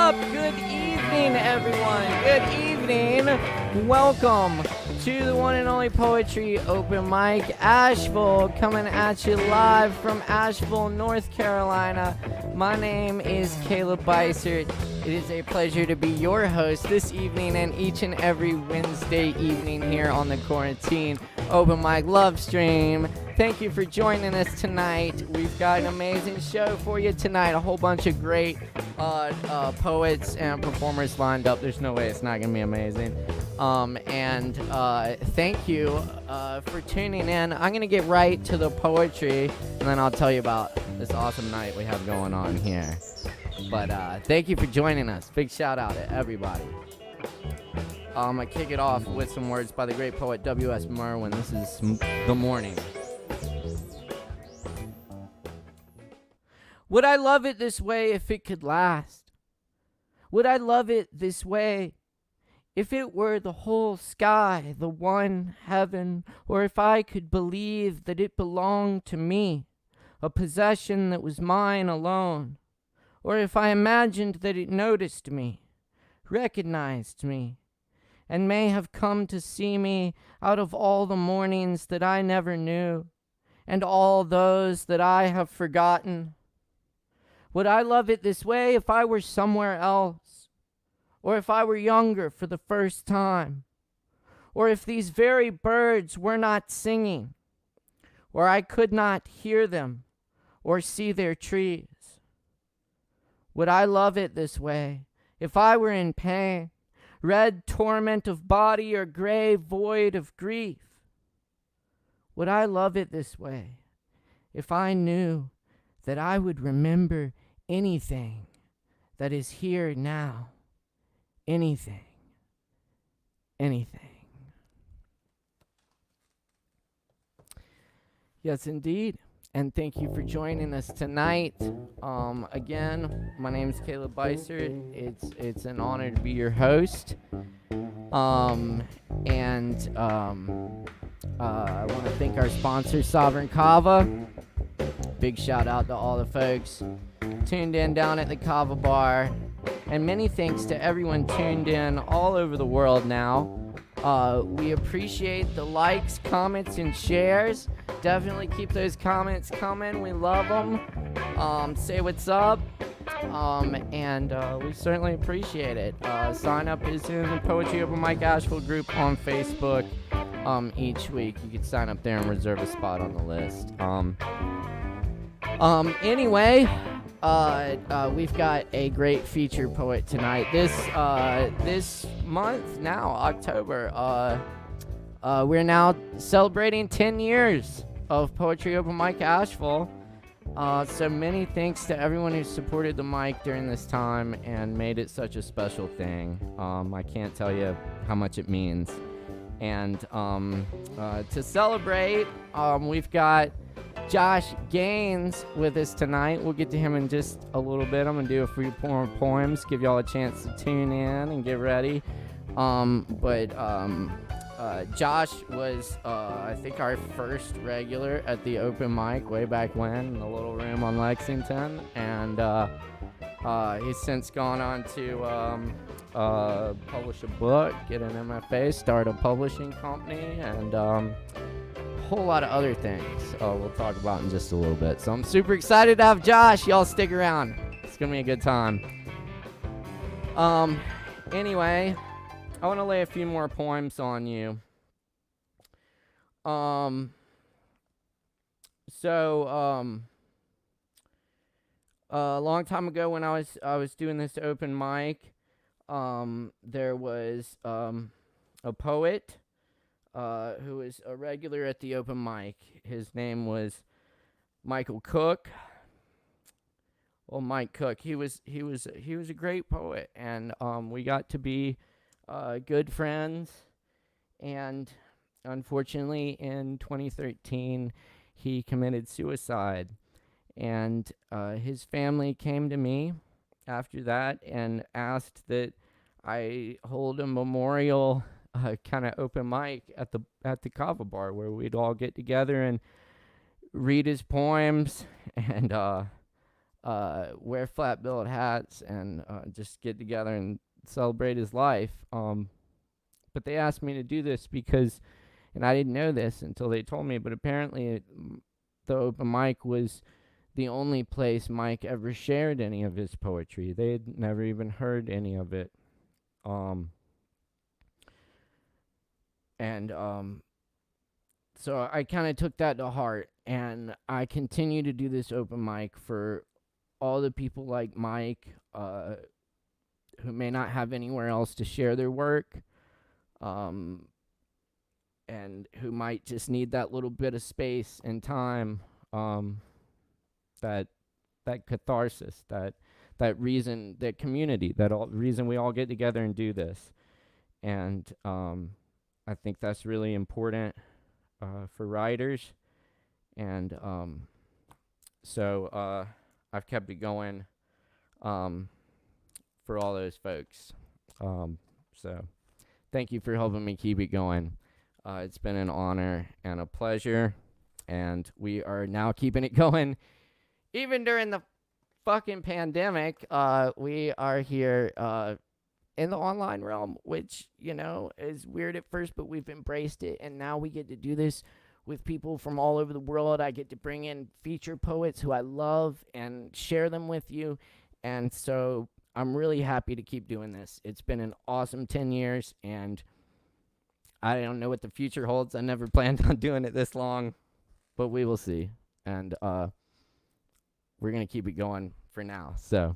up? Good evening, everyone. Good evening. Welcome to the one and only Poetry Open Mic, ASHEViLLE, coming at you live from Asheville, North Carolina. My name is Caleb Beissert. It is a pleasure to be your host this evening and each and every Wednesday evening here on the Quarantine Open Mic Love Stream. Thank you for joining us tonight. We've got an amazing show for you tonight. A whole bunch of great poets and performers lined up. There's no way it's not going to be amazing. Thank you for tuning in. I'm going to get right to the poetry, and then I'll tell you about this awesome night we have going on here. But thank you for joining us. Big shout out to everybody. I'm going to kick it off with some words by the great poet W.S. Merwin. This is The Morning. Would I love it this way if it could last? Would I love it this way if it were the whole sky, the one heaven, or if I could believe that it belonged to me, a possession that was mine alone, or if I imagined that it noticed me, recognized me, and may have come to see me out of all the mornings that I never knew, and all those that I have forgotten. Would I love it this way if I were somewhere else, or if I were younger for the first time, or if these very birds were not singing, or I could not hear them or see their trees? Would I love it this way if I were in pain, red torment of body or gray void of grief? Would I love it this way if I knew that I would remember anything that is here now? Anything. Anything. Yes, indeed. And thank you for joining us tonight. Again, my name is Caleb Beissert. It's an honor to be your host. I want to thank our sponsor, Sovereign Kava. Big shout out to all the folks tuned in down at the Kava bar. And many thanks to everyone tuned in all over the world now. We appreciate the likes, comments, and shares. Definitely keep those comments coming. We love them. Say what's up. We certainly appreciate it. Sign up is in the Poetry Open Mic ASHEViLLE group on Facebook. Each week you can sign up there and reserve a spot on the list. Anyway, we've got a great featured poet tonight. This month now, October, we're now celebrating 10 years of Poetry Open Mic ASHEViLLE. So many thanks to everyone who supported the mic during this time and made it such a special thing. I can't tell you how much it means. And to celebrate, we've got Josh Gaines with us tonight. We'll get to him in just a little bit. I'm going to do a few more poems, give y'all a chance to tune in and get ready. Josh was, I think, our first regular at the open mic way back when in the little room on Lexington. And he's since gone on to publish a book, get an MFA, start a publishing company, and whole lot of other things we'll talk about in just a little bit. So I'm super excited to have Josh. Y'all stick around. It's gonna be a good time. Anyway, I want to lay a few more poems on you. A long time ago when I was doing this open mic, there was a poet who was a regular at the open mic. His name was Michael Cook. Well, Mike Cook. He was a great poet, and we got to be good friends. And unfortunately, in 2013, he committed suicide. And his family came to me after that and asked that I hold a memorial kind of open mic at the Kava bar where we'd all get together and read his poems and wear flat billed hats and just get together and celebrate his life. But they asked me to do this because, and I didn't know this until they told me, but apparently the open mic was the only place Mike ever shared any of his poetry. They had never even heard any of it. So I kind of took that to heart, and I continue to do this open mic for all the people like Mike who may not have anywhere else to share their work, and who might just need that little bit of space and time, that catharsis, that reason, that community, reason we all get together and do this. And I think that's really important for writers. And so I've kept it going for all those folks. So thank you for helping me keep it going. It's been an honor and a pleasure. And we are now keeping it going. Even during the fucking pandemic, we are here in the online realm, which, you know, is weird at first, but we've embraced it. And now we get to do this with people from all over the world. I get to bring in feature poets who I love and share them with you. And so I'm really happy to keep doing this. It's been an awesome 10 years, and I don't know what the future holds. I never planned on doing it this long, but we will see. And we're going to keep it going for now. So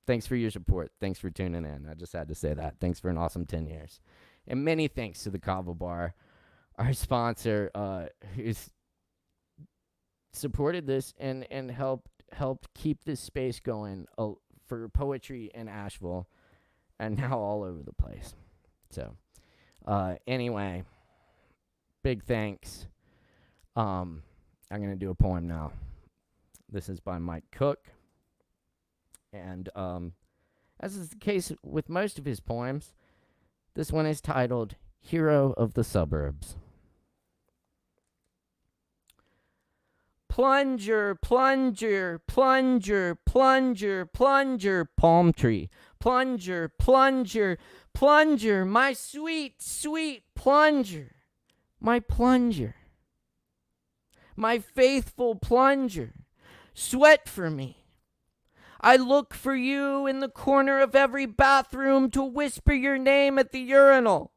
thanks for your support. Thanks for tuning in. I just had to say that. Thanks for an awesome 10 years. And many thanks to the Kava Bar, our sponsor, who's supported this and helped keep this space going for poetry in Asheville and now all over the place. So anyway, big thanks. I'm going to do a poem now. This is by Mike Cook. And as is the case with most of his poems, this one is titled Hero of the Suburbs. Plunger, plunger, plunger, plunger, plunger, palm tree. Plunger, plunger, plunger, my sweet, sweet plunger. My plunger. My faithful plunger. Sweat for me. I look for you in the corner of every bathroom to whisper your name at the urinal.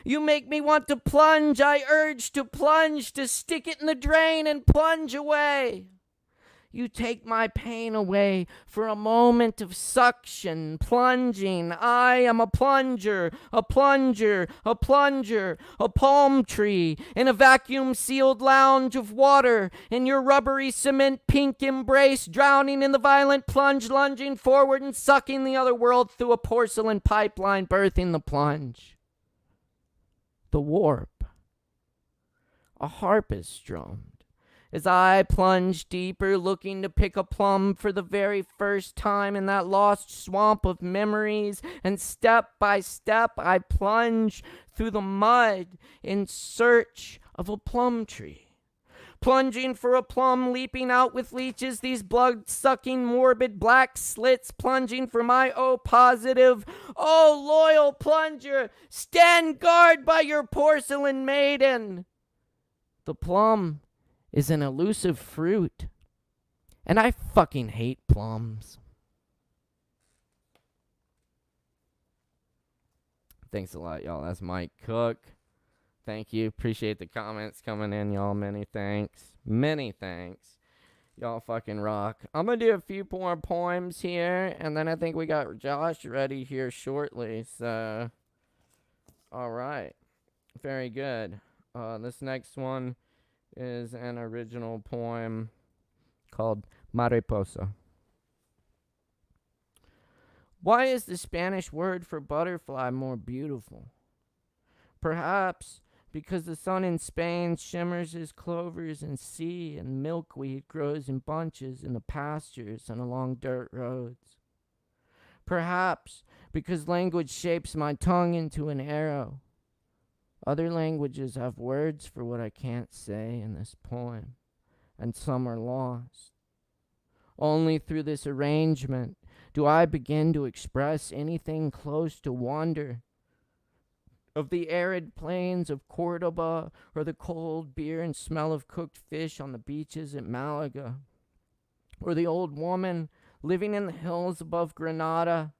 You make me want to plunge. I urge to plunge, to stick it in the drain and plunge away. You take my pain away for a moment of suction, plunging. I am a plunger, a plunger, a plunger, a palm tree in a vacuum-sealed lounge of water, in your rubbery cement pink embrace, drowning in the violent plunge, lunging forward and sucking the other world through a porcelain pipeline, birthing the plunge. The warp. A harp is strummed as I plunge deeper, looking to pick a plum for the very first time in that lost swamp of memories, and step by step I plunge through the mud in search of a plum tree. Plunging for a plum, leaping out with leeches, these blood-sucking, morbid black slits, plunging for my O-positive, oh, loyal plunger, stand guard by your porcelain maiden. The plum is an elusive fruit, and I fucking hate plums. Thanks a lot, y'all. That's Mike Cook. Thank you. Appreciate the comments coming in, y'all. Many thanks. Many thanks. Y'all fucking rock. I'm going to do a few more poems here, and then I think we got Josh ready here shortly. So, all right. Very good. This next one is an original poem called Mariposa. Why is the Spanish word for butterfly more beautiful? Perhaps because the sun in Spain shimmers as clovers in sea, and milkweed grows in bunches in the pastures and along dirt roads. Perhaps because language shapes my tongue into an arrow. Other languages have words for what I can't say in this poem, and some are lost. Only through this arrangement do I begin to express anything close to wonder of the arid plains of Cordoba, or the cold beer and smell of cooked fish on the beaches at Malaga, or the old woman living in the hills above Granada,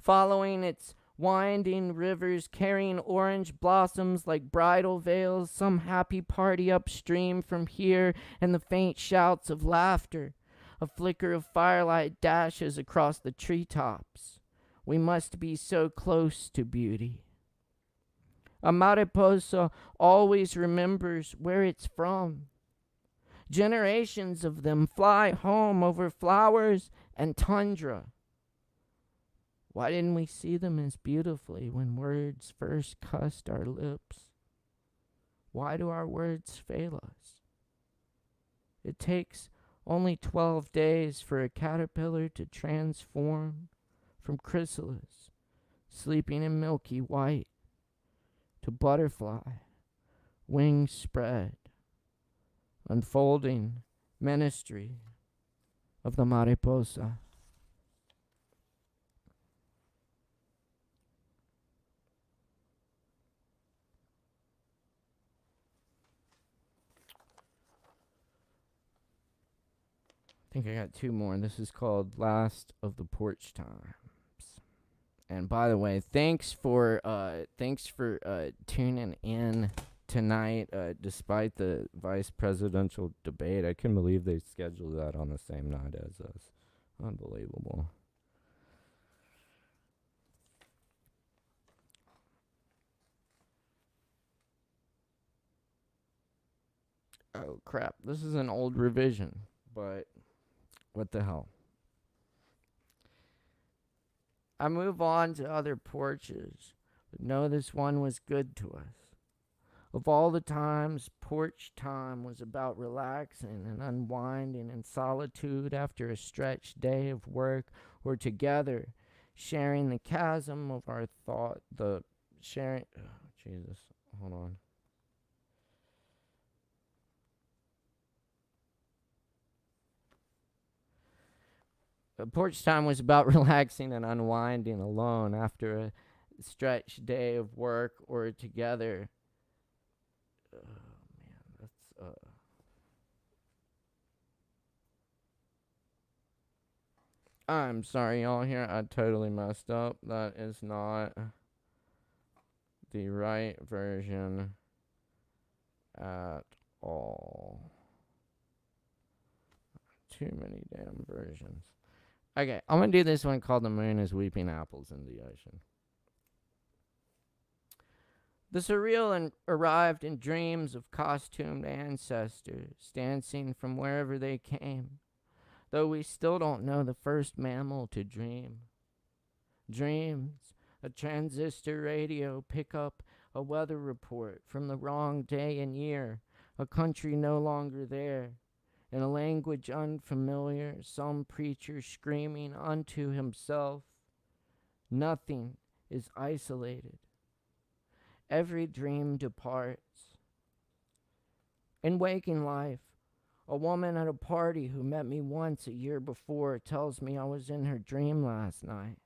following its winding rivers, carrying orange blossoms like bridal veils, some happy party upstream from here, and the faint shouts of laughter. A flicker of firelight dashes across the treetops. We must be so close to beauty. A mariposa always remembers where it's from. Generations of them fly home over flowers and tundra. Why didn't we see them as beautifully when words first cussed our lips? Why do our words fail us? It takes only 12 days for a caterpillar to transform from chrysalis, sleeping in milky white, to butterfly, wings spread, unfolding ministry of the mariposa. I think I got two more. This is called Last of the Porch Times. And by the way, thanks for tuning in tonight. Despite the vice presidential debate, I couldn't believe they scheduled that on the same night as us. Unbelievable. Oh crap! This is an old revision, but what the hell? I move on to other porches, but know this one was good to us. Of all the times, porch time was about relaxing and unwinding in solitude after a stretched day of work, or together, sharing the chasm of our thought, Jesus, hold on. Porch time was about relaxing and unwinding alone after a stretched day of work, or together. Oh man, that's I'm sorry, y'all. Here, I totally messed up. That is not the right version at all. Too many damn versions. Okay, I'm gonna do this one called The Moon is Weeping Apples in the Ocean. The surreal arrived in dreams of costumed ancestors dancing from wherever they came, though we still don't know the first mammal to dream. Dreams, a transistor radio pick up a weather report from the wrong day and year, a country no longer there. In a language unfamiliar, some preacher screaming unto himself. Nothing is isolated. Every dream departs. In waking life, a woman at a party who met me once a year before tells me I was in her dream last night.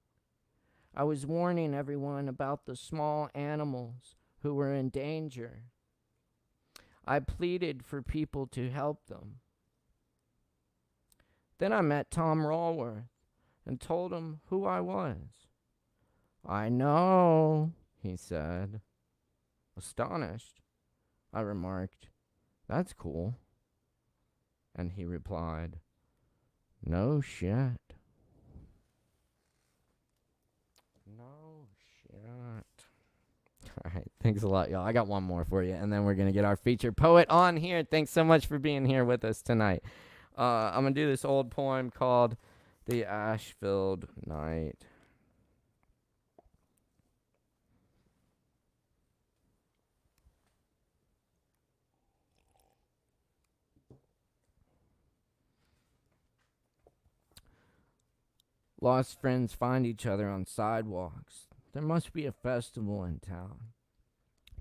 I was warning everyone about the small animals who were in danger. I pleaded for people to help them. Then I met Tom Rawworth and told him who I was. I know, he said. Astonished, I remarked, that's cool. And he replied, no shit. No shit. All right, thanks a lot, y'all. I got one more for you, and then we're going to get our featured poet on here. Thanks so much for being here with us tonight. I'm going to do this old poem called The Ash-Filled Night. Lost friends find each other on sidewalks. There must be a festival in town.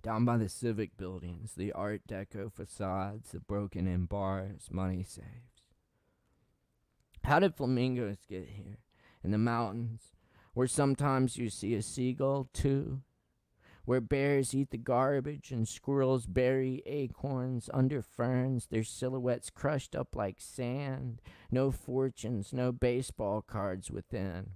Down by the civic buildings, the Art Deco facades, the broken-in bars, money saves. How did flamingos get here? In the mountains, where sometimes you see a seagull too, where bears eat the garbage and squirrels bury acorns under ferns, their silhouettes crushed up like sand, no fortunes, no baseball cards within.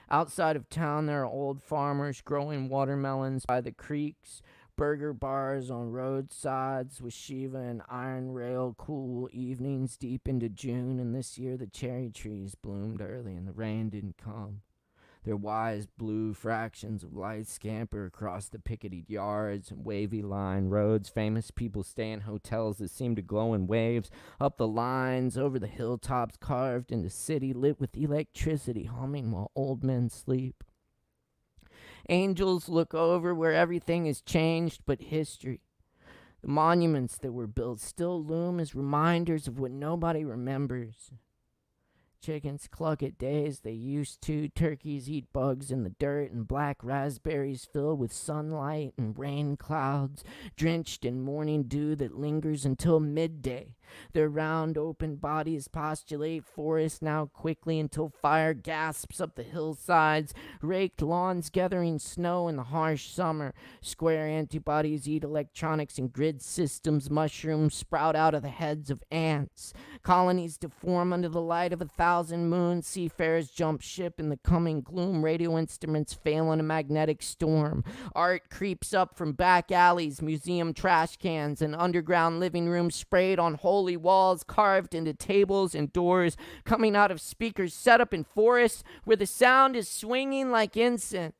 Outside of town, there are old farmers growing watermelons by the creeks, burger bars on roadsides with Shiva and iron rail, cool evenings deep into June, and this year the cherry trees bloomed early and the rain didn't come. Their wise blue fractions of light scamper across the picketed yards and wavy line roads. Famous people stay in hotels that seem to glow in waves. Up the lines, over the hilltops carved into city, lit with electricity, humming while old men sleep. Angels look over where everything has changed but history. The monuments that were built still loom as reminders of what nobody remembers. Chickens cluck at days they used to. Turkeys eat bugs in the dirt, and black raspberries fill with sunlight and rain clouds, drenched in morning dew that lingers until midday. Their round, open bodies postulate forests now quickly until fire gasps up the hillsides, raked lawns gathering snow in the harsh summer. Square antibodies eat electronics and grid systems. Mushrooms sprout out of the heads of ants. Colonies deform under the light of 1,000 moons. Seafarers jump ship in the coming gloom. Radio instruments fail in a magnetic storm. Art creeps up from back alleys, museum trash cans, and underground living rooms sprayed on holy walls carved into tables and doors, coming out of speakers set up in forests where the sound is swinging like incense.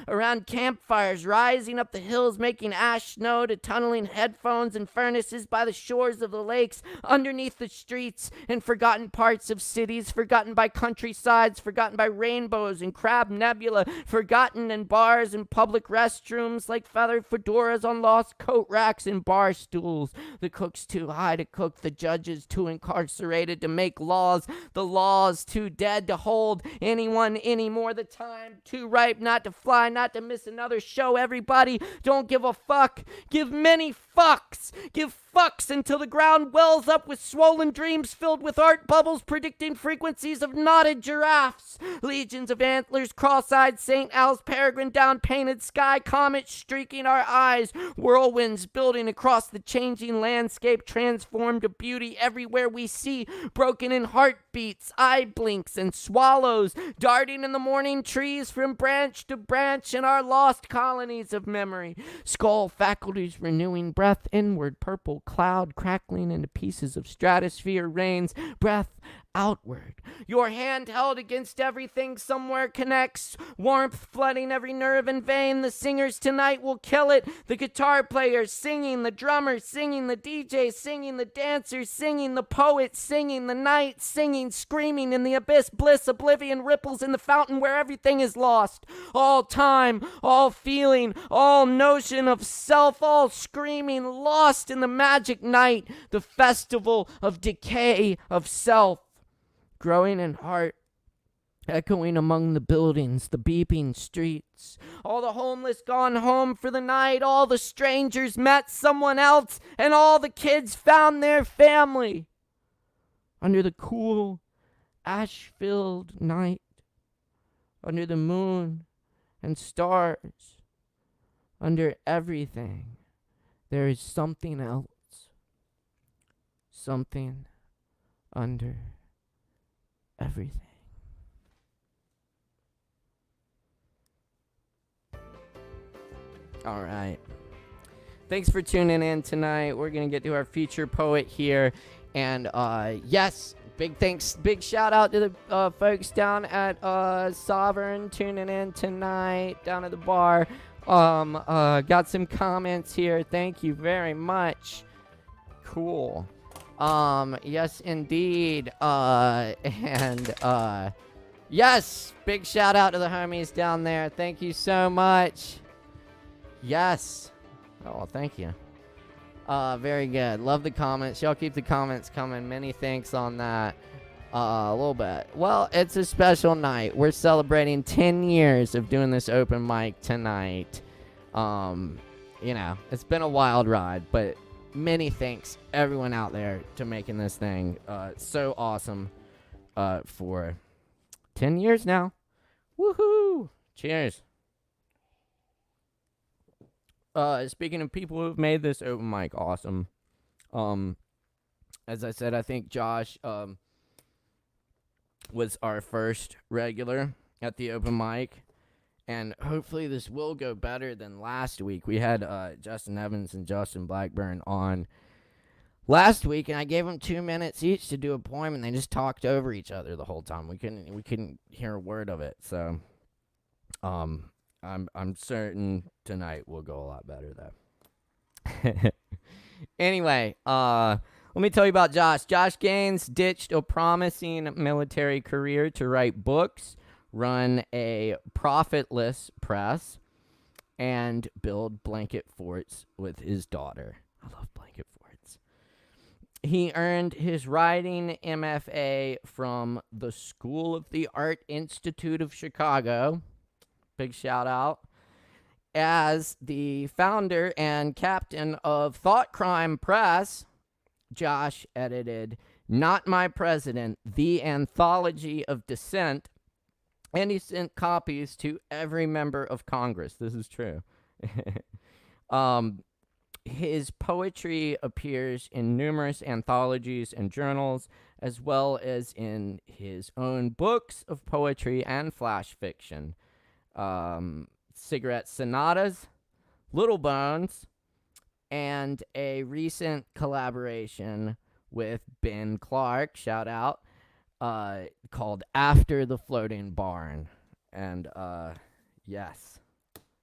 Around campfires rising up the hills, making ash snow to tunneling headphones and furnaces by the shores of the lakes, underneath the streets and forgotten parts of cities, forgotten by countrysides, forgotten by rainbows and crab nebula, forgotten in bars and public restrooms like feathered fedoras on lost coat racks and bar stools. The cook's too high to cook, the judges too incarcerated to make laws, the laws too dead to hold anyone anymore, the time too ripe not to fly, not to miss another show. Everybody, don't give a fuck. Give many fucks. Give fucks until the ground wells up with swollen dreams filled with art bubbles predicting frequencies of knotted giraffes. Legions of antlers, cross-eyed St. Owls peregrine down painted sky, comets streaking our eyes, whirlwinds building across the changing landscape, transformed to beauty everywhere we see, broken in heartbeats, eye blinks, and swallows, darting in the morning trees from branch to branch in our lost colonies of memory. Skull faculties renewing, breath inward, purple cloud crackling into pieces of stratosphere rains, breath outward. Your hand held against everything somewhere connects, warmth flooding every nerve and vein. The singers tonight will kill it. The guitar players singing, the drummers singing, the DJ singing, the dancers singing, the poets singing, the night singing, screaming in the abyss, bliss, oblivion, ripples in the fountain where everything is lost. All time, all feeling, all notion of self, all screaming, lost in the magic night, the festival of decay of self. Growing in heart, echoing among the buildings, the beeping streets. All the homeless gone home for the night, all the strangers met someone else, and all the kids found their family. Under the cool, ash-filled night, under the moon and stars, under everything, there is something else. Something under everything. All right. Thanks for tuning in tonight. We're going to get to our feature poet here. And yes, big shout out to the folks down at Sovereign tuning in tonight down at the bar. Got some comments here. Thank you very much. Cool. Yes, indeed. Yes, big shout out to the homies down there. Thank you so much. Yes. Oh, thank you. Very good. Love the comments. Y'all keep the comments coming. Many thanks on that. A little bit. Well, it's a special night. We're celebrating 10 years of doing this open mic tonight. You know, it's been a wild ride, but many thanks everyone out there to making this thing so awesome. for 10 years now. Woohoo! Cheers. Speaking of people who've made this open mic awesome, as I said, I think Josh was our first regular at the open mic, and hopefully this will go better than last week. We had Justin Evans and Justin Blackburn on last week, and I gave them 2 minutes each to do a poem, and they just talked over each other the whole time. We couldn't hear a word of it. So, I'm certain tonight will go a lot better though. Anyway, let me tell you about Josh. Josh Gaines ditched a promising military career to write books, run a profitless press, and build blanket forts with his daughter. I love blanket forts. He earned his writing MFA from the School of the Art Institute of Chicago. Big shout out. As the founder and captain of Thought Crime Press, Josh edited Not My President, the Anthology of Dissent, and he sent copies to every member of Congress. This is true. His poetry appears in numerous anthologies and journals, as well as in his own books of poetry and flash fiction. Cigarette Sonatas, Little Bones, and a recent collaboration with Ben Clark, shout out, called After the Floating Barn. And yes,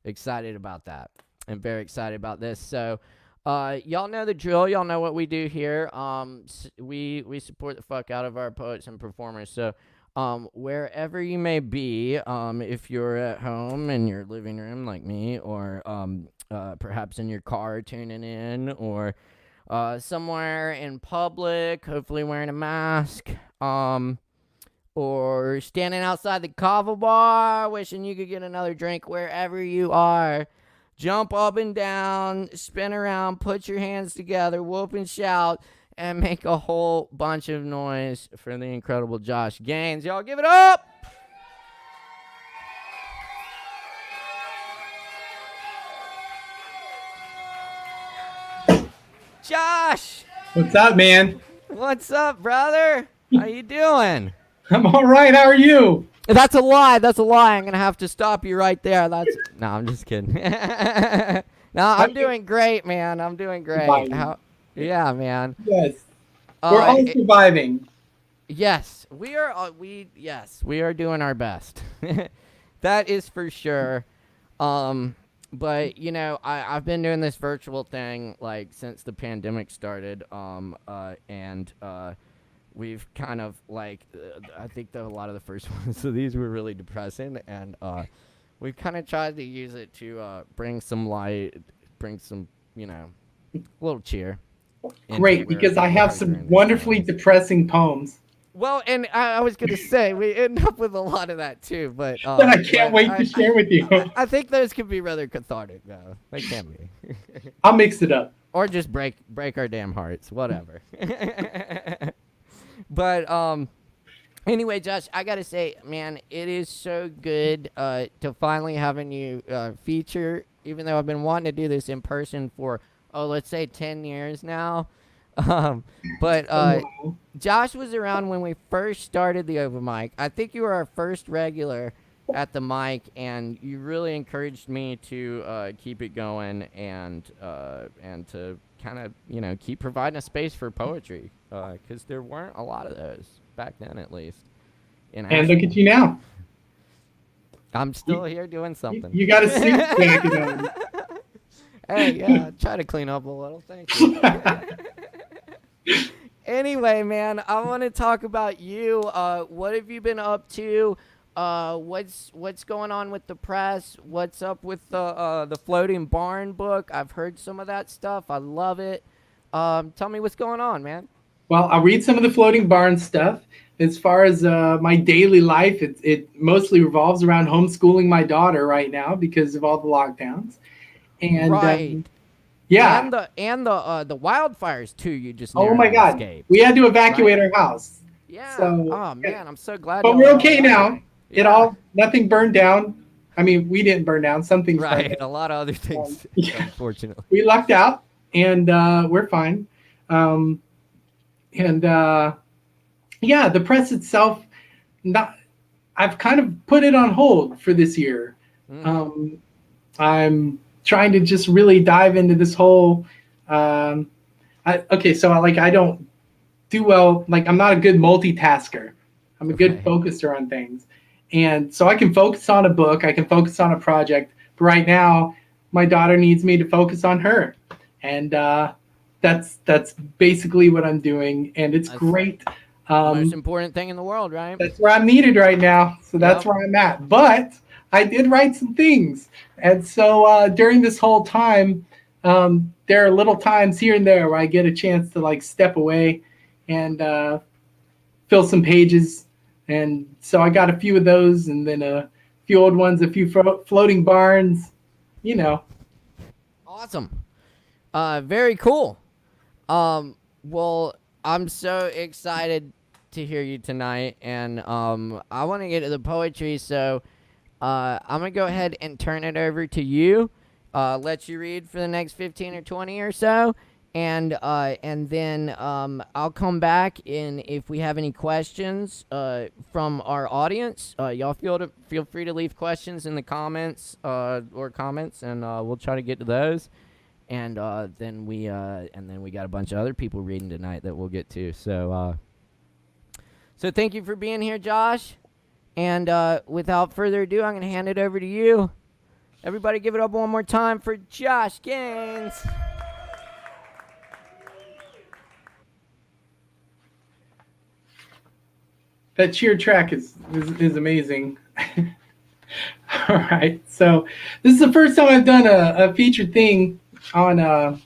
excited about that. I'm very excited about this. So y'all know the drill. Y'all know what we do here. We support the fuck out of our poets and performers. So wherever you may be, if you're at home in your living room like me, or perhaps in your car tuning in, or somewhere in public, hopefully wearing a mask, or standing outside the Kava bar wishing you could get another drink, wherever you are, jump up and down, spin around, put your hands together, whoop and shout, and make a whole bunch of noise for the incredible Josh Gaines. Y'all give it up! Josh! What's up, man? What's up, brother? How you doing? I'm all right. How are you? That's a lie. That's a lie. I'm going to have to stop you right there. No, I'm just kidding. No, I'm doing great, man. I'm doing great. Yeah, man. Yes. We're all surviving. Yes, we are. We are doing our best. That is for sure. But you know, I've been doing this virtual thing like since the pandemic started. And we've kind of like I think that a lot of the first ones of these were really depressing, and we've kind of tried to use it to bring some light, bring some a little cheer. Great, because I have some wonderfully depressing poems. Well, and I was going to say, we end up with a lot of that too, but I can't wait to share with you. I think those could be rather cathartic, though. They can be. I'll mix it up. Or just break our damn hearts, whatever. But anyway, Josh, I got to say, man, it is so good to finally having you feature, even though I've been wanting to do this in person for let's say 10 years now. But Josh was around when we first started the open mic. I think you were our first regular at the mic, and you really encouraged me to keep it going and to kind of keep providing a space for poetry, because there weren't a lot of those back then, at least. And look at you now. I'm still here doing something. You got a suit jacket on. Hey, yeah, try to clean up a little. Thank you. Anyway, man, I want to talk about you. What have you been up to? What's going on with the press? What's up with the Floating Barn book? I've heard some of that stuff. I love it. Tell me what's going on, man. Well, I'll read some of the Floating Barn stuff. As far as my daily life, it mostly revolves around homeschooling my daughter right now because of all the lockdowns. And right. Yeah. And the wildfires too. You just oh my God, escaped. we had to evacuate our house. Yeah. So, Oh man, I'm so glad but y'all we're are all okay right. now. Yeah. Nothing burned down. I mean, we didn't burn down. Some things burned Right. A down. lot of other things, Yeah, unfortunately. we lucked out, and we're fine. Um, and yeah, the press itself, not. I've kind of put it on hold for this year. Mm-hmm. Um, I'm trying to just really dive into this whole. Um, okay, so I don't do well. Like, I'm not a good multitasker. I'm a good Right. focuser on things, and so I can focus on a book. I can focus on a project. But right now, my daughter needs me to focus on her, and that's basically what I'm doing, and it's That's great. the most Um, important thing in the world, right? that's where I'm needed right now. So that's Yep. where I'm at. But I did write some things. And so during this whole time, there are little times here and there where I get a chance to like step away and fill some pages. And so I got a few of those, and then a few old ones, a few floating barns, you know. Awesome. Very cool. Well, I'm so excited to hear you tonight, and I want to get to the poetry, so I'm gonna go ahead and turn it over to you. Let you read for the next 15 or 20 or so, and then I'll come back, and if we have any questions from our audience, y'all feel free to leave questions in the comments or comments, and we'll try to get to those. And then we got a bunch of other people reading tonight that we'll get to. So thank you for being here, Josh. And without further ado, I'm gonna hand it over to you. Everybody, give it up one more time for Josh Gaines. That cheer track is amazing. All right. So this is the first time I've done a featured thing on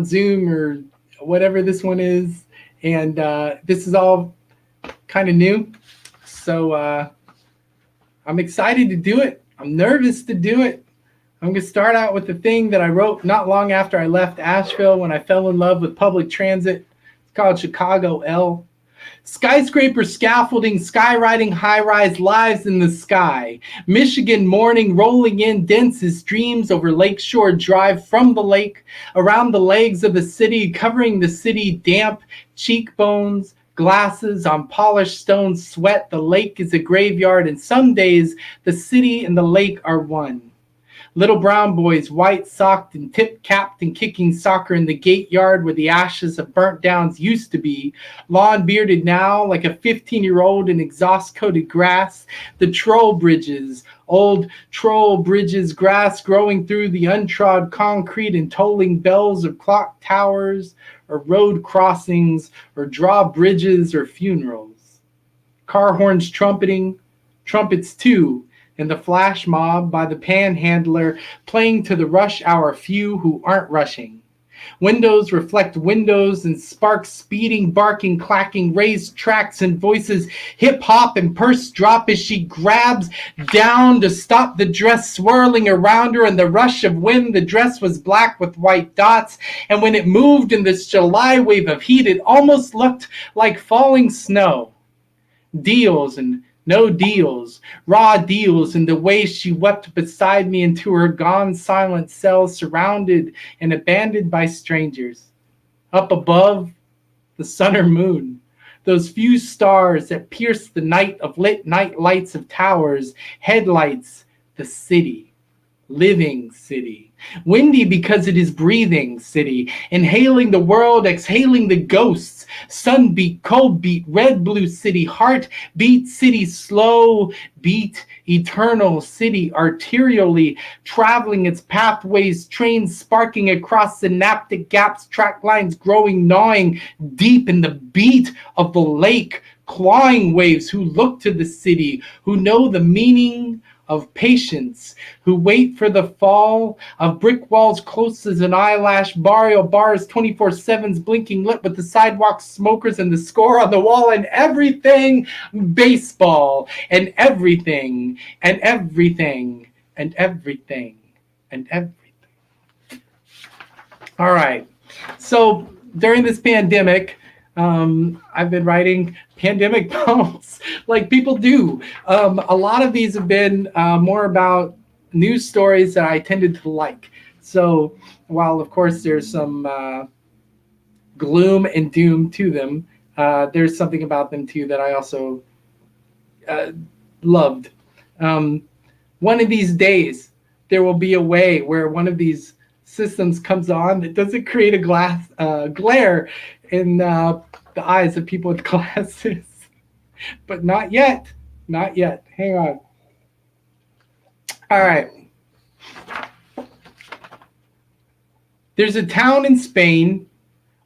Zoom or whatever this one is, and this is all kind of new. So I'm excited to do it. I'm nervous to do it. I'm going to start out with the thing that I wrote not long after I left Asheville when I fell in love with public transit. It's called Chicago L. Skyscraper scaffolding, skywriting, high-rise lives in the sky. Michigan morning rolling in dense as streams over Lakeshore Drive from the lake, around the legs of the city, covering the city damp, cheekbones, glasses on polished stone sweat. The lake is a graveyard, and some days the city and the lake are one. Little brown boys, white socked and tip capped and kicking soccer in the gate yard where the ashes of burnt downs used to be. Lawn bearded now like a 15-year-old in exhaust coated grass. The troll bridges, old troll bridges, grass growing through the untrod concrete and tolling bells of clock towers or road crossings or drawbridges or funerals. Car horns trumpeting, trumpets too, and the flash mob by the panhandler playing to the rush hour few who aren't rushing. Windows reflect windows and sparks speeding, barking, clacking, raised tracks and voices hip hop and purse drop as she grabs down to stop the dress swirling around her in the rush of wind. The dress was black with white dots, and when it moved in this July wave of heat, it almost looked like falling snow. Deals and no deals, raw deals, in the way she wept beside me into her gone silent cell, surrounded and abandoned by strangers. Up above, the sun or moon, those few stars that pierce the night of lit night lights of towers, headlights, the city. Living city. Windy because it is breathing city. Inhaling the world, exhaling the ghosts. Sun beat, cold beat, red blue city. Heart beat city, slow beat, eternal city. Arterially traveling its pathways, trains sparking across synaptic gaps, track lines growing, gnawing deep in the beat of the lake. Clawing waves who look to the city, who know the meaning of patience, who wait for the fall of brick walls close as an eyelash, barrio bars 24/7's blinking lit with the sidewalk smokers and the score on the wall, and everything baseball, and everything, and everything, and everything, and everything. All right. So during this pandemic, I've been writing pandemic poems like people do. A lot of these have been more about news stories that I tended to like. So while, of course, there's some gloom and doom to them, there's something about them too that I also uh, loved. Um, One of these days, there will be a way where one of these systems comes on that doesn't create a glass glare in the eyes of people with glasses. But not yet. Not yet. Hang on. All right. There's a town in Spain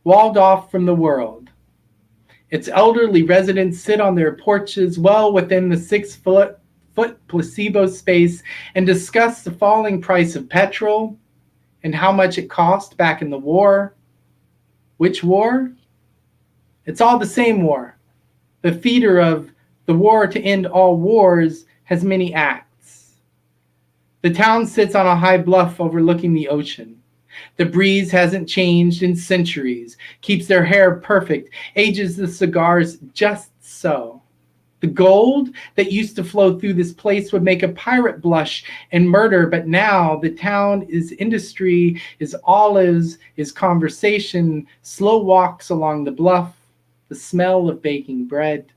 walled off from the world. Its elderly residents sit on their porches well within the 6 foot placebo space and discuss the falling price of petrol and how much it cost back in the war. Which war? It's all the same war. The theater of the war to end all wars has many acts. The town sits on a high bluff overlooking the ocean. The breeze hasn't changed in centuries, keeps their hair perfect, ages the cigars just so. The gold that used to flow through this place would make a pirate blush and murder, but now the town is industry, is olives, is conversation, slow walks along the bluff, the smell of baking bread.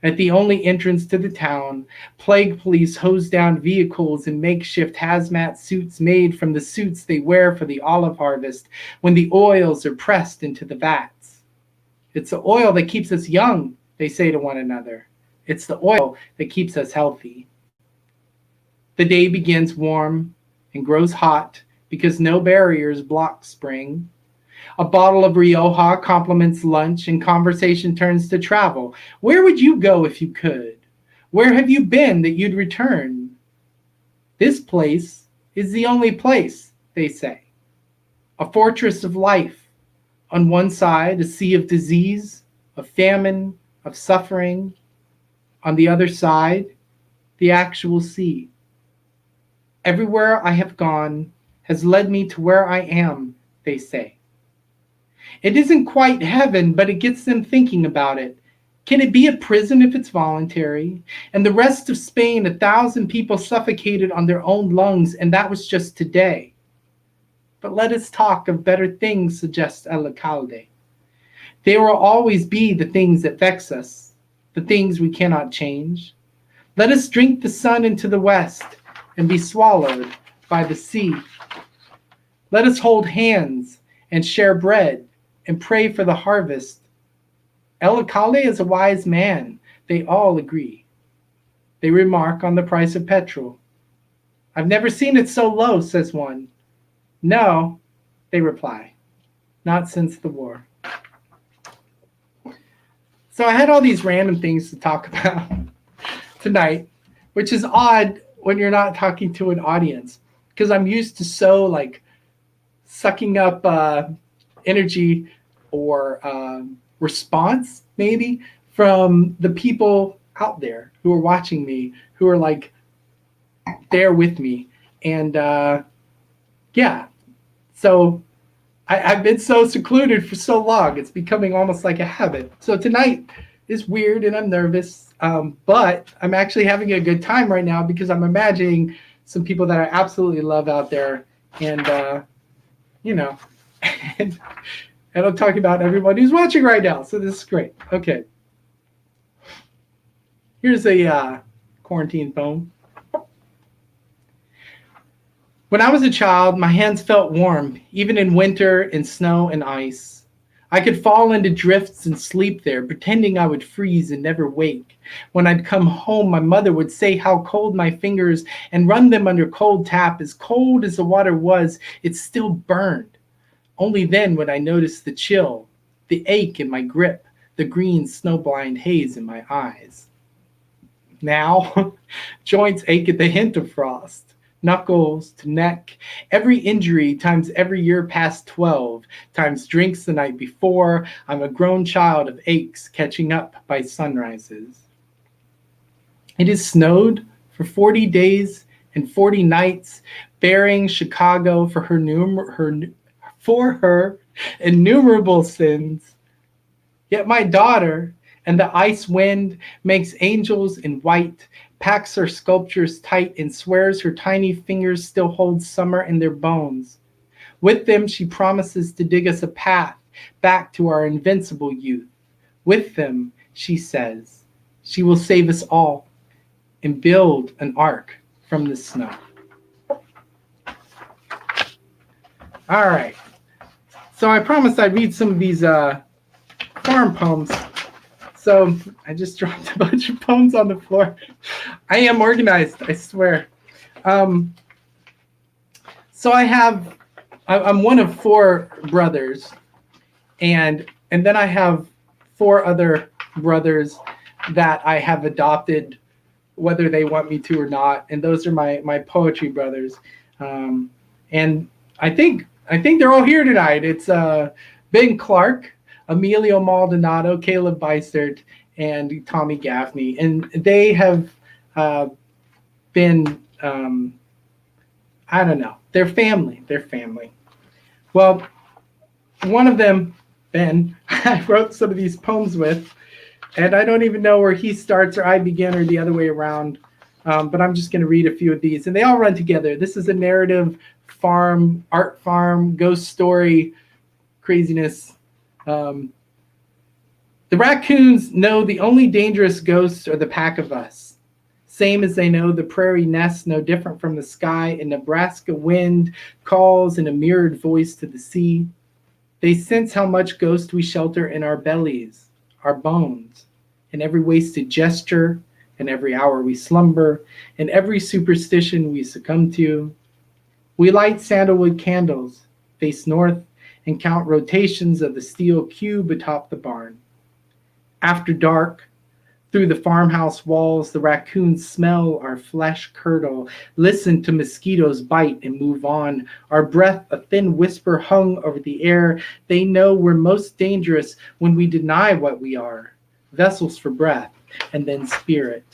At the only entrance to the town, plague police hose down vehicles in makeshift hazmat suits made from the suits they wear for the olive harvest when the oils are pressed into the vats. It's the oil that keeps us young, they say to one another. It's the oil that keeps us healthy. The day begins warm and grows hot because no barriers block spring. A bottle of Rioja complements lunch and conversation turns to travel. Where would you go if you could? Where have you been that you'd return? This place is the only place, they say. A fortress of life. On one side, a sea of disease, of famine, of suffering. On the other side, the actual sea. Everywhere I have gone has led me to where I am, they say. It isn't quite heaven, but it gets them thinking about it. Can it be a prison if it's voluntary? And the rest of Spain, 1,000 people suffocated on their own lungs, and that was just today. But let us talk of better things, suggests El Alcalde. There will always be the things that vex us, the things we cannot change. Let us drink the sun into the west and be swallowed by the sea. Let us hold hands and share bread and pray for the harvest. El Alcalde is a wise man, they all agree. They remark on the price of petrol. I've never seen it so low, says one. No, they reply, not since the war. So I had all these random things to talk about tonight, which is odd when you're not talking to an audience, because I'm used to so like sucking up energy or response maybe from the people out there who are watching me, who are like there with me. And yeah, so I've been so secluded for so long, it's becoming almost like a habit. So tonight is weird and I'm nervous, but I'm actually having a good time right now because I'm imagining some people that I absolutely love out there. And you know, and I'm talking about everyone who's watching right now. So this is great. Okay. Here's a quarantine poem. When I was a child, my hands felt warm, even in winter, in snow and ice. I could fall into drifts and sleep there, pretending I would freeze and never wake. When I'd come home, my mother would say how cold my fingers and run them under cold tap. As cold as the water was, it still burned. Only then would I notice the chill, the ache in my grip, the green snowblind haze in my eyes. Now, joints ache at the hint of frost, knuckles to neck, every injury times every year past 12, times drinks the night before. I'm a grown child of aches catching up by sunrises. It has snowed for 40 days and 40 nights, bearing Chicago for her innumerable sins. Yet my daughter and the ice wind makes angels in white, packs her sculptures tight, and swears her tiny fingers still hold summer in their bones. With them, she promises to dig us a path back to our invincible youth. With them, she says, she will save us all and build an ark from the snow. All right. So I promised I'd read some of these farm poems. So I just dropped a bunch of poems on the floor. I am organized, I swear. So I'm one of 4 brothers, and then I have 4 other brothers that I have adopted, whether they want me to or not, and those are my poetry brothers. And I think they're all here tonight. It's Ben Clark, Emilio Maldonado, Caleb Beissert, and Tommy Gaffney. And they have been, I don't know, they're family. They're family. Well, one of them, Ben, I wrote some of these poems with, and I don't even know where he starts or I begin or the other way around. But I'm just going to read a few of these, and they all run together. This is a narrative farm, art farm, ghost story, craziness. The raccoons know the only dangerous ghosts are the pack of us. Same as they know the prairie nests no different from the sky, and Nebraska wind calls in a mirrored voice to the sea. They sense how much ghost we shelter in our bellies, our bones, in every wasted gesture, in every hour we slumber, in every superstition we succumb to. We light sandalwood candles, face north, and count rotations of the steel cube atop the barn. After dark, through the farmhouse walls, the raccoons smell our flesh curdle, listen to mosquitoes bite and move on, our breath a thin whisper hung over the air. They know we're most dangerous when we deny what we are, vessels for breath and then spirit.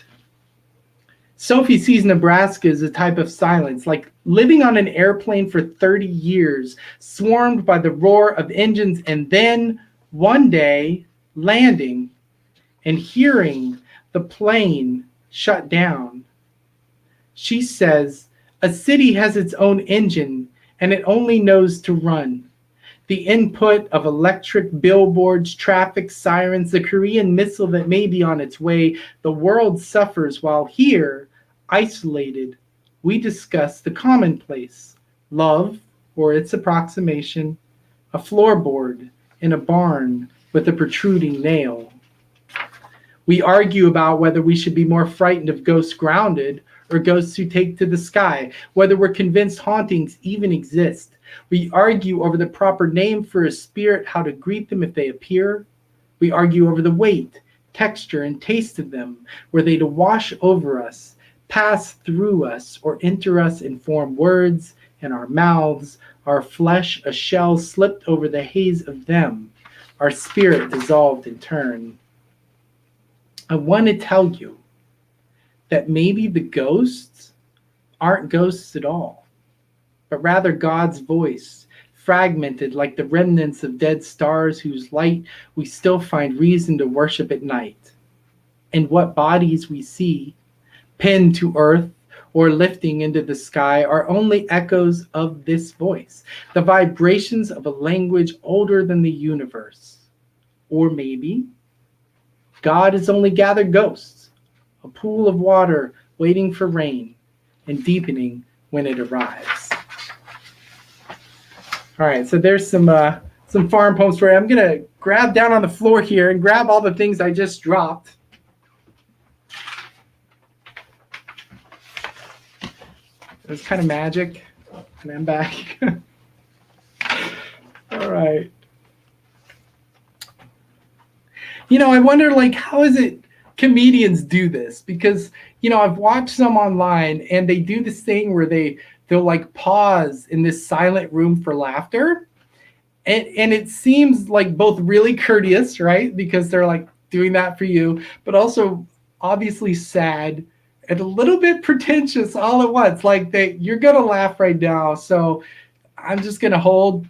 Sophie sees Nebraska as a type of silence, like living on an airplane for 30 years, swarmed by the roar of engines, and then one day landing and hearing the plane shut down. She says, a city has its own engine and it only knows to run. The input of electric billboards, traffic sirens, the Korean missile that may be on its way. The world suffers while here, isolated, we discuss the commonplace, love or its approximation, a floorboard in a barn with a protruding nail. We argue about whether we should be more frightened of ghosts grounded or ghosts who take to the sky, whether we're convinced hauntings even exist. We argue over the proper name for a spirit, how to greet them if they appear. We argue over the weight, texture, and taste of them. Were they to wash over us, pass through us, or enter us and form words in our mouths, our flesh a shell slipped over the haze of them, our spirit dissolved in turn. I want to tell you that maybe the ghosts aren't ghosts at all, but rather God's voice, fragmented like the remnants of dead stars whose light we still find reason to worship at night. And what bodies we see, pinned to earth or lifting into the sky, are only echoes of this voice, the vibrations of a language older than the universe. Or maybe God has only gathered ghosts, a pool of water waiting for rain and deepening when it arrives. All right, so there's some farm poems for you. I'm gonna grab down on the floor here and grab all the things I just dropped. It was kind of magic, and I'm back. All right. You know, I wonder, like, how is it comedians do this? Because, you know, I've watched some online, and they do this thing where they'll like pause in this silent room for laughter. And it seems like both really courteous, right? Because they're like doing that for you, but also obviously sad and a little bit pretentious all at once. Like you're going to laugh right now. So I'm just going to hold,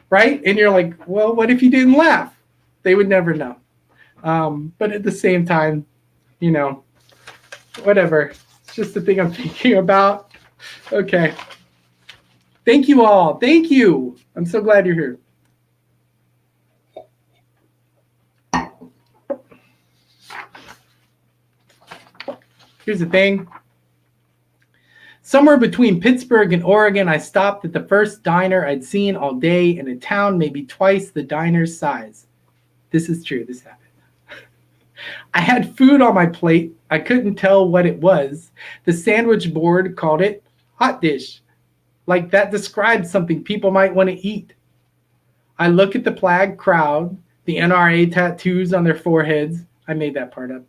right? And you're like, well, what if you didn't laugh? They would never know. But at the same time, you know, whatever. It's just the thing I'm thinking about. Okay. Thank you all. Thank you. I'm so glad you're here. Here's the thing. Somewhere between Pittsburgh and Oregon, I stopped at the first diner I'd seen all day in a town maybe twice the diner's size. This is true. This happened. I had food on my plate. I couldn't tell what it was. The sandwich board called it hot dish. Like that describes something people might want to eat. I look at the plaid crowd, the NRA tattoos on their foreheads. I made that part up.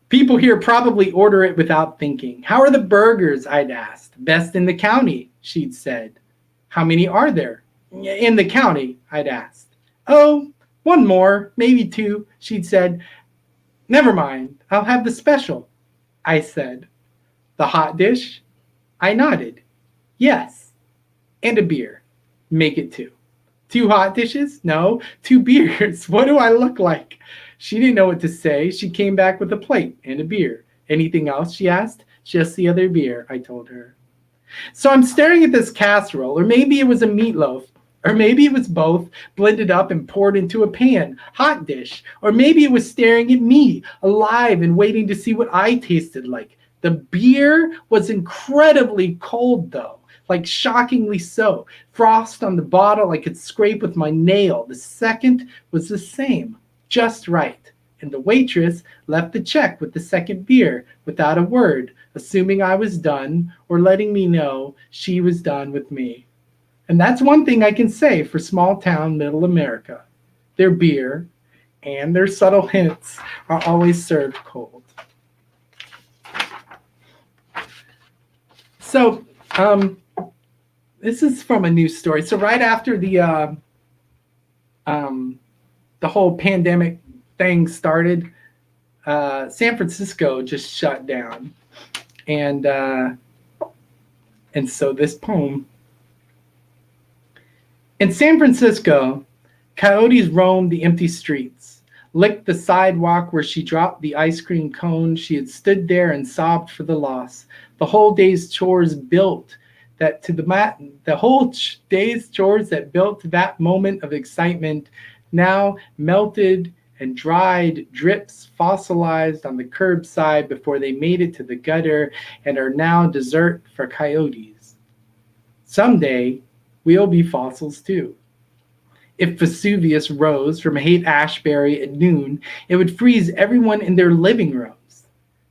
People here probably order it without thinking. How are the burgers? I'd asked. Best in the county, she'd said. How many are there? In the county, I'd asked. Oh, one more, maybe two, she'd said. Never mind, I'll have the special, I said. The hot dish? I nodded. Yes, and a beer. Make it two. 2 hot dishes? No, 2 beers. What do I look like? She didn't know what to say. She came back with a plate and a beer. Anything else? She asked. Just the other beer, I told her. So I'm staring at this casserole, or maybe it was a meatloaf, or maybe it was both, blended up and poured into a pan, hot dish, or maybe it was staring at me, alive and waiting to see what I tasted like. The beer was incredibly cold, though, like shockingly so. Frost on the bottle I could scrape with my nail. The second was the same. Just right. And the waitress left the check with the second beer without a word, assuming I was done or letting me know she was done with me. And that's one thing I can say for small town middle America. Their beer and their subtle hints are always served cold. So, this is from a news story. So right after the whole pandemic thing started, San Francisco just shut down, and so this poem. In San Francisco, coyotes roamed the empty streets, licked the sidewalk where she dropped the ice cream cone. She had stood there and sobbed for the loss. The whole day's chores built that to the whole day's chores that built to that moment of excitement now melted and dried drips fossilized on the curbside before they made it to the gutter and are now dessert for coyotes. Someday, we'll be fossils too. If Vesuvius rose from Haight-Ashbury at noon, it would freeze everyone in their living rooms.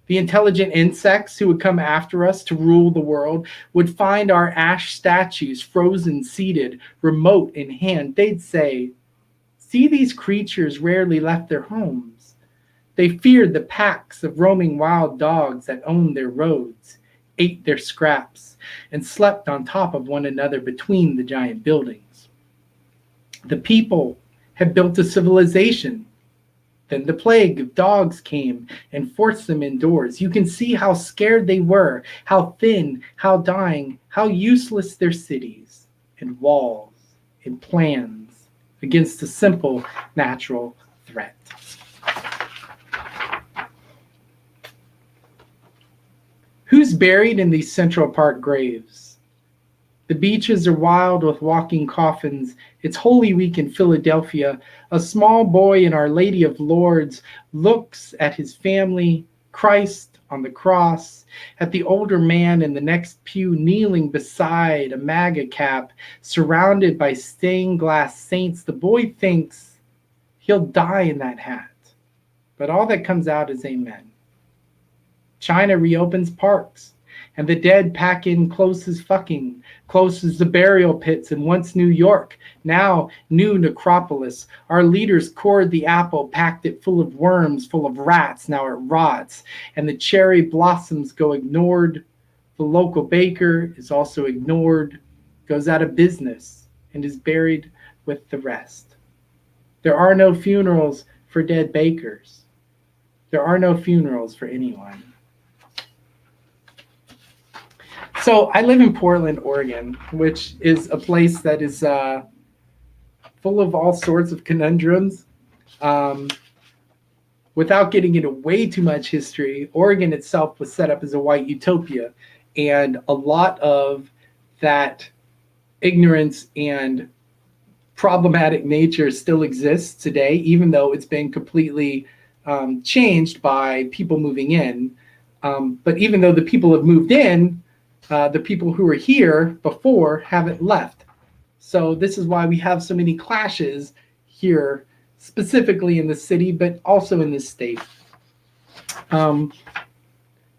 The intelligent insects who would come after us to rule the world would find our ash statues frozen, seated, remote in hand. They'd say, "See, these creatures rarely left their homes. They feared the packs of roaming wild dogs that owned their roads, ate their scraps, and slept on top of one another between the giant buildings. The people had built a civilization. Then the plague of dogs came and forced them indoors. You can see how scared they were, how thin, how dying, how useless their cities and walls and plans against a simple natural threat." Who's buried in these Central Park graves? The beaches are wild with walking coffins. It's Holy Week in Philadelphia. A small boy in Our Lady of Lourdes looks at his family, Christ on the cross, at the older man in the next pew kneeling beside a MAGA cap, surrounded by stained glass saints. The boy thinks he'll die in that hat, but all that comes out is amen. China reopens parks, and the dead pack in close as fucking, close as the burial pits in once New York, now new necropolis. Our leaders cored the apple, packed it full of worms, full of rats, now it rots, and the cherry blossoms go ignored. The local baker is also ignored, goes out of business, and is buried with the rest. There are no funerals for dead bakers. There are no funerals for anyone. So I live in Portland, Oregon, which is a place that is full of all sorts of conundrums. Without getting into way too much history, Oregon itself was set up as a white utopia. And a lot of that ignorance and problematic nature still exists today, even though it's been completely changed by people moving in. But even though the people have moved in, the people who were here before haven't left. So this is why we have so many clashes here, specifically in the city, but also in the state.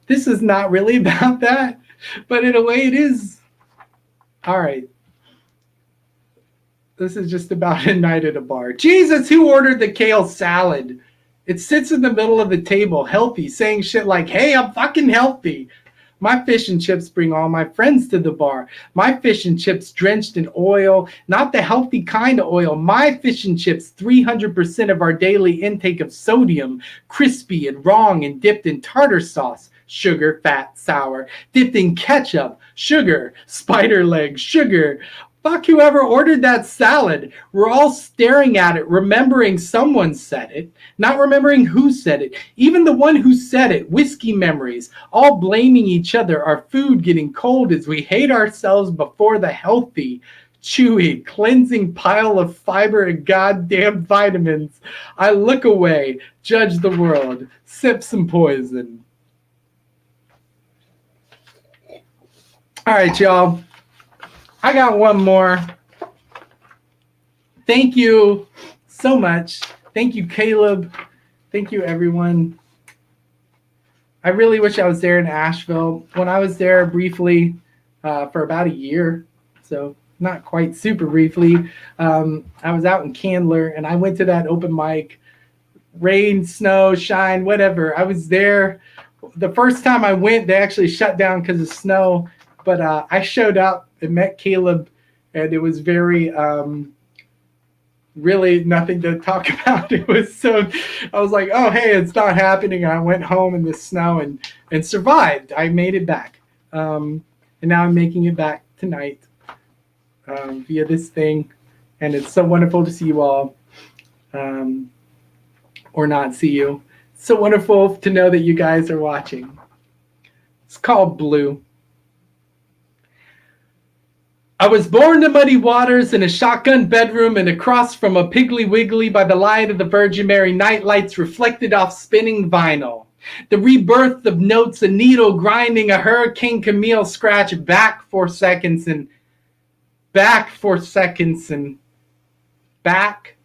This is not really about that, but in a way it is. All right. This is just about a night at a bar. Jesus, who ordered the kale salad? It sits in the middle of the table, healthy, saying shit like, hey, I'm fucking healthy. My fish and chips bring all my friends to the bar. My fish and chips drenched in oil, not the healthy kind of oil. My fish and chips, 300% of our daily intake of sodium, crispy and wrong and dipped in tartar sauce. Sugar, fat, sour, dipped in ketchup, sugar, spider legs, sugar. Fuck whoever ordered that salad. We're all staring at it, remembering someone said it, not remembering who said it. Even the one who said it, whiskey memories, all blaming each other, our food getting cold as we hate ourselves before the healthy, chewy, cleansing pile of fiber and goddamn vitamins. I look away, judge the world, sip some poison. All right, y'all. I got one more. Thank you so much. Thank you, Caleb. Thank you, everyone. I really wish I was there in Asheville. When I was there briefly for about a year, so not quite super briefly, I was out in Candler, and I went to that open mic. Rain, snow, shine, whatever. I was there. The first time I went, they actually shut down because of snow. But I showed up and met Caleb, and it was very, really nothing to talk about. It was so, I was like, oh, hey, it's not happening. And I went home in the snow and survived. I made it back. And now I'm making it back tonight via this thing. And it's so wonderful to see you all, or not see you. It's so wonderful to know that you guys are watching. It's called Blue. I was born to muddy waters in a shotgun bedroom and across from a Piggly Wiggly by the light of the Virgin Mary night lights reflected off spinning vinyl. The rebirth of notes, a needle grinding, a Hurricane Camille scratch, back 4 seconds and back 4 seconds and back.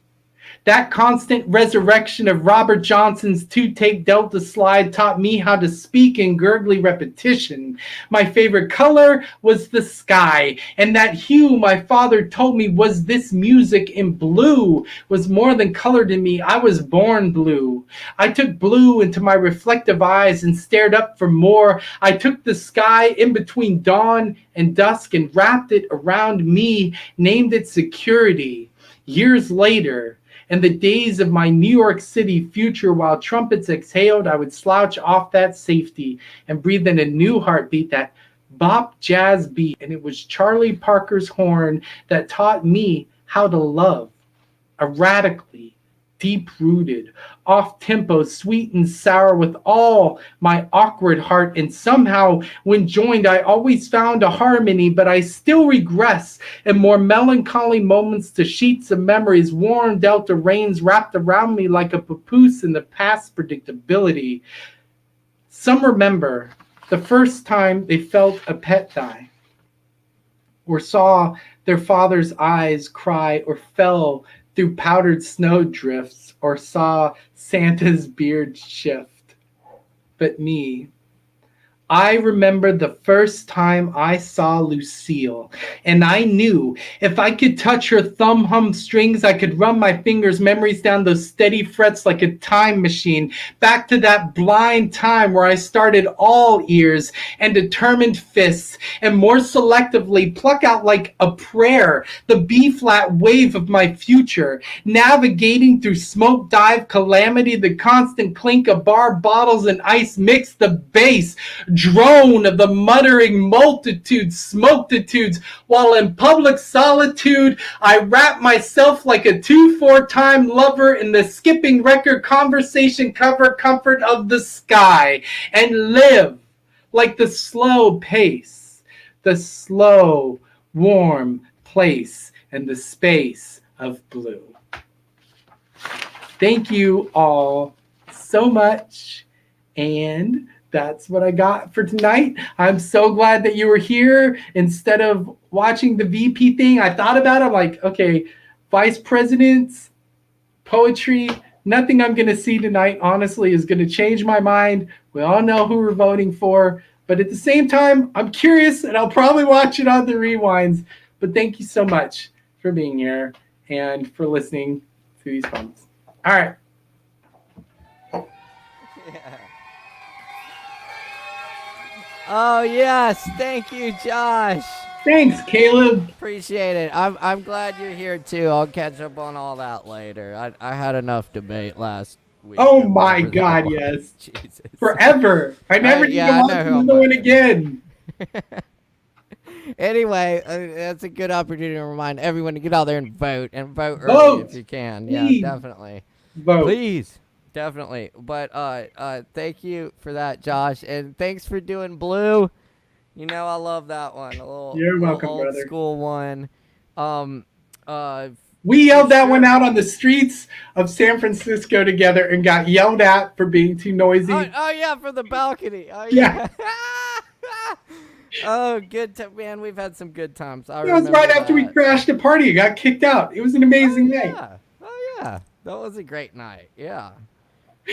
That constant resurrection of Robert Johnson's 2-tape Delta slide taught me how to speak in gurgly repetition. My favorite color was the sky, and that hue my father told me was this music in blue was more than color to me. I was born blue. I took blue into my reflective eyes and stared up for more. I took the sky in between dawn and dusk and wrapped it around me, named it security. Years later, in the days of my New York City future, while trumpets exhaled, I would slouch off that safety and breathe in a new heartbeat, that bop jazz beat. And it was Charlie Parker's horn that taught me how to love, erratically, deep-rooted, off-tempo, sweet and sour with all my awkward heart. And somehow, when joined, I always found a harmony, but I still regress in more melancholy moments to sheets of memories. Warm Delta rains wrapped around me like a papoose in the past predictability. Some remember the first time they felt a pet die, or saw their father's eyes cry, or fell through powdered snow drifts, or saw Santa's beard shift. But me, I remember the first time I saw Lucille, and I knew if I could touch her thumb hum strings, I could run my fingers memories down those steady frets like a time machine, back to that blind time where I started all ears and determined fists, and more selectively pluck out like a prayer the B-flat wave of my future, navigating through smoke dive calamity, the constant clink of bar bottles and ice mix, the bass drone of the muttering multitudes, smoketitudes, while in public solitude I wrap myself like a 2-4-time lover in the skipping record conversation cover comfort of the sky, and live like the slow pace, the slow, warm place, and the space of blue. Thank you all so much, and that's what I got for tonight. I'm so glad that you were here. Instead of watching the VP thing, I thought about it. I'm like, okay, vice presidents, poetry, nothing I'm going to see tonight, honestly, is going to change my mind. We all know who we're voting for. But at the same time, I'm curious, and I'll probably watch it on the rewinds. But thank you so much for being here and for listening to these poems. All right. Yeah. Oh yes, thank you, Josh. Thanks, Caleb. Appreciate it. I'm glad you're here too. I'll catch up on all that later. I had enough debate last week. Oh my God, yes. Jesus. Forever. I never need to watch another one again. Anyway, that's a good opportunity to remind everyone to get out there and vote early if you can. Please. Yeah, definitely. Vote. Please. Definitely. But thank you for that, Josh, and thanks for doing Blue. You know I love that one. You're welcome, old brother. School one. We yelled that one out on the streets of San Francisco together and got yelled at for being too noisy. Oh yeah, from the balcony. Oh yeah. Oh, man. We've had some good times. That was right after we crashed a party. You got kicked out. It was an amazing night. Oh yeah. That was a great night. Yeah.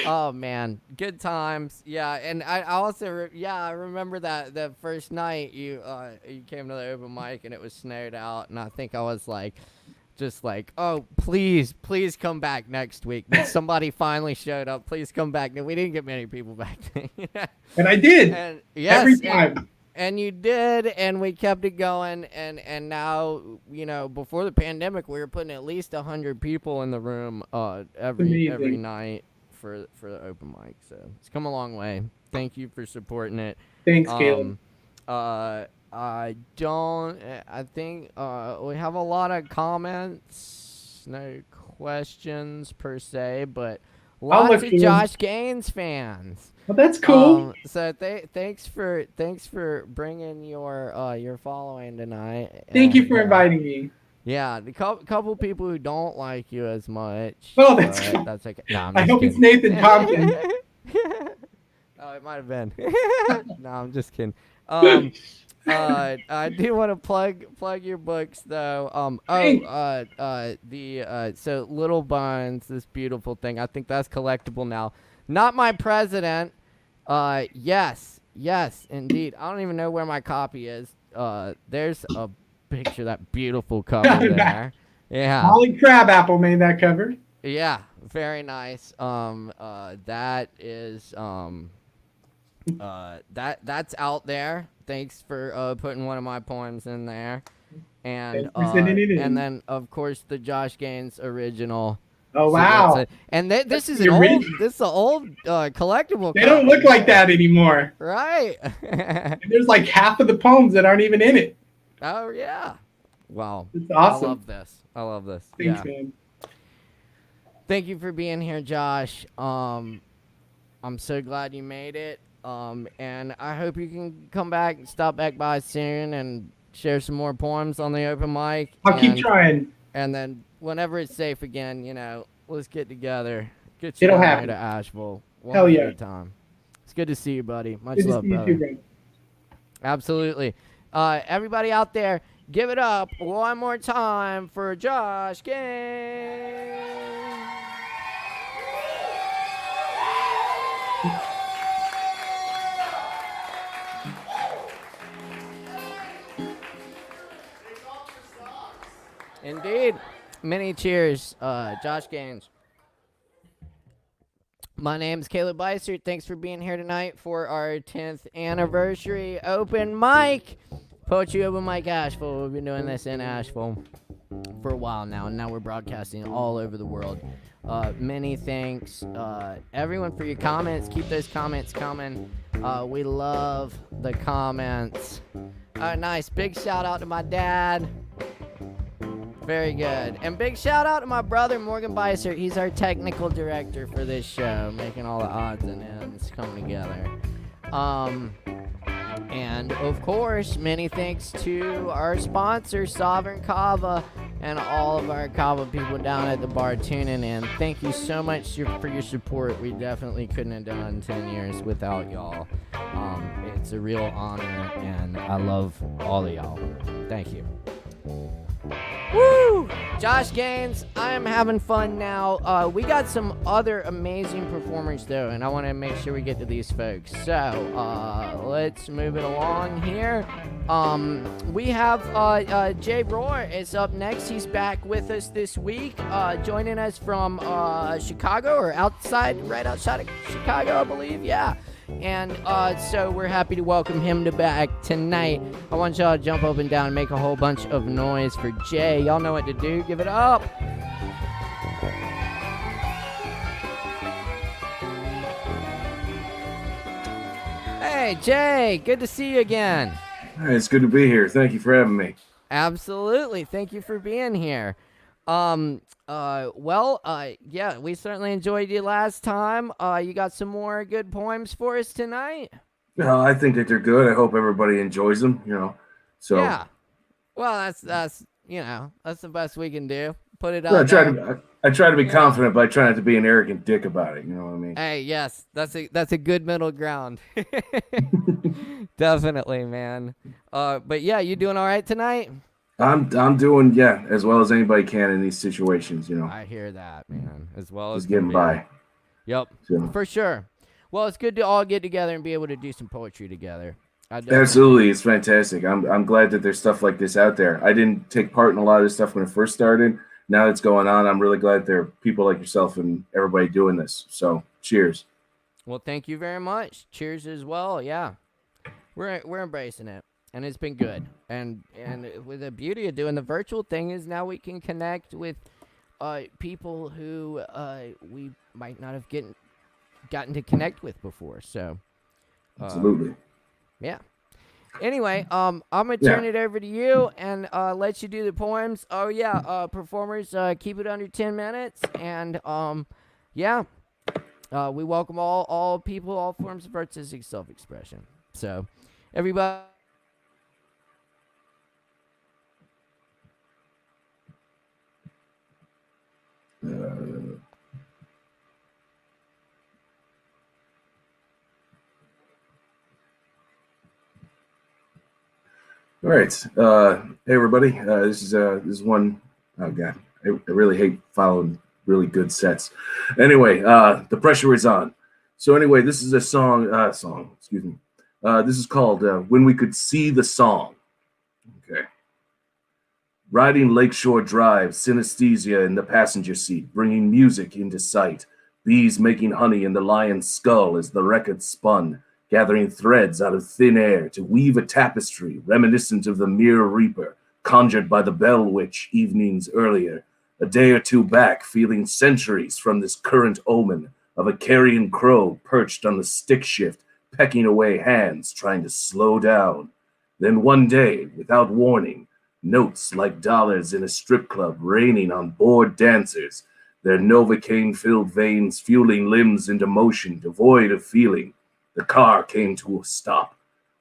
Oh man, good times. Yeah, and I also I remember that the first night you came to the open mic and it was snowed out, and I think I was like, just like, oh please come back next week. And somebody finally showed up. Please come back. And we didn't get many people back then. And I did. And yes, every time. And you did, and we kept it going, and now, before the pandemic, we were putting at least 100 people in the room every night for the open mic. So it's come a long way. Thank you for supporting it. Thanks, Caleb. I think we have a lot of comments, no questions per se, but lots of Josh Gaines fans. Well, that's cool. So thanks for bringing your following tonight. Thank you for inviting me. Yeah, the couple people who don't like you as much. Oh, that's cool. That's okay. No, I hope it's Nathan Tompkins. Oh, it might have been. No, I'm just kidding. I do want to plug your books though. So Little Bones, this beautiful thing. I think that's collectible now. Not My President. Yes, indeed. I don't even know where my copy is. There's a picture of that beautiful cover there. Yeah. Holly Crabapple made that cover. Yeah, very nice. That is that's out there. Thanks for putting one of my poems in there. And then of course the Josh Gaines original. Oh wow! And this is an old collectible. They don't look like that anymore. Right. There's like half of the poems that aren't even in it. Oh yeah! Wow. It's awesome. I love this. Thanks, man. Thank you for being here, Josh. I'm so glad you made it. And I hope you can come back and stop back by soon and share some more poems on the open mic. I'll keep trying. And then whenever it's safe again, let's get together. Get It'll down happen. here to Asheville. Hell yeah. Good time. It's good to see you, buddy. Much Good love, to see brother. you too, bro. Absolutely. Everybody out there, give it up one more time for Josh Gaines. Indeed. Many cheers, Josh Gaines. My name's Caleb Beissert. Thanks for being here tonight for our 10th anniversary open mic. Poetry Open Mic Asheville. We've been doing this in Asheville. for a while now, and now we're broadcasting all over the world. Many thanks, everyone, for your comments. Keep those comments coming. We love the comments. Nice. Big shout out to my dad. Very good. And big shout out to my brother, Morgan Beissert. He's our technical director for this show, making all the odds and ends come together. And of course, many thanks to our sponsor, Sovereign Kava, and all of our Kava people down at the bar tuning in. Thank you so much for your support. We definitely couldn't have done 10 years without y'all. It's a real honor, and I love all of y'all. Thank you. Woo! Josh Gaines, I am having fun now. We got some other amazing performers, though, and I want to make sure we get to these folks. So, let's move it along here. We have Jay Rohr is up next. He's back with us this week, joining us from Chicago, or right outside of Chicago, I believe. Yeah. And so we're happy to welcome him back tonight. I want y'all to jump up and down and make a whole bunch of noise for Jay. Y'all know what to do. Give it up. Hey, Jay. Good to see you again. Hey, it's good to be here. Thank you for having me. Absolutely. Thank you for being here. Yeah, we certainly enjoyed you last time. You got some more good poems for us tonight? I think that they're good. I hope everybody enjoys them, So yeah. Well, that's the best we can do. Put it I out there. I try to be confident, but I try not to be an arrogant dick about it. You know what I mean? Hey, yes, that's a good middle ground. Definitely, man. But yeah, you doing all right tonight? I'm doing as well as anybody can in these situations. I hear that, man. As well as just getting by. Yep, for sure. Well, it's good to all get together and be able to do some poetry together. Absolutely, it's fantastic. I'm glad that there's stuff like this out there. I didn't take part in a lot of this stuff when it first started. Now it's going on. I'm really glad there are people like yourself and everybody doing this. So, cheers. Well, thank you very much. Cheers as well. Yeah, we're embracing it, and it's been good. And with the beauty of doing the virtual thing is now we can connect with people who we might not have gotten to connect with before. So, absolutely. Yeah. Anyway, I'm gonna turn it over to you and let you do the poems. Oh yeah, performers, keep it under 10 minutes, and we welcome all people, all forms of artistic self-expression. So, everybody. All right. Hey, everybody. This is one. Oh, God. I really hate following really good sets. Anyway, the pressure is on. So anyway, this is a song. Excuse me. This is called When We Could See the Song. Okay. Riding Lakeshore Drive, synesthesia in the passenger seat, bringing music into sight. Bees making honey in the lion's skull as the record spun, gathering threads out of thin air to weave a tapestry reminiscent of the Mirror Reaper, conjured by the Bell Witch evenings earlier, a day or two back, feeling centuries from this current omen of a carrion crow perched on the stick shift, pecking away hands, trying to slow down. Then one day, without warning, notes like dollars in a strip club raining on bored dancers, their Novocaine-filled veins fueling limbs into motion devoid of feeling. The car came to a stop.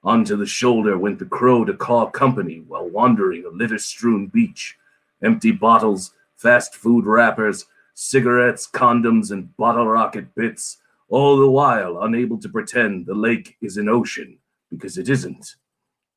Onto the shoulder went the crow to call company while wandering a litter-strewn beach. Empty bottles, fast food wrappers, cigarettes, condoms, and bottle rocket bits, all the while unable to pretend the lake is an ocean, because it isn't.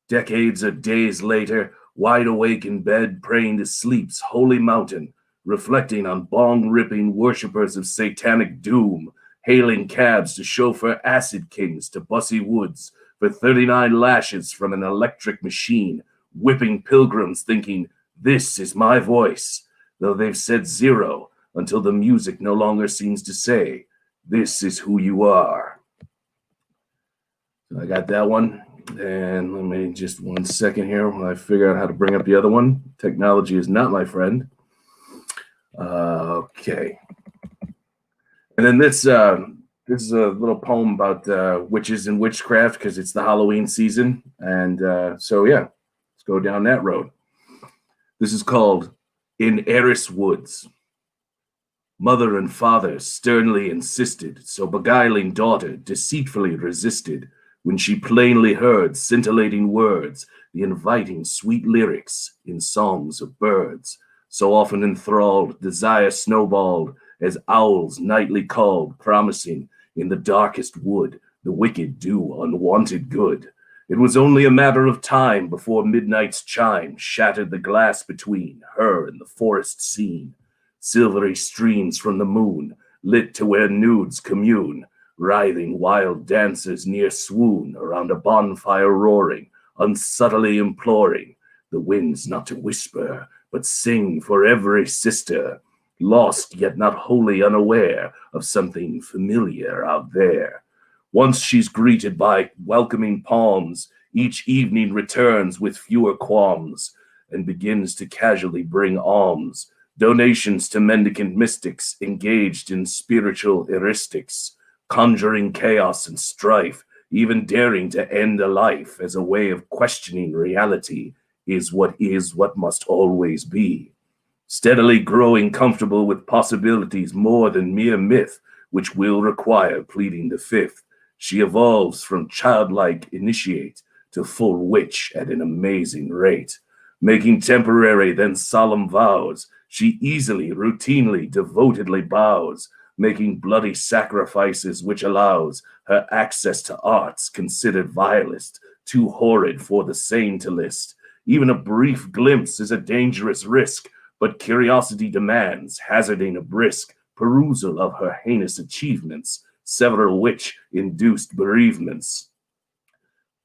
Decades or days later, wide awake in bed, praying to sleep's holy mountain, reflecting on bong-ripping worshippers of satanic doom, hailing cabs to chauffeur acid kings to Bussy Woods for 39 lashes from an electric machine, whipping pilgrims thinking, this is my voice, though they've said zero until the music no longer seems to say, this is who you are. So I got that one. And let me just 1 second here while I figure out how to bring up the other one. Technology is not my friend. Okay. And then this is a little poem about witches and witchcraft because it's the Halloween season. And so, yeah, let's go down that road. This is called In Eris Woods. Mother and father sternly insisted, so beguiling daughter deceitfully resisted, when she plainly heard scintillating words, the inviting sweet lyrics in songs of birds, so often enthralled, desire snowballed, as owls nightly called, promising in the darkest wood the wicked do unwanted good. It was only a matter of time before midnight's chime shattered the glass between her and the forest scene. Silvery streams from the moon, lit to where nudes commune, writhing wild dancers near swoon around a bonfire roaring, unsubtly imploring the winds not to whisper, but sing for every sister, lost yet not wholly unaware of something familiar out there. Once she's greeted by welcoming palms, each evening returns with fewer qualms, and begins to casually bring alms, donations to mendicant mystics engaged in spiritual heuristics, conjuring chaos and strife, even daring to end a life as a way of questioning reality. Is what must always be. Steadily growing comfortable with possibilities more than mere myth, which will require pleading the fifth, she evolves from childlike initiate to full witch at an amazing rate. Making temporary then solemn vows, she easily, routinely, devotedly bows, making bloody sacrifices which allows her access to arts considered vilest, too horrid for the sane to list. Even a brief glimpse is a dangerous risk, but curiosity demands, hazarding a brisk perusal of her heinous achievements, several which induced bereavements.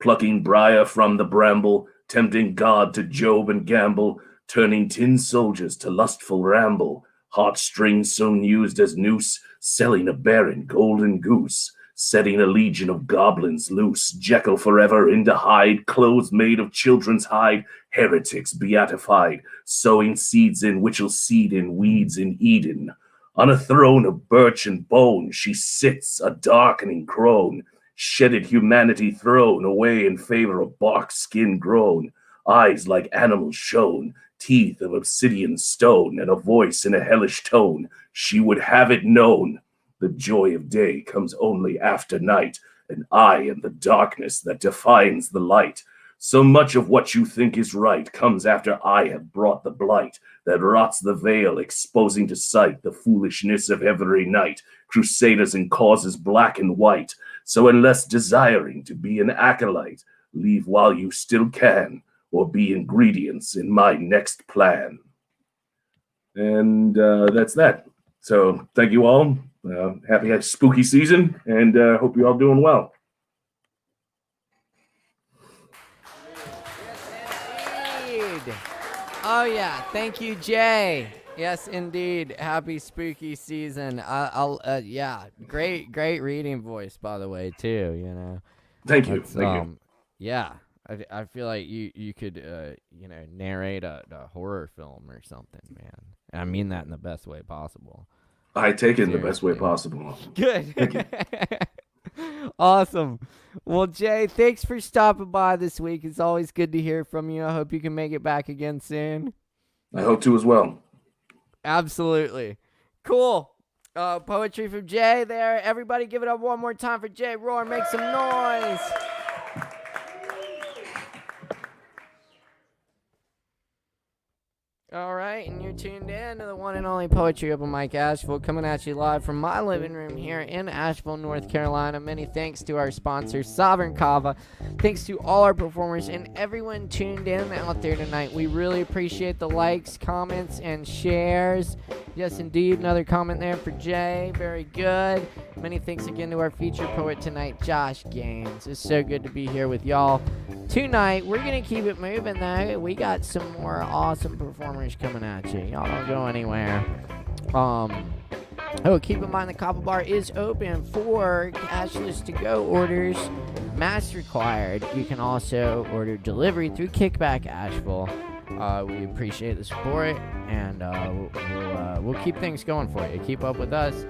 Plucking briar from the bramble, tempting God to Job and gamble, turning tin soldiers to lustful ramble, heartstrings soon used as noose, selling a barren golden goose, setting a legion of goblins loose, Jekyll forever into Hyde, clothes made of children's hide, heretics beatified, sowing seeds in which'll seed in weeds in Eden. On a throne of birch and bone she sits, a darkening crone, shedded humanity thrown away in favor of bark skin grown, eyes like animals shown, teeth of obsidian stone, and a voice in a hellish tone. She would have it known. The joy of day comes only after night, and I am the darkness that defines the light. So much of what you think is right comes after I have brought the blight that rots the veil, exposing to sight the foolishness of every night, crusaders and causes black and white. So unless desiring to be an acolyte, leave while you still can, or be ingredients in my next plan. And that's that. So thank you all. Happy spooky season, and hope you're all doing well. Indeed. Oh yeah, thank you, Jay. Yes, indeed. Happy spooky season. Yeah, great reading voice, by the way, too. You know. Thank you. Thank you. Yeah, I feel like you could narrate a horror film or something, man. And I mean that in the best way possible. I take it in the best way possible. Good. Awesome. Well, Jay, thanks for stopping by this week. It's always good to hear from you. I hope you can make it back again soon. I hope to as well. Absolutely. Cool. Poetry from Jay there. Everybody give it up one more time for Jay. Roar, make some noise. All right, and you're tuned in to the one and only Poetry Open Mic Asheville, coming at you live from my living room here in Asheville, North Carolina. Many thanks to our sponsor, Sovereign Kava. Thanks to all our performers and everyone tuned in out there tonight. We really appreciate the likes, comments, and shares. Yes, indeed, another comment there for Jay. Very good. Many thanks again to our featured poet tonight, Josh Gaines. It's so good to be here with y'all tonight. We're going to keep it moving, though. We got some more awesome performers coming at you. Y'all don't go anywhere. Keep in mind the Kava Bar is open for cashless to-go orders. Mask required. You can also order delivery through Kickback Asheville. We appreciate the support, and we'll keep things going for you. Keep up with us.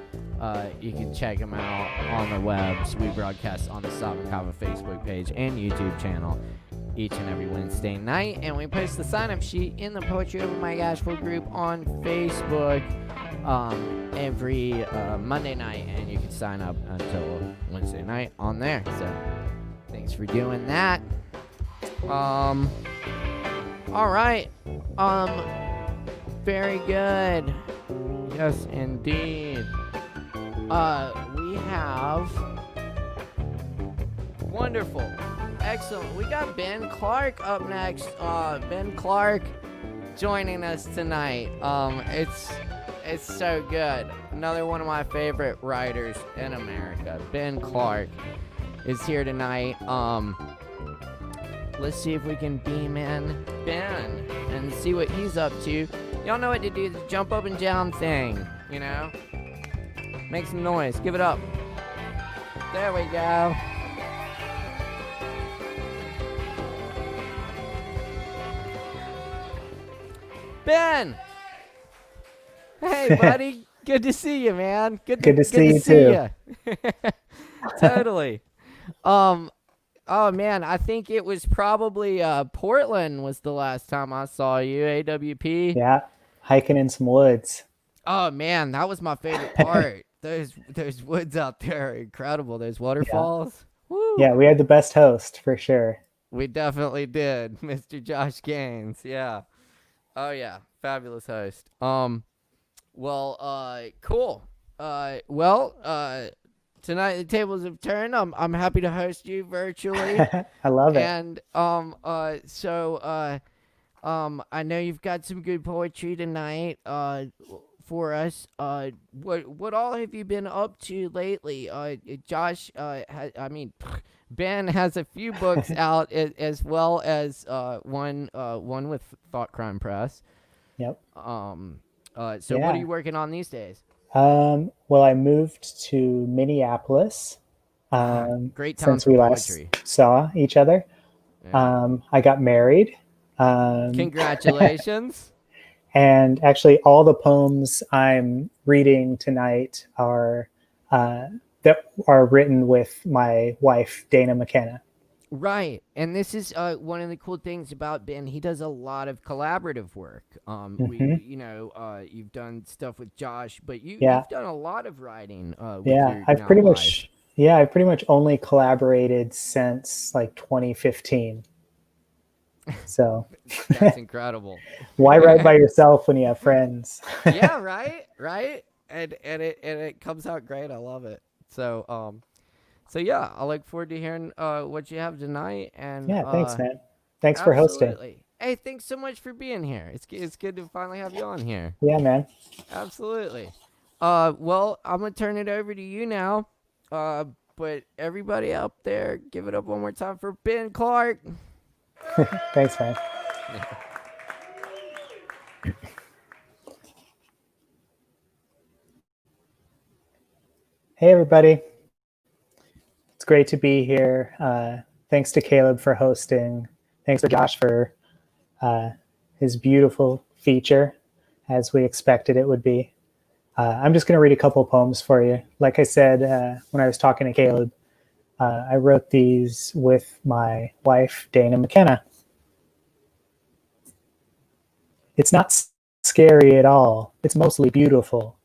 You can check them out on the webs. We broadcast on the Stop and Kava Facebook page and YouTube channel each and every Wednesday night, and we post the sign-up sheet in the Poetry Over Mike Asheville group on Facebook every Monday night, and you can sign up until Wednesday night on there. So thanks for doing that. All right. Very good. Yes, indeed. We have wonderful, excellent. We got Ben Clark up next. Ben Clark joining us tonight. It's so good. Another one of my favorite writers in America. Ben Clark is here tonight. Let's see if we can beam in Ben and see what he's up to. Y'all know what to do, the jump up and down thing, you know? Make some noise. Give it up. There we go. Ben! Hey, buddy. Good to see you, man. Good to see you too. Totally. Oh man, I think it was probably Portland was the last time I saw you, AWP. Yeah, hiking in some woods. Oh man, that was my favorite part. Those woods out there are incredible. Those waterfalls. Yeah. Woo. Yeah, we had the best host for sure. We definitely did, Mr. Josh Gaines. Yeah. Oh yeah, fabulous host. Well, cool. Tonight the tables have turned. I'm happy to host you virtually. I love it. And I know you've got some good poetry tonight for us. What all have you been up to lately? Josh, Ben has a few books out as well as one with Thought Crime Press. Yep. What are you working on these days? Well, I moved to Minneapolis. Great time since we last saw each other. Yeah. I got married. Congratulations. And actually, all the poems I'm reading tonight are written with my wife, Dana McKenna. Right, and this is one of the cool things about Ben. He does a lot of collaborative work. You've done stuff with Josh, but you've done a lot of writing. I've pretty much only collaborated since like 2015. So that's incredible. Why write by yourself when you have friends? Yeah, right, and it comes out great. I love it. So yeah, I look forward to hearing what you have tonight. And thanks, man. Thanks for hosting. Hey, thanks so much for being here. It's good to finally have you on here. Yeah, man. Absolutely. Well, I'm gonna turn it over to you now. But everybody out there, give it up one more time for Ben Clark. Thanks, man. Hey, everybody. It's great to be here. Thanks to Caleb for hosting. Thanks to Josh for his beautiful feature, as we expected it would be. I'm just going to read a couple of poems for you. Like I said, when I was talking to Caleb, I wrote these with my wife, Dana McKenna. It's not scary at all. It's mostly beautiful.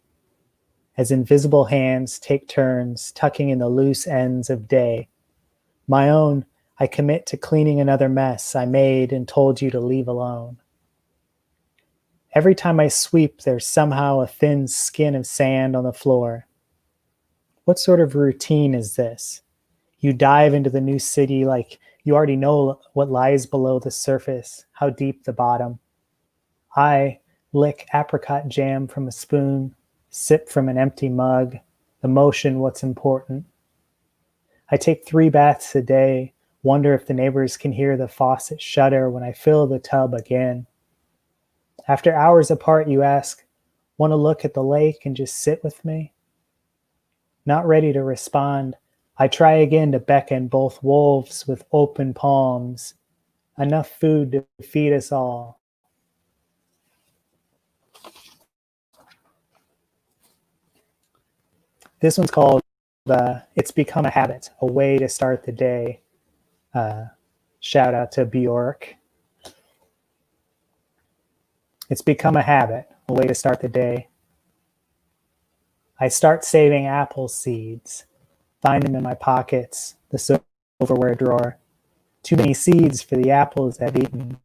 As invisible hands take turns tucking in the loose ends of day. My own, I commit to cleaning another mess I made and told you to leave alone. Every time I sweep, there's somehow a thin skin of sand on the floor. What sort of routine is this? You dive into the new city like you already know what lies below the surface, how deep the bottom. I lick apricot jam from a spoon, sip from an empty mug, the motion what's important. I take 3 baths a day, wonder if the neighbors can hear the faucet shudder when I fill the tub again. After hours apart, you ask, want to look at the lake and just sit with me? Not ready to respond, I try again to beckon both wolves with open palms, enough food to feed us all. This one's called It's Become a Habit, a way to start the day. Shout out to Bjork. It's become a habit, a way to start the day. I start saving apple seeds, find them in my pockets, the silverware drawer. Too many seeds for the apples I've eaten.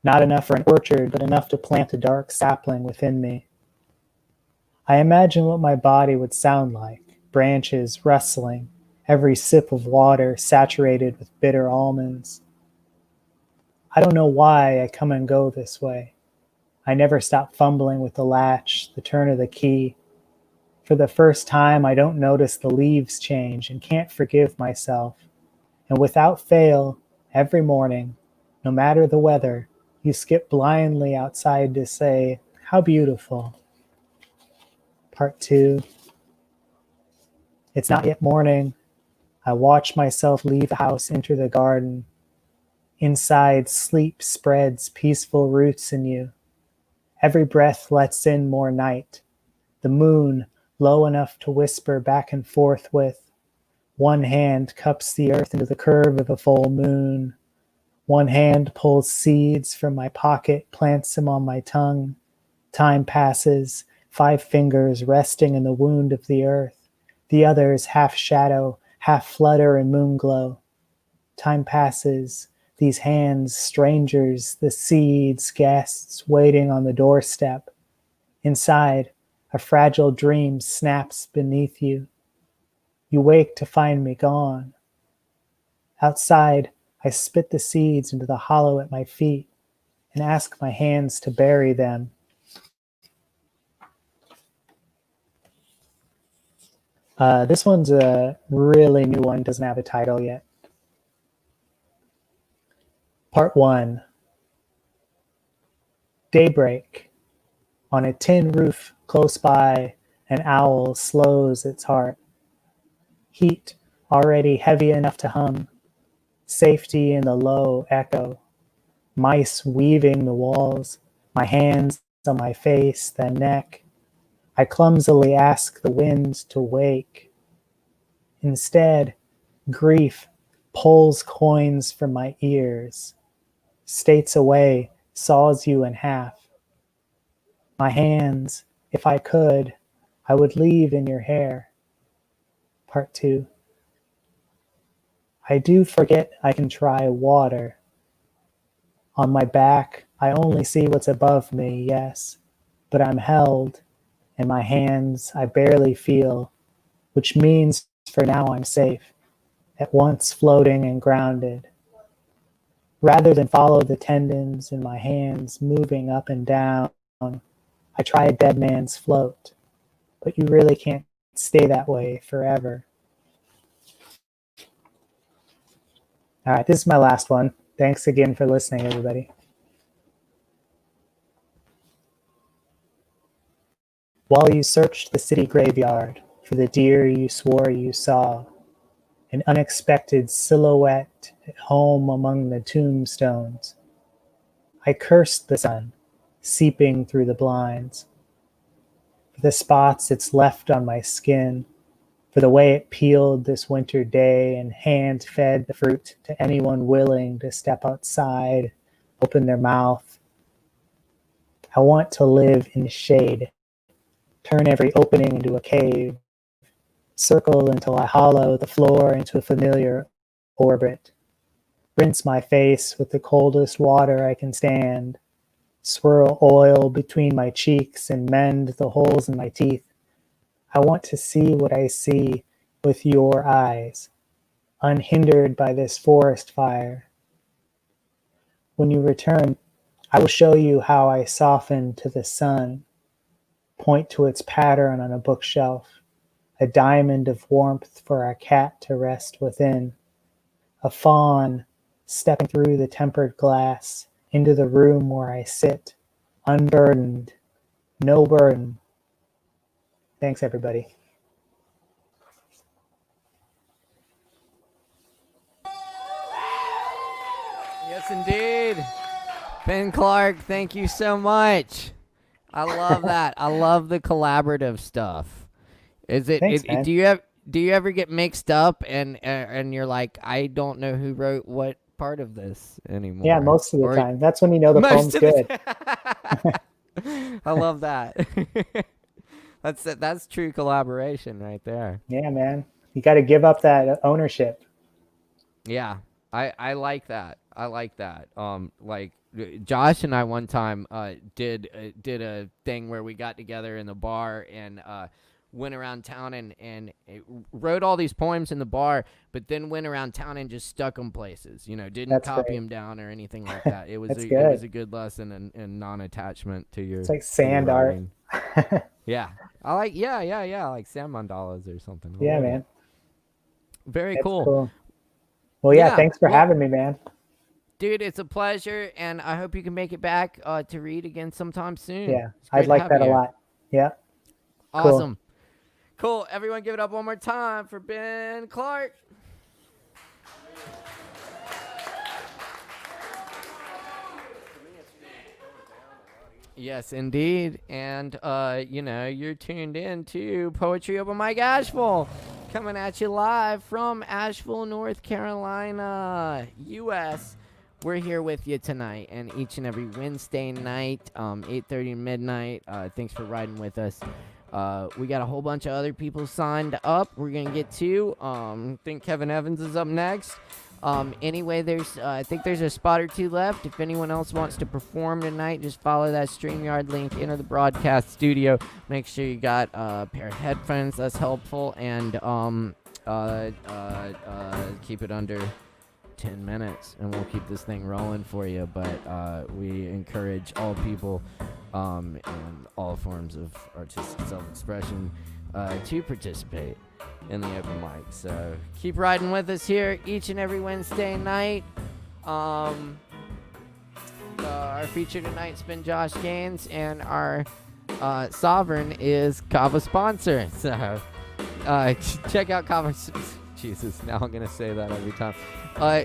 Not enough for an orchard, but enough to plant a dark sapling within me. I imagine what my body would sound like, branches rustling, every sip of water saturated with bitter almonds. I don't know why I come and go this way. I never stop fumbling with the latch, the turn of the key. For the first time, I don't notice the leaves change and can't forgive myself. And without fail, every morning, no matter the weather, you skip blindly outside to say, "How beautiful." Part 2. It's not yet morning. I watch myself leave the house, enter the garden. Inside, sleep spreads peaceful roots in you. Every breath lets in more night. The moon, low enough to whisper back and forth with. One hand cups the earth into the curve of a full moon. One hand pulls seeds from my pocket, plants them on my tongue. Time passes, 5 fingers resting in the wound of the earth. The others half shadow, half flutter in moonglow. Time passes, these hands, strangers, the seeds, guests, waiting on the doorstep. Inside, a fragile dream snaps beneath you. You wake to find me gone. Outside, I spit the seeds into the hollow at my feet and ask my hands to bury them. This one's a really new one, doesn't have a title yet. Part 1. Daybreak. On a tin roof close by, an owl slows its heart. Heat already heavy enough to hum. Safety in the low echo. Mice weaving the walls. My hands on my face, then neck. I clumsily ask the wind to wake. Instead, grief pulls coins from my ears. States away, saws you in half. My hands, if I could, I would leave in your hair. Part 2. I do forget I can try water. On my back, I only see what's above me, yes, but I'm held, and my hands I barely feel, which means for now I'm safe, at once floating and grounded. Rather than follow the tendons in my hands moving up and down, I try a dead man's float, but you really can't stay that way forever. All right, this is my last one. Thanks again for listening, everybody. While you searched the city graveyard for the deer you swore you saw, an unexpected silhouette at home among the tombstones, I cursed the sun, seeping through the blinds, for the spots it's left on my skin, for the way it peeled this winter day and hand-fed the fruit to anyone willing to step outside, open their mouth. I want to live in the shade, turn every opening into a cave, circle until I hollow the floor into a familiar orbit, rinse my face with the coldest water I can stand, swirl oil between my cheeks and mend the holes in my teeth. I want to see what I see with your eyes, unhindered by this forest fire. When you return, I will show you how I soften to the sun, point to its pattern on a bookshelf, a diamond of warmth for our cat to rest within, a fawn stepping through the tempered glass into the room where I sit, unburdened, no burden. Thanks, everybody. Yes, indeed. Ben Clark, thank you so much. I love that. I love the collaborative stuff. Thanks, man. Do you ever get mixed up and you're like, I don't know who wrote what part of this anymore? Yeah, most of the Or- time. That's when you know the poem's Most of good. I love that. That's true collaboration right there. Yeah, man. You got to give up that ownership. Yeah, I like that. I like that. Like Josh and I one time did a thing where we got together in the bar and went around town and wrote all these poems in the bar, but then went around town and just stuck them places. You know, didn't That's copy great. them down or anything like that. It was That's it good. was a good lesson in non-attachment to your. It's like to your sand art. writing. Yeah, I like like sand mandalas or something. I Yeah, love man. it. Very That's cool. Well, yeah, Yeah, thanks for well- having me, man. Dude, it's a pleasure, and I hope you can make it back to read again sometime soon. Yeah, It's great I'd to like have that you a here. lot. Yeah. Awesome. Cool. Everyone give it up one more time for Ben Clark. Yes, indeed. And, you're tuned in to Poetry Open Mic Asheville, coming at you live from Asheville, North Carolina, U.S. We're here with you tonight and each and every Wednesday night, 8:30 to midnight. Thanks for riding with us. We got a whole bunch of other people signed up. We're going to get to. I think Kevin Evans is up next. Anyway, I think there's a spot or two left. If anyone else wants to perform tonight, just follow that StreamYard link into the broadcast studio. Make sure you got a pair of headphones. That's helpful. And keep it under 10 minutes, and we'll keep this thing rolling for you. But we encourage all people in all forms of artistic self-expression to participate in the open mic. So keep riding with us here each and every Wednesday night. Our feature tonight's been Josh Gaines, and our Sovereign is Kava sponsor. So check out Kava. Jesus, now I'm gonna say that every time.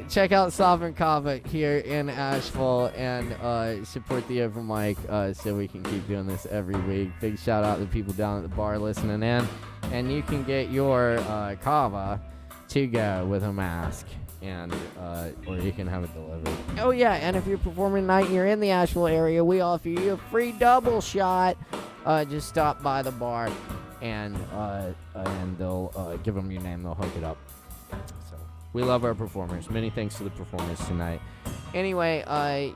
Check out Sovereign Kava here in Asheville and support the open mic so we can keep doing this every week. Big shout out to the people down at the bar listening in. And you can get your Kava to go with a mask, and or you can have it delivered. Oh yeah, and if you're performing tonight and you're in the Asheville area, we offer you a free double shot. Just stop by the bar, and they'll give them your name. They'll hook it up. So we love our performers. Many thanks to the performers tonight. Anyway,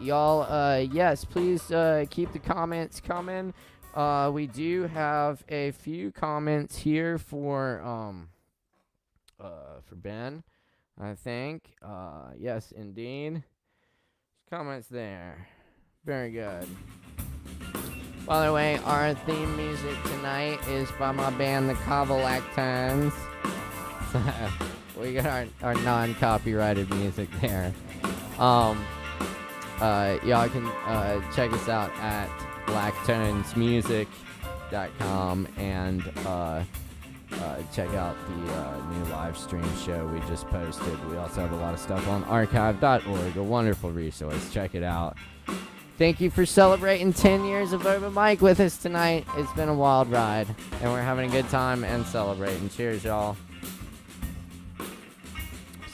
y'all, yes, please keep the comments coming. We do have a few comments here for Ben, I think. Yes, indeed. Comments there. Very good. By the way, our theme music tonight is by my band, the Kava Lactones. So we got our non-copyrighted music there. Y'all can check us out at lactonesmusic.com and check out the new live stream show we just posted. We also have a lot of stuff on archive.org, a wonderful resource. Check it out. Thank you for celebrating 10 years of open mic with us tonight. It's been a wild ride, and we're having a good time and celebrating. Cheers, y'all.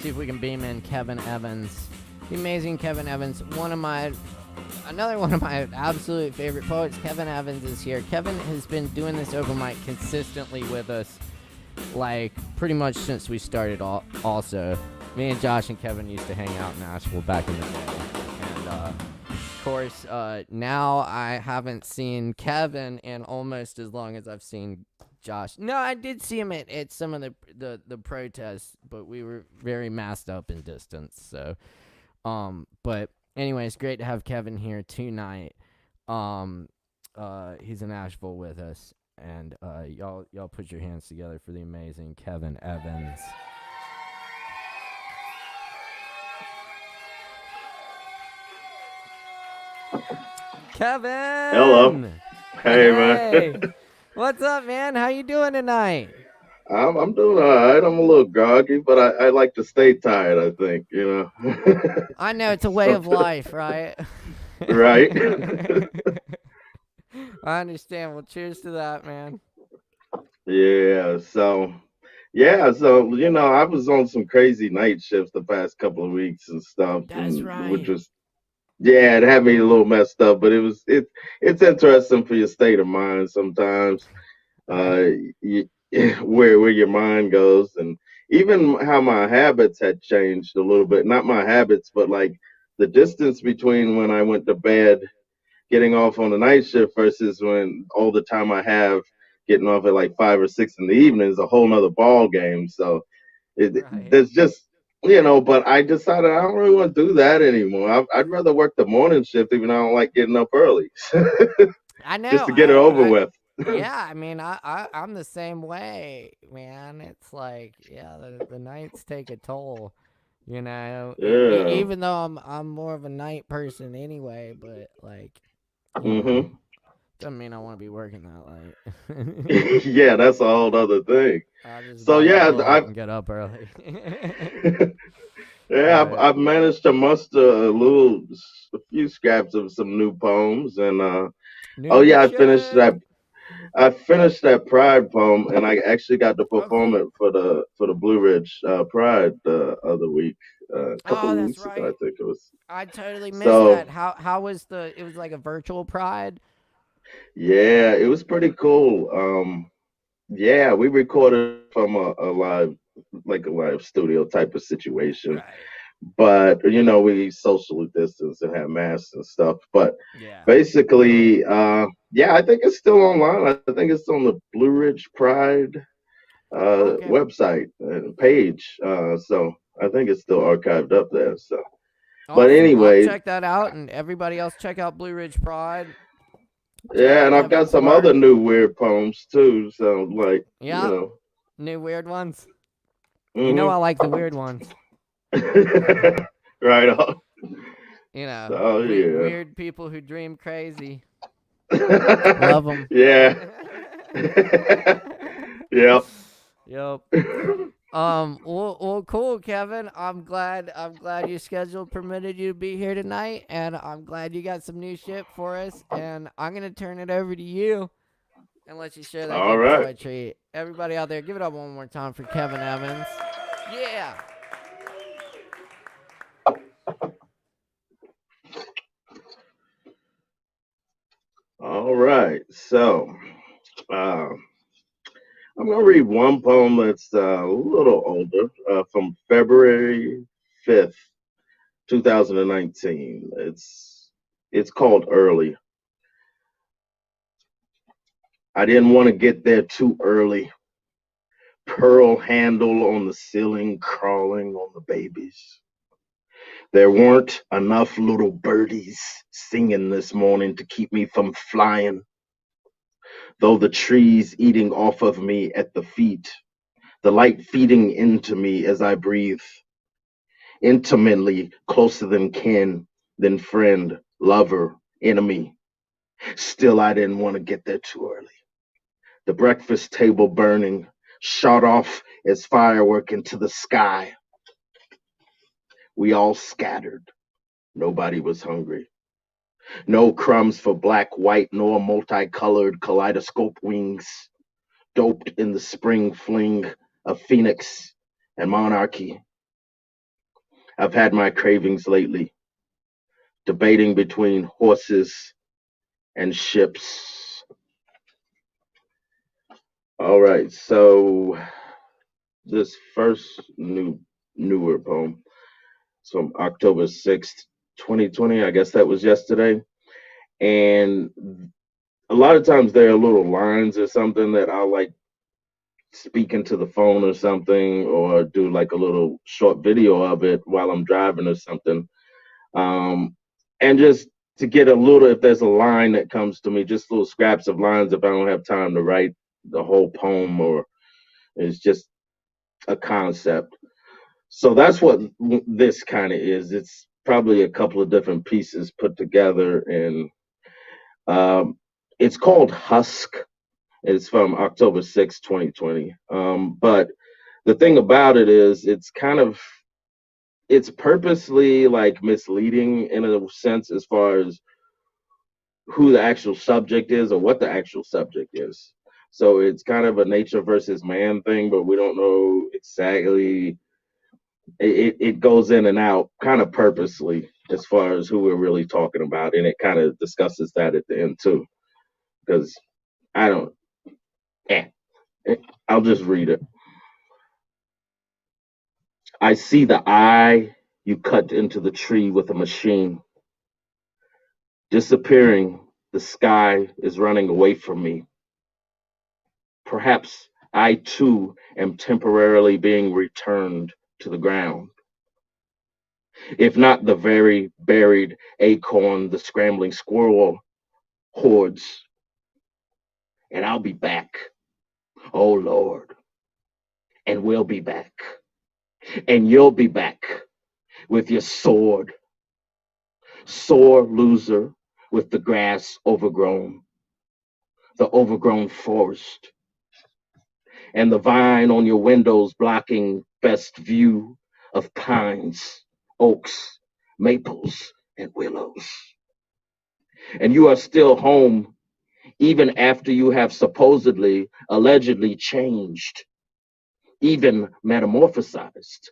See if we can beam in Kevin Evans. The amazing Kevin Evans, another one of my absolute favorite poets. Kevin Evans is here. Kevin has been doing this open mic consistently with us, like, pretty much since we started also. Me and Josh and Kevin used to hang out in Asheville back in the day. And, of course, now I haven't seen Kevin in almost as long as I've seen Josh. No, I did see him at some of the protests, but we were very masked up in distance, so... But anyway, it's great to have Kevin here tonight. He's in Asheville with us, and y'all put your hands together for the amazing Kevin Evans. Kevin. Hello. Hey, man. What's up, man? How you doing tonight? I'm doing all right. I'm a little groggy, but I like to stay tired. I think I know it's a way of Sometimes- life, right? right? I understand. Well, cheers to that, man. Yeah. So I was on some crazy night shifts the past couple of weeks and stuff, That's and which right. was yeah, it had me a little messed up, but it's interesting for your state of mind sometimes. uh, Right. y where your mind goes, and even how my habits had changed a little bit. Not my habits, but like the distance between when I went to bed, getting off on the night shift versus when all the time I have getting off at like 5 or 6 in the evening is a whole nother ball game. So Right. there's just but I decided I don't really want to do that anymore. I'd rather work the morning shift, even though I don't like getting up early, I just know. to get it over with. Yeah, I mean, I'm the same way, man. It's like, yeah, the nights take a toll, Yeah. even though I'm more of a night person anyway, but like, Hmm. doesn't mean I want to be working that late. Yeah, that's a whole other thing. I'll just So bite the yeah, bullet and get up early. yeah, But I've managed to muster a few scraps of some new poems, and oh new yeah, shit. I finished that Pride poem, and I actually got to Oh, perform cool. it for the Blue Ridge Pride the other week, a couple Oh, of that's weeks ago, I right. think it was. I totally missed So that. How was the? It was like a virtual pride. yeah, it was pretty cool. Yeah, we recorded from a live, like a live studio type of situation, Right. but we socially distance and have masks and stuff. But Yeah. basically, yeah, I think it's still online. I think it's on the Blue Ridge Pride Okay. website and page. So I think it's still archived up there. So, but Awesome. I'll anyway, check that out, and everybody else check out Blue Ridge Pride. Check yeah, out and I've got Kevin's some work. other new weird poems too. So like, Yeah, new weird ones. You know hmm I like the weird ones. right on. So yeah. Weird people who dream crazy. Love them. Yeah. Yep. Yep. Well, cool, Kevin. I'm glad your schedule permitted you to be here tonight, and I'm glad you got some new shit for us. And I'm gonna turn it over to you and let you share that All good right. poetry. Everybody out there, give it up one more time for Kevin Evans. Yeah. All right. So, uh, I'm gonna read one poem that's a little older, from February 5th, 2019. It's called Early. I didn't want to get there too early. Pearl handle on the ceiling, crawling on the babies. There weren't enough little birdies singing this morning to keep me from flying, though the trees eating off of me at the feet, the light feeding into me as I breathe, intimately closer than kin, than friend, lover, enemy. Still, I didn't want to get there too early. The breakfast table burning, shot off as firework into the sky. We all scattered. Nobody was hungry. No crumbs for black, white, nor multicolored kaleidoscope wings, doped in the spring fling of phoenix and monarchy. I've had my cravings lately, debating between horses and ships. All right, so this first newer poem is from October 6th, 2020. I guess that was yesterday. And a lot of times there are little lines or something that I'll like speak into the phone or something, or do like a little short video of it while I'm driving or something. And just to get a little, if there's a line that comes to me, just little scraps of lines if I don't have time to write the whole poem, or it's just a concept. So that's what this kind of is. It's probably a couple of different pieces put together, and um, it's called Husk, It's from October 6th, 2020. But the thing about it is it's purposely like misleading in a sense as far as who the actual subject is or what the actual subject is. So it's kind of a nature versus man thing, but we don't know exactly. It goes in and out kind of purposely as far as who we're really talking about, and it kind of discusses that at the end too. Because I don't, eh, I'll just read it. I see the eye you cut into the tree with a machine. Disappearing, the sky is running away from me. Perhaps I too am temporarily being returned to the ground. If not the very buried acorn, the scrambling squirrel hordes, and I'll be back. Oh Lord, and we'll be back. And you'll be back with your sword, sore loser with the grass overgrown, the overgrown forest, and the vine on your windows blocking best view of pines, oaks, maples, and willows. And you are still home even after you have supposedly, allegedly changed, even metamorphosized.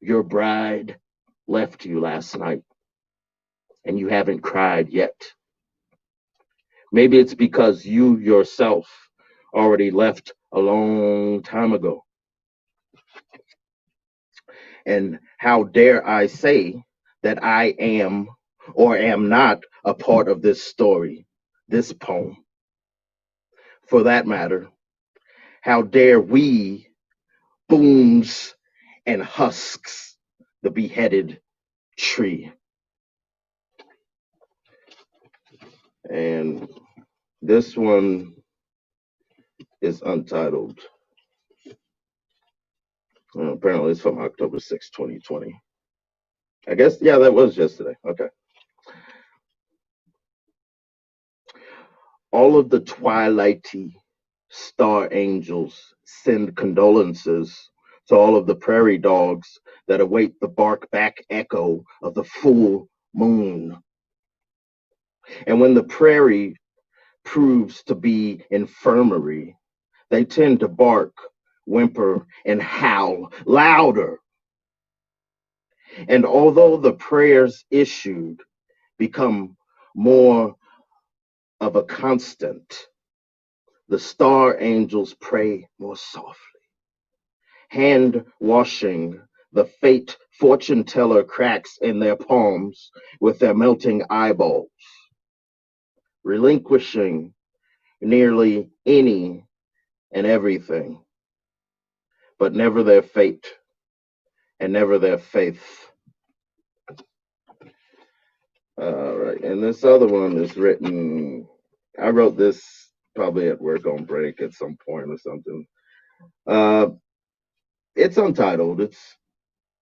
Your bride left you last night, and you haven't cried yet. Maybe it's because you yourself already left a long time ago. And how dare I say that I am or am not a part of this story, this poem? For that matter, how dare we, booms and husks, the beheaded tree? And this one is untitled. Apparently, it's from October 6, 2020. I guess, yeah, that was yesterday. Okay. All of the twilighty star angels send condolences to all of the prairie dogs that await the bark back echo of the full moon. And when the prairie proves to be infirmary, they tend to bark, whimper, and howl louder. And although the prayers issued become more of a constant, the star angels pray more softly, hand washing the fate fortune teller cracks in their palms with their melting eyeballs, relinquishing nearly any and everything, but never their fate and never their faith. All right, and this other one is written, I wrote this probably at work on break at some point or something. It's untitled. It's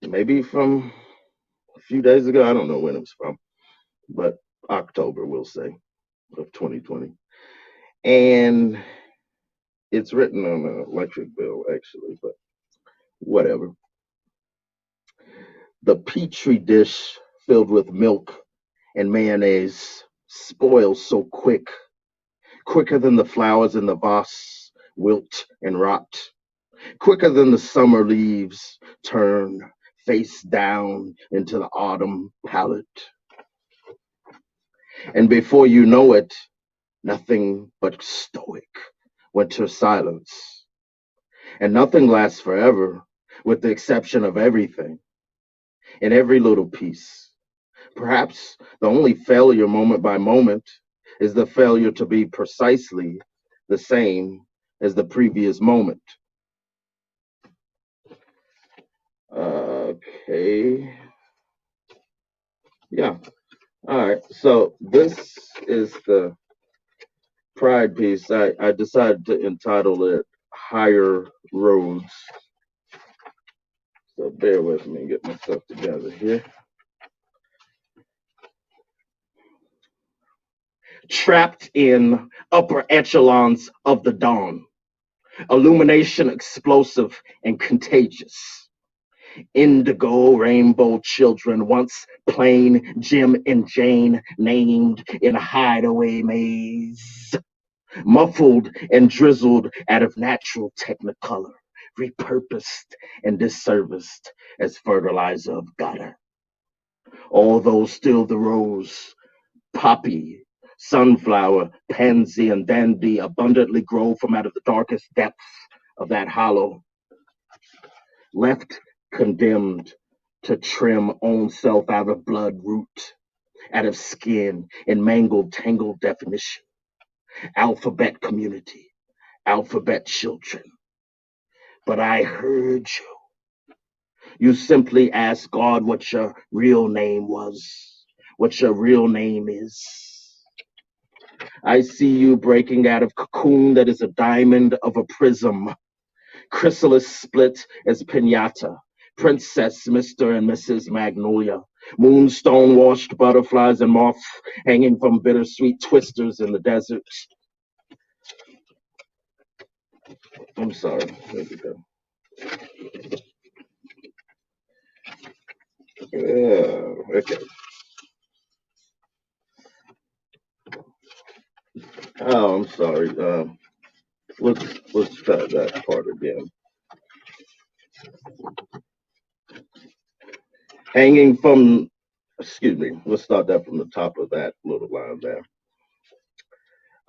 maybe from a few days ago. I don't know when it was from, but October, we'll say, of 2020. And it's written on an electric bill, actually, but whatever. The petri dish filled with milk and mayonnaise spoils so quicker than the flowers in the vase wilt and rot, quicker than the summer leaves turn face down into the autumn palette. And before you know it, nothing but stoic winter silence. And nothing lasts forever, with the exception of everything, in every little piece. Perhaps the only failure moment by moment is the failure to be precisely the same as the previous moment. Okay. Yeah. All right. So this is the Pride piece. I decided to entitle it Higher Roads. So bear with me, get myself together here. trapped in upper echelons of the dawn, illumination explosive and contagious. Indigo rainbow children, once plain Jim and Jane, named in a hideaway maze, muffled and drizzled out of natural technicolor, repurposed and disserviced as fertilizer of gutter. Although still the rose, poppy, sunflower, pansy, and dandy abundantly grow from out of the darkest depths of that hollow, left condemned to trim own self out of blood root, out of skin, in mangled, tangled definition. Alphabet community, alphabet children. But I heard you. You simply asked God what your real name was, what your real name is. I see you breaking out of cocoon that is a diamond of a prism, chrysalis split as pinata, Princess, Mr. and Mrs. Magnolia, moonstone washed butterflies and moths hanging from bittersweet twisters in the desert. I'm sorry. There we go. Okay. Oh, I'm sorry. Let's try that part again. Hanging from, excuse me. Let's start that from the top of that little line there.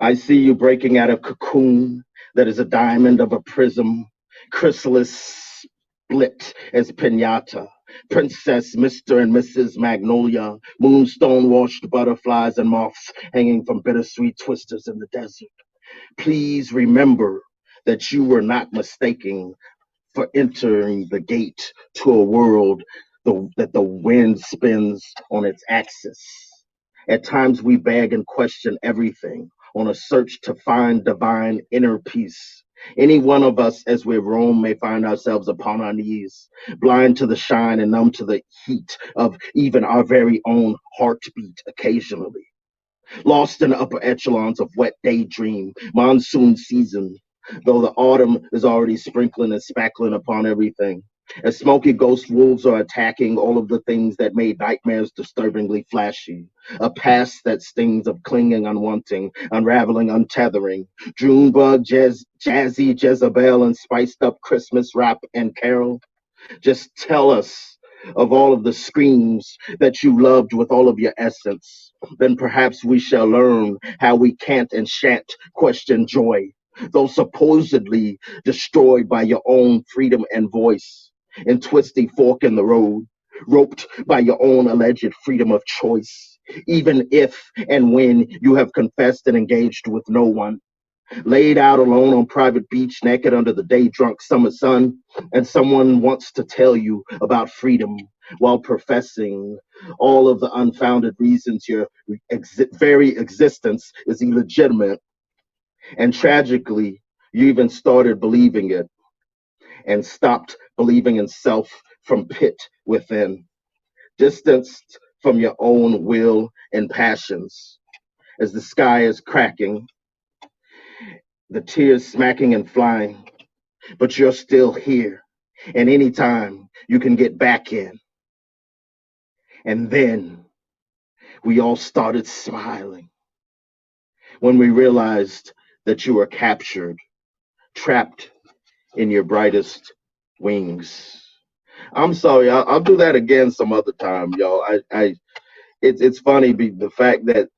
I see you breaking out of cocoon that is a diamond of a prism, chrysalis split as pinata. Princess, Mr. and Mrs. Magnolia, moonstone washed butterflies and moths hanging from bittersweet twisters in the desert. Please remember that you were not mistaken for entering the gate to a world that the wind spins on its axis. At times we beg and question everything on a search to find divine inner peace. Any one of us, as we roam, may find ourselves upon our knees, blind to the shine and numb to the heat of even our very own heartbeat occasionally. Lost in the upper echelons of wet daydream, monsoon season, though the autumn is already sprinkling and spackling upon everything. As smoky ghost wolves are attacking all of the things that made nightmares disturbingly flashy. A past that stings of clinging, unwanting, unraveling, untethering. Junebug, jazzy Jezebel, and spiced up Christmas rap and carol. Just tell us of all of the screams that you loved with all of your essence. Then perhaps we shall learn how we can't and shan't question joy, though supposedly destroyed by your own freedom and voice, and twisty fork in the road, roped by your own alleged freedom of choice, even if and when you have confessed and engaged with no one. Laid out alone on private beach, naked under the day-drunk summer sun, and someone wants to tell you about freedom while professing all of the unfounded reasons your very existence is illegitimate. And tragically, you even started believing it and stopped believing in self from pit within, distanced from your own will and passions. As the sky is cracking, the tears smacking and flying, but you're still here. And anytime you can get back in. And then we all started smiling when we realized that you were captured, trapped in your brightest wings. I'm sorry, I'll do that again some other time, y'all. It's funny the fact that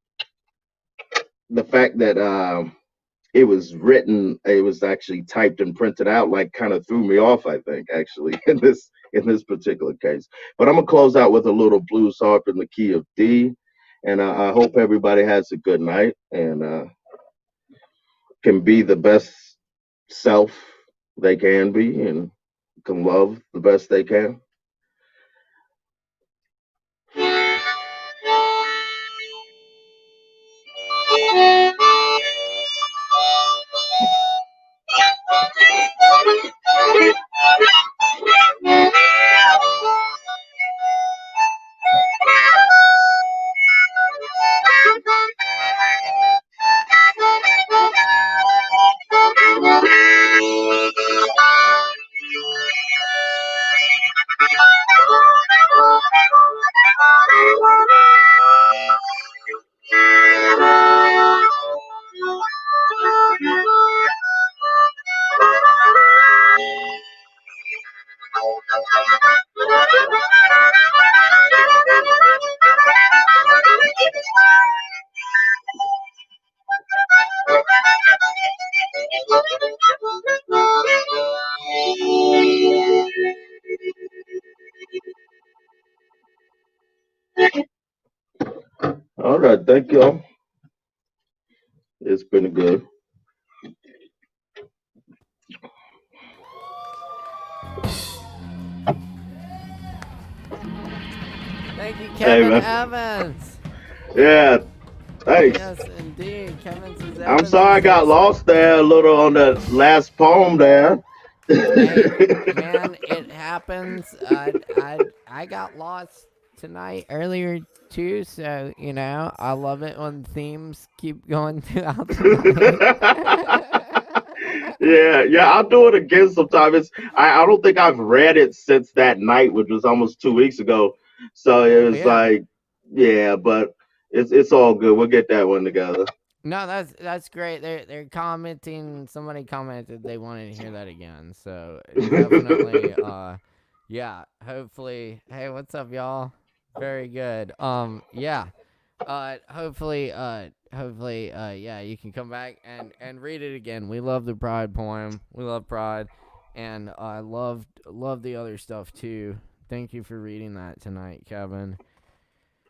it was written, it was actually typed and printed out, like kind of threw me off, I think, actually, in this particular case. But I'm gonna close out with a little blues harp in the key of D. And I hope everybody has a good night and can be the best self they can be and can love the best they can. Thank you. It's been good. Thank you, Hey Kevin man. Evans. Yeah, thanks. Yes, indeed. I'm Evans sorry is I got this. lost there a little on the last poem there. Hey, man, it happens. I got lost tonight earlier too, so I love it when themes keep going throughout the night. Yeah, I'll do it again sometime. I don't think I've read it since that night, which was almost 2 weeks ago. So it was Yeah. like, yeah, but it's all good. We'll get that one together. No, that's great. They're commenting. Somebody commented they wanted to hear that again. So definitely, yeah. Hopefully, hey, what's up, y'all? Very good. Yeah. Hopefully, yeah, you can come back and read it again. We love the Pride poem. We love Pride, and I love the other stuff too. Thank you for reading that tonight, Kevin.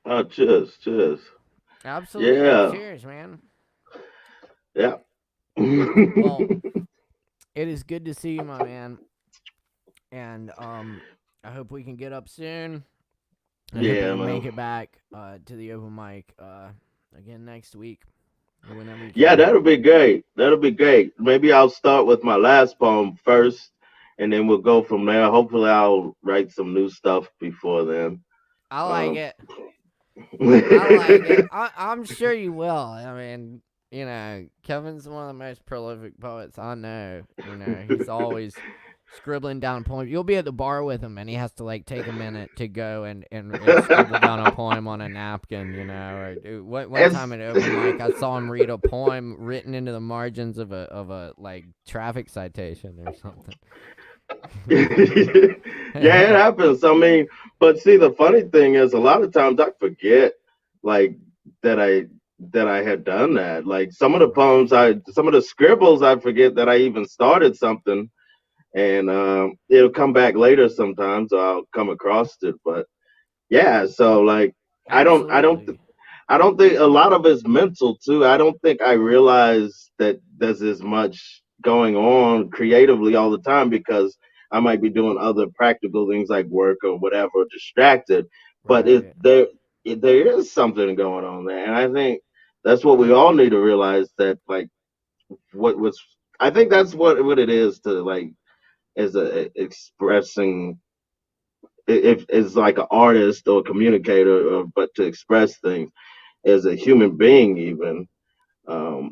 Oh, cheers. Absolutely. Yeah, Cheers, man. yeah. Well, it is good to see you, my man. And I hope we can get up soon. I hope you Yeah, can make man. it back to the open mic again next week or whenever you Yeah, can. that'll be great. That'll be great. Maybe I'll start with my last poem first, and then we'll go from there. Hopefully, I'll write some new stuff before then. I like Um, it. I like it. I'm sure you will. I mean, Kevin's one of the most prolific poets I know. He's always scribbling down poems. You'll be at the bar with him, and he has to like take a minute to go and scribble down a poem on a napkin. One it's time at open mic, I saw him read a poem written into the margins of a like traffic citation or something. yeah, it happens. I mean, but see, the funny thing is, a lot of times I forget, like that I had done that. Like some of the poems, Right. some of the scribbles, I forget that I even started something, and it'll come back later sometimes, or I'll come across it. But yeah, so like I don't, I don't. Absolutely. I don't think a lot of it's mental too. I don't think I realize that there's as much going on creatively all the time because I might be doing other practical things like work or whatever, distracted. But Right. there is something going on there, and I think that's what we all need to realize that like what was. I think that's what it is to like as a expressing if as like an artist or a communicator, but to express things as a human being even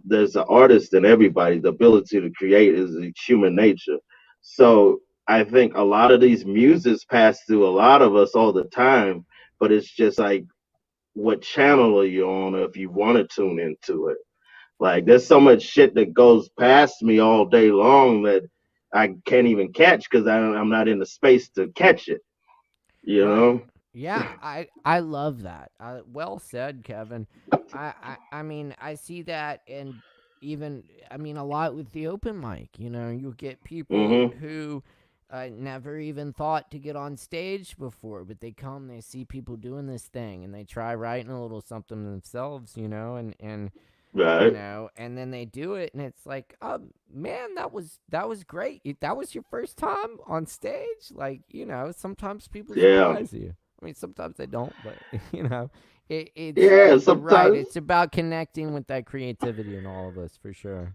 there's an artist in everybody. The ability to create is a human nature. So I think a lot of these muses pass through a lot of us all the time, but it's just like what channel are you on if you want to tune into it. Like there's so much shit that goes past me all day long that I can't even catch because I'm not in the space to catch it, you Right. know. Yeah, I love that. Well said, Kevin. I mean, I see that, and even I mean a lot with the open mic. You get people Hmm. who never even thought to get on stage before, but they come, they see people doing this thing, and they try writing a little something themselves. Right. And then they do it, and it's like, oh man, that was great. That was your first time on stage. Like, sometimes people Yeah. surprise you. I mean, sometimes they don't, but Yeah. you're right. Sometimes. It's about connecting with that creativity in all of us for sure.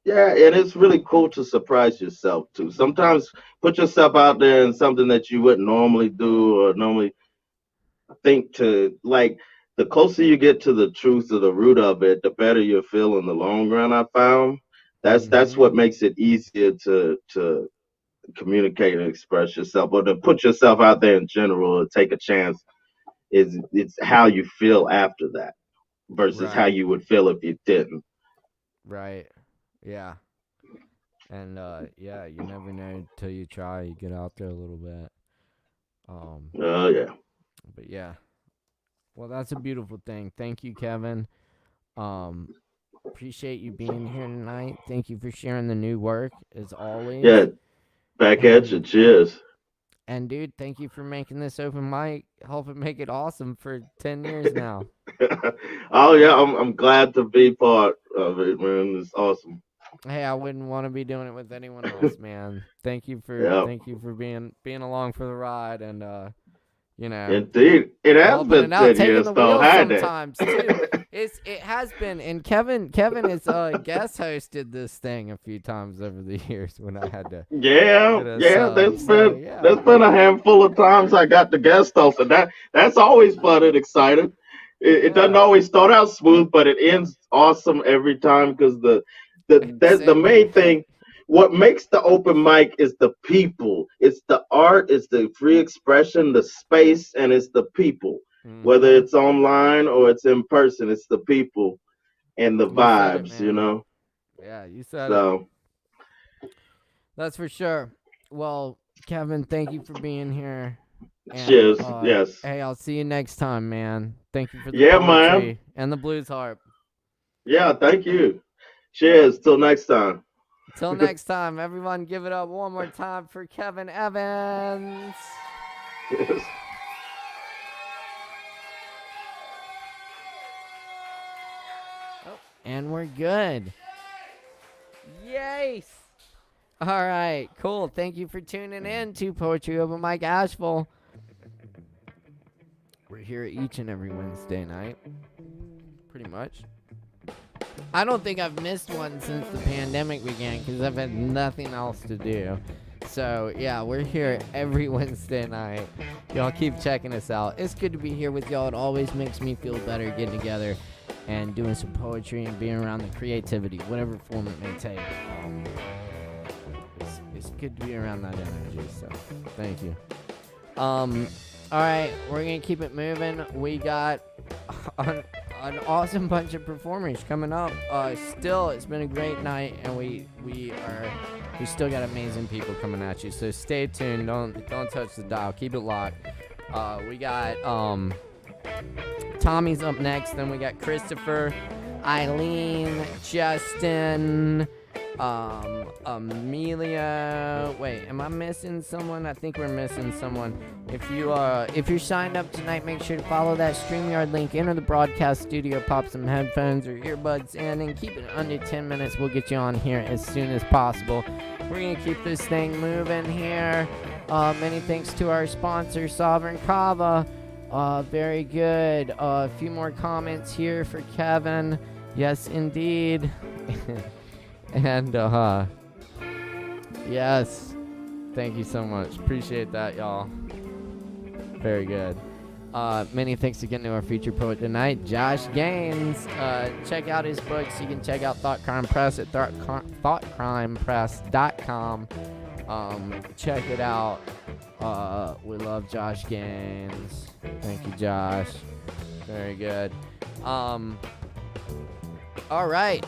Yeah, and it's really cool to surprise yourself too. Sometimes put yourself out there in something that you wouldn't normally do or normally think to like the closer you get to the truth or the root of it, the better you'll feel in the long run, I found. That's Mm-hmm. what makes it easier to communicate and express yourself or to put yourself out there in general or take a chance is it's how you feel after that versus how Right. you would feel if you didn't. Right. Yeah. And yeah, you never know till you try. You get out there a little bit. Um, Oh yeah. but yeah. Well, that's a beautiful thing. Thank you, Kevin. Um, Appreciate you being here tonight. Thank you for sharing the new work as Yeah, always. back at you. And Cheers. And dude, thank you for making this open mic, helping make it awesome for 10 years now. Oh yeah, I'm glad to be part of it, man. It's awesome. Hey, I wouldn't want to be doing it with anyone else, man. Thank you for being along for the ride, and Indeed, it has helping been it out, 10 taking years the though, wheel had it? sometimes too. It has been, and Kevin has guest hosted this thing a few times over the years when I had to. Yeah, there's been yeah. there's been a handful of times I got the guest host, and that's always fun and exciting. It doesn't always start out smooth, but it ends awesome every time because the main thing. What makes the open mic is the people. It's the art, it's the free expression, the space, and it's the people. Whether it's online or it's in person, it's the people and the vibes, Yeah, you said So it. That's for sure. Well, Kevin, thank you for being here. And, cheers. Yes. Hey, I'll see you next time, man. Thank you for the man. poetry and the blues harp. Yeah, thank you. Cheers. Till next time. Till next time, everyone, give it up one more time for Kevin Evans. Yes. And we're good. Yes. All right, cool. Thank you for tuning in to Poetry Open Mic Asheville. We're here each and every Wednesday night, pretty much. I don't think I've missed one since the pandemic began because I've had nothing else to do. So, yeah, we're here every Wednesday night. Y'all keep checking us out. It's good to be here with y'all. It always makes me feel better getting together and doing some poetry and being around the creativity, whatever form it may take. It's good to be around that energy, so thank you. All right, we're going to keep it moving. We got an awesome bunch of performers coming up. Still, it's been a great night, and we still got amazing people coming at you. So stay tuned. Don't touch the dial. Keep it locked. We got Tommy's up next. Then we got Christopher, Eileen, Justin, Amelia. Wait, am I missing someone? I think we're missing someone. If you're signed up tonight, make sure to follow that StreamYard link. Enter the broadcast studio, pop some headphones or earbuds in, and keep it under 10 minutes. We'll get you on here as soon as possible. We're gonna keep this thing moving here. Many thanks to our sponsor, Sovereign Kava. Very good. A few more comments here for Kevin. Yes, indeed. And, yes. Thank you so much. Appreciate that, y'all. Very good. Many thanks again to our featured poet tonight, Josh Gaines. Check out his books. You can check out Thought Crime Press at thoughtcrimepress.com. Check it out. We love Josh Gaines. Thank you, Josh. Very good. All right.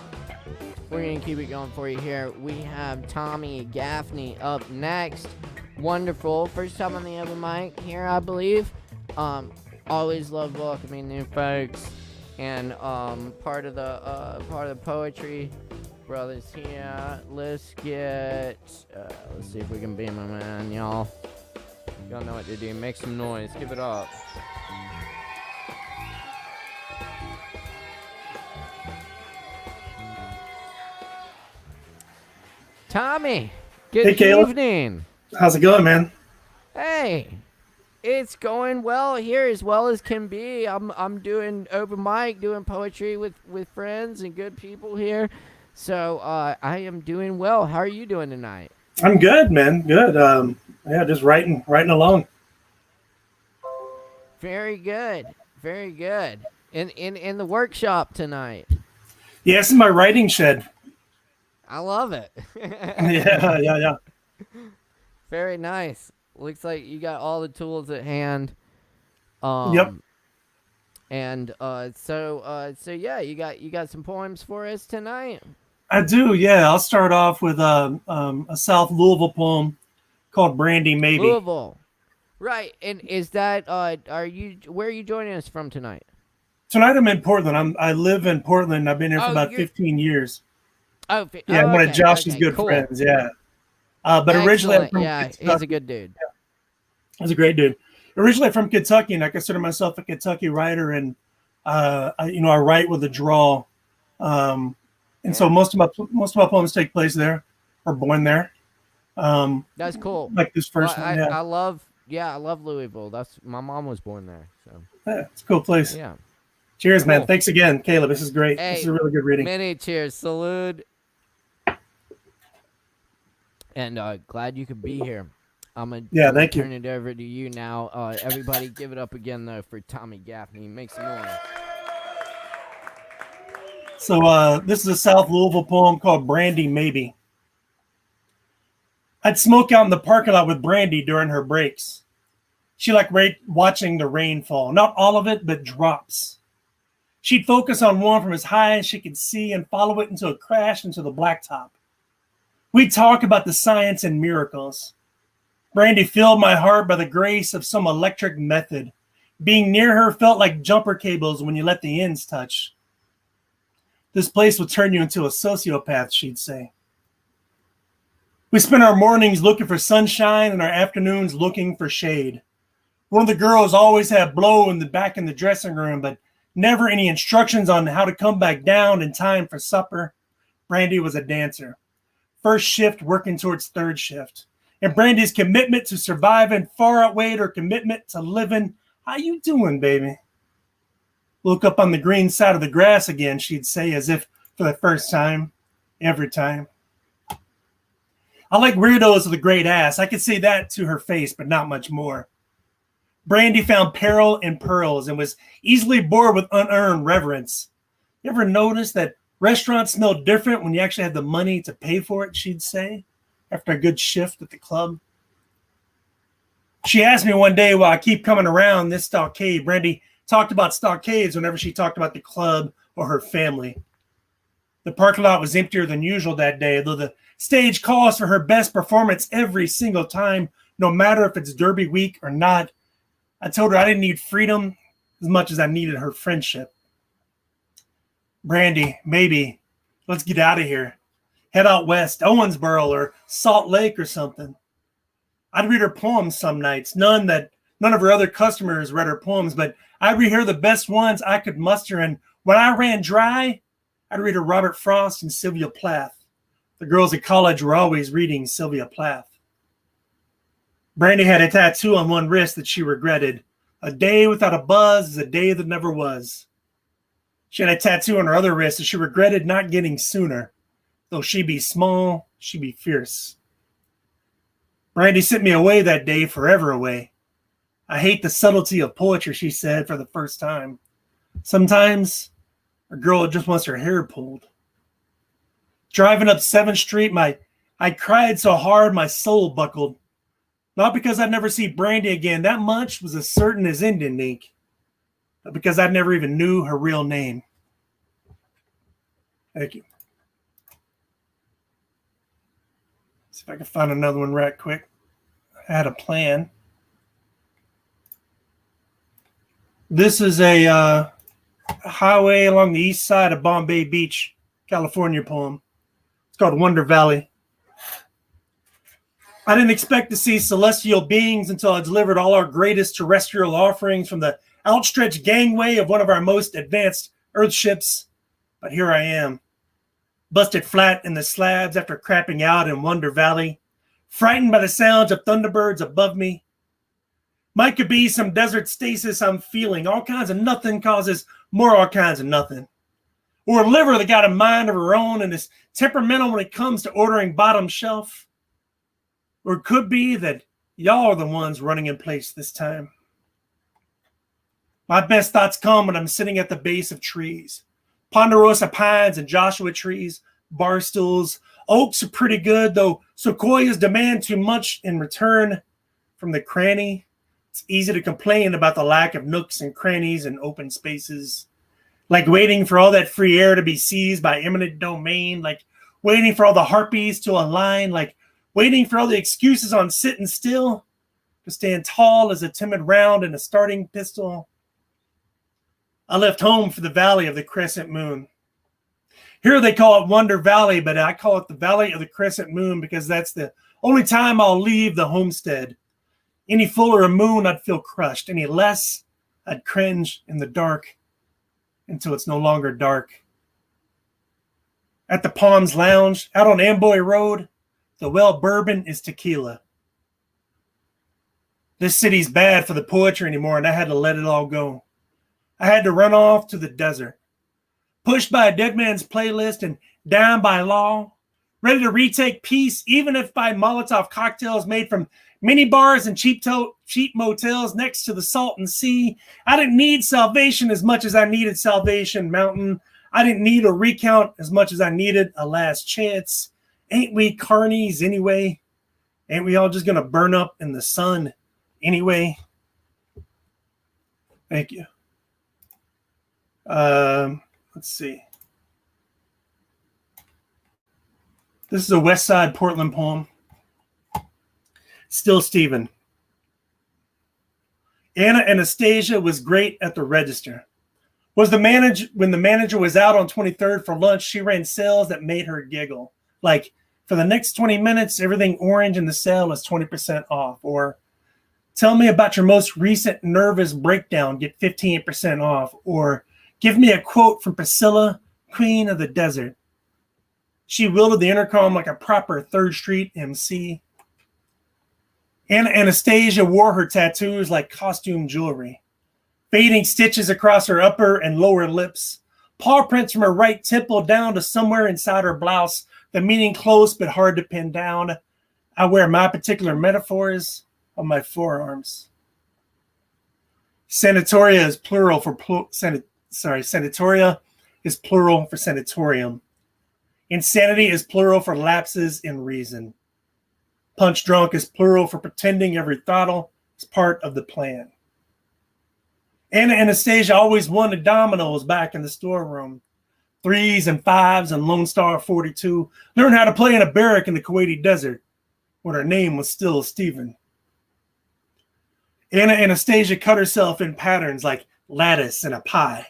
We're going to keep it going for you here. We have Tommy Gaffney up next. Wonderful. First time on the open mic here, I believe. Always love welcoming new folks. And part of the poetry brothers here. Let's see if we can beam him in, y'all. Y'all know what to do. Make some noise. Give it up. Tommy, good evening. How's it going, man? Hey, it's going well here, as well as can be. I'm doing open mic, doing poetry with friends and good people here. So I am doing well. How are you doing tonight? I'm good, man. Good. Yeah, just writing along. Very good. Very good. In the workshop tonight. Yeah, this is my writing shed. I love it. Yeah. Very nice. Looks like you got all the tools at hand. Yep. And so yeah, you got some poems for us tonight. I do. Yeah, I'll start off with a South Louisville poem called "Brandy Maybe." Louisville, right? And is that where are you joining us from tonight? Tonight I'm in Portland. I live in Portland. I've been here for about 15 years. I'm one of Josh's good friends. Yeah. But originally I'm from he's a good dude. He's a great dude. Originally from Kentucky, and I consider myself a Kentucky writer, and I write with a drawl. And so most of my poems take place there, or born there. That's cool. Like this first one, yeah. I love Louisville. That's my mom was born there, so Yeah, it's a cool place. yeah. Cheers, man. Cool. Thanks again, Caleb. This is great. Hey, this is a really good reading. Many cheers. Salute. And glad you could be here. I'm gonna turn it over to you now. Everybody give it up again though for Tommy Gaffney. Make some noise. So this is a South Louisville poem called Brandy Maybe. I'd smoke out in the parking lot with Brandy during her breaks. She liked watching the rain fall. Not all of it, but drops. She'd focus on one from as high as she could see and follow it until it crashed into the blacktop. We'd talk about the science and miracles. Brandy filled my heart by the grace of some electric method. Being near her felt like jumper cables when you let the ends touch. This place will turn you into a sociopath, she'd say. We spent our mornings looking for sunshine and our afternoons looking for shade. One of the girls always had blow in the back in the dressing room, but never any instructions on how to come back down in time for supper. Brandy was a dancer. First shift working towards third shift. And Brandy's commitment to surviving far outweighed her commitment to living. How you doing, baby? Look up on the green side of the grass again, she'd say, as if for the first time, every time. I like weirdos with a great ass. I could say that to her face, but not much more. Brandy found peril in pearls and was easily bored with unearned reverence. You ever notice that restaurants smell different when you actually have the money to pay for it, she'd say, after a good shift at the club? She asked me one day why I keep coming around this stockade. Brandy talked about stockades whenever she talked about the club or her family. The parking lot was emptier than usual that day, though the stage calls for her best performance every single time, no matter if it's Derby week or not. I told her I didn't need freedom as much as I needed her friendship. Brandy, maybe, let's get out of here. Head out west, Owensboro or Salt Lake or something. I'd read her poems some nights. None of her other customers read her poems, but I'd read her the best ones I could muster. And when I ran dry, I'd read her Robert Frost and Sylvia Plath. The girls at college were always reading Sylvia Plath. Brandy had a tattoo on one wrist that she regretted. A day without a buzz is a day that never was. She had a tattoo on her other wrist that she regretted not getting sooner. Though she be small, she be fierce. Brandy sent me away that day, forever away. I hate the subtlety of poetry, she said for the first time. Sometimes a girl just wants her hair pulled. Driving up 7th Street, I cried so hard my soul buckled. Not because I'd never see Brandy again, that much was as certain as Indian ink, but because I never even knew her real name. Thank you. See if I can find another one right quick. I had a plan. This is a highway along the east side of Bombay Beach, California poem. It's called Wonder Valley. I didn't expect to see celestial beings until I delivered all our greatest terrestrial offerings from the outstretched gangway of one of our most advanced Earth ships. But here I am, busted flat in the slabs after crapping out in Wonder Valley, frightened by the sounds of thunderbirds above me. Might could be some desert stasis I'm feeling. All kinds of nothing causes more all kinds of nothing. Or a liver that got a mind of her own and is temperamental when it comes to ordering bottom shelf. Or it could be that y'all are the ones running in place this time. My best thoughts come when I'm sitting at the base of trees. Ponderosa pines and Joshua trees, bar stools. Oaks are pretty good, though sequoias demand too much in return from the cranny. It's easy to complain about the lack of nooks and crannies and open spaces. Like waiting for all that free air to be seized by eminent domain. Like waiting for all the harpies to align. Like waiting for all the excuses on sitting still to stand tall as a timid round and a starting pistol. I left home for the valley of the crescent moon. Here they call it Wonder Valley, but I call it the Valley of the Crescent Moon because that's the only time I'll leave the homestead. Any fuller a moon, I'd feel crushed. Any less, I'd cringe in the dark until it's no longer dark. At the Palms Lounge, out on Amboy Road, the well bourbon is tequila. This city's bad for the poetry anymore, and I had to let it all go. I had to run off to the desert, pushed by a dead man's playlist and down by law, ready to retake peace, even if by Molotov cocktails made from mini bars and cheap motels next to the Salton Sea. I didn't need salvation as much as I needed Salvation Mountain. I didn't need a recount as much as I needed a last chance. Ain't we carnies anyway? Ain't we all just going to burn up in the sun anyway? Thank you. Let's see. This is a West Side Portland poem. Still Steven. Anna Anastasia was great at the register. When the manager was out on 23rd for lunch, she ran sales that made her giggle. Like, for the next 20 minutes, everything orange in the sale is 20% off. Or, tell me about your most recent nervous breakdown, get 15% off. Or, give me a quote from Priscilla, Queen of the Desert. She wielded the intercom like a proper 3rd Street MC. Anna Anastasia wore her tattoos like costume jewelry, fading stitches across her upper and lower lips, paw prints from her right temple down to somewhere inside her blouse, the meaning close but hard to pin down. I wear my particular metaphors on my forearms. Sanatoria is plural for sanatoria is plural for sanatorium. Insanity is plural for lapses in reason. Punch drunk is plural for pretending every throttle is part of the plan. Anna Anastasia always wanted dominoes back in the storeroom. 3s and 5s and Lone Star 42. Learned how to play in a barrack in the Kuwaiti desert when her name was still Stephen. Anna Anastasia cut herself in patterns like lattice and a pie.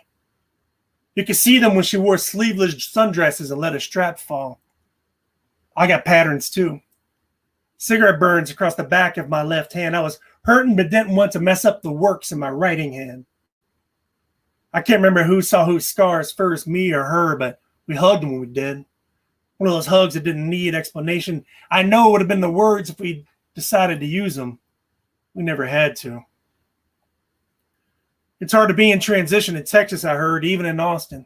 You could see them when she wore sleeveless sundresses and let a strap fall. I got patterns too. Cigarette burns across the back of my left hand. I was hurting but didn't want to mess up the works in my writing hand. I can't remember who saw whose scars first, me or her, but we hugged when we did. One of those hugs that didn't need explanation. I know it would have been the words if we decided to use them. We never had to. It's hard to be in transition in Texas, I heard, even in Austin.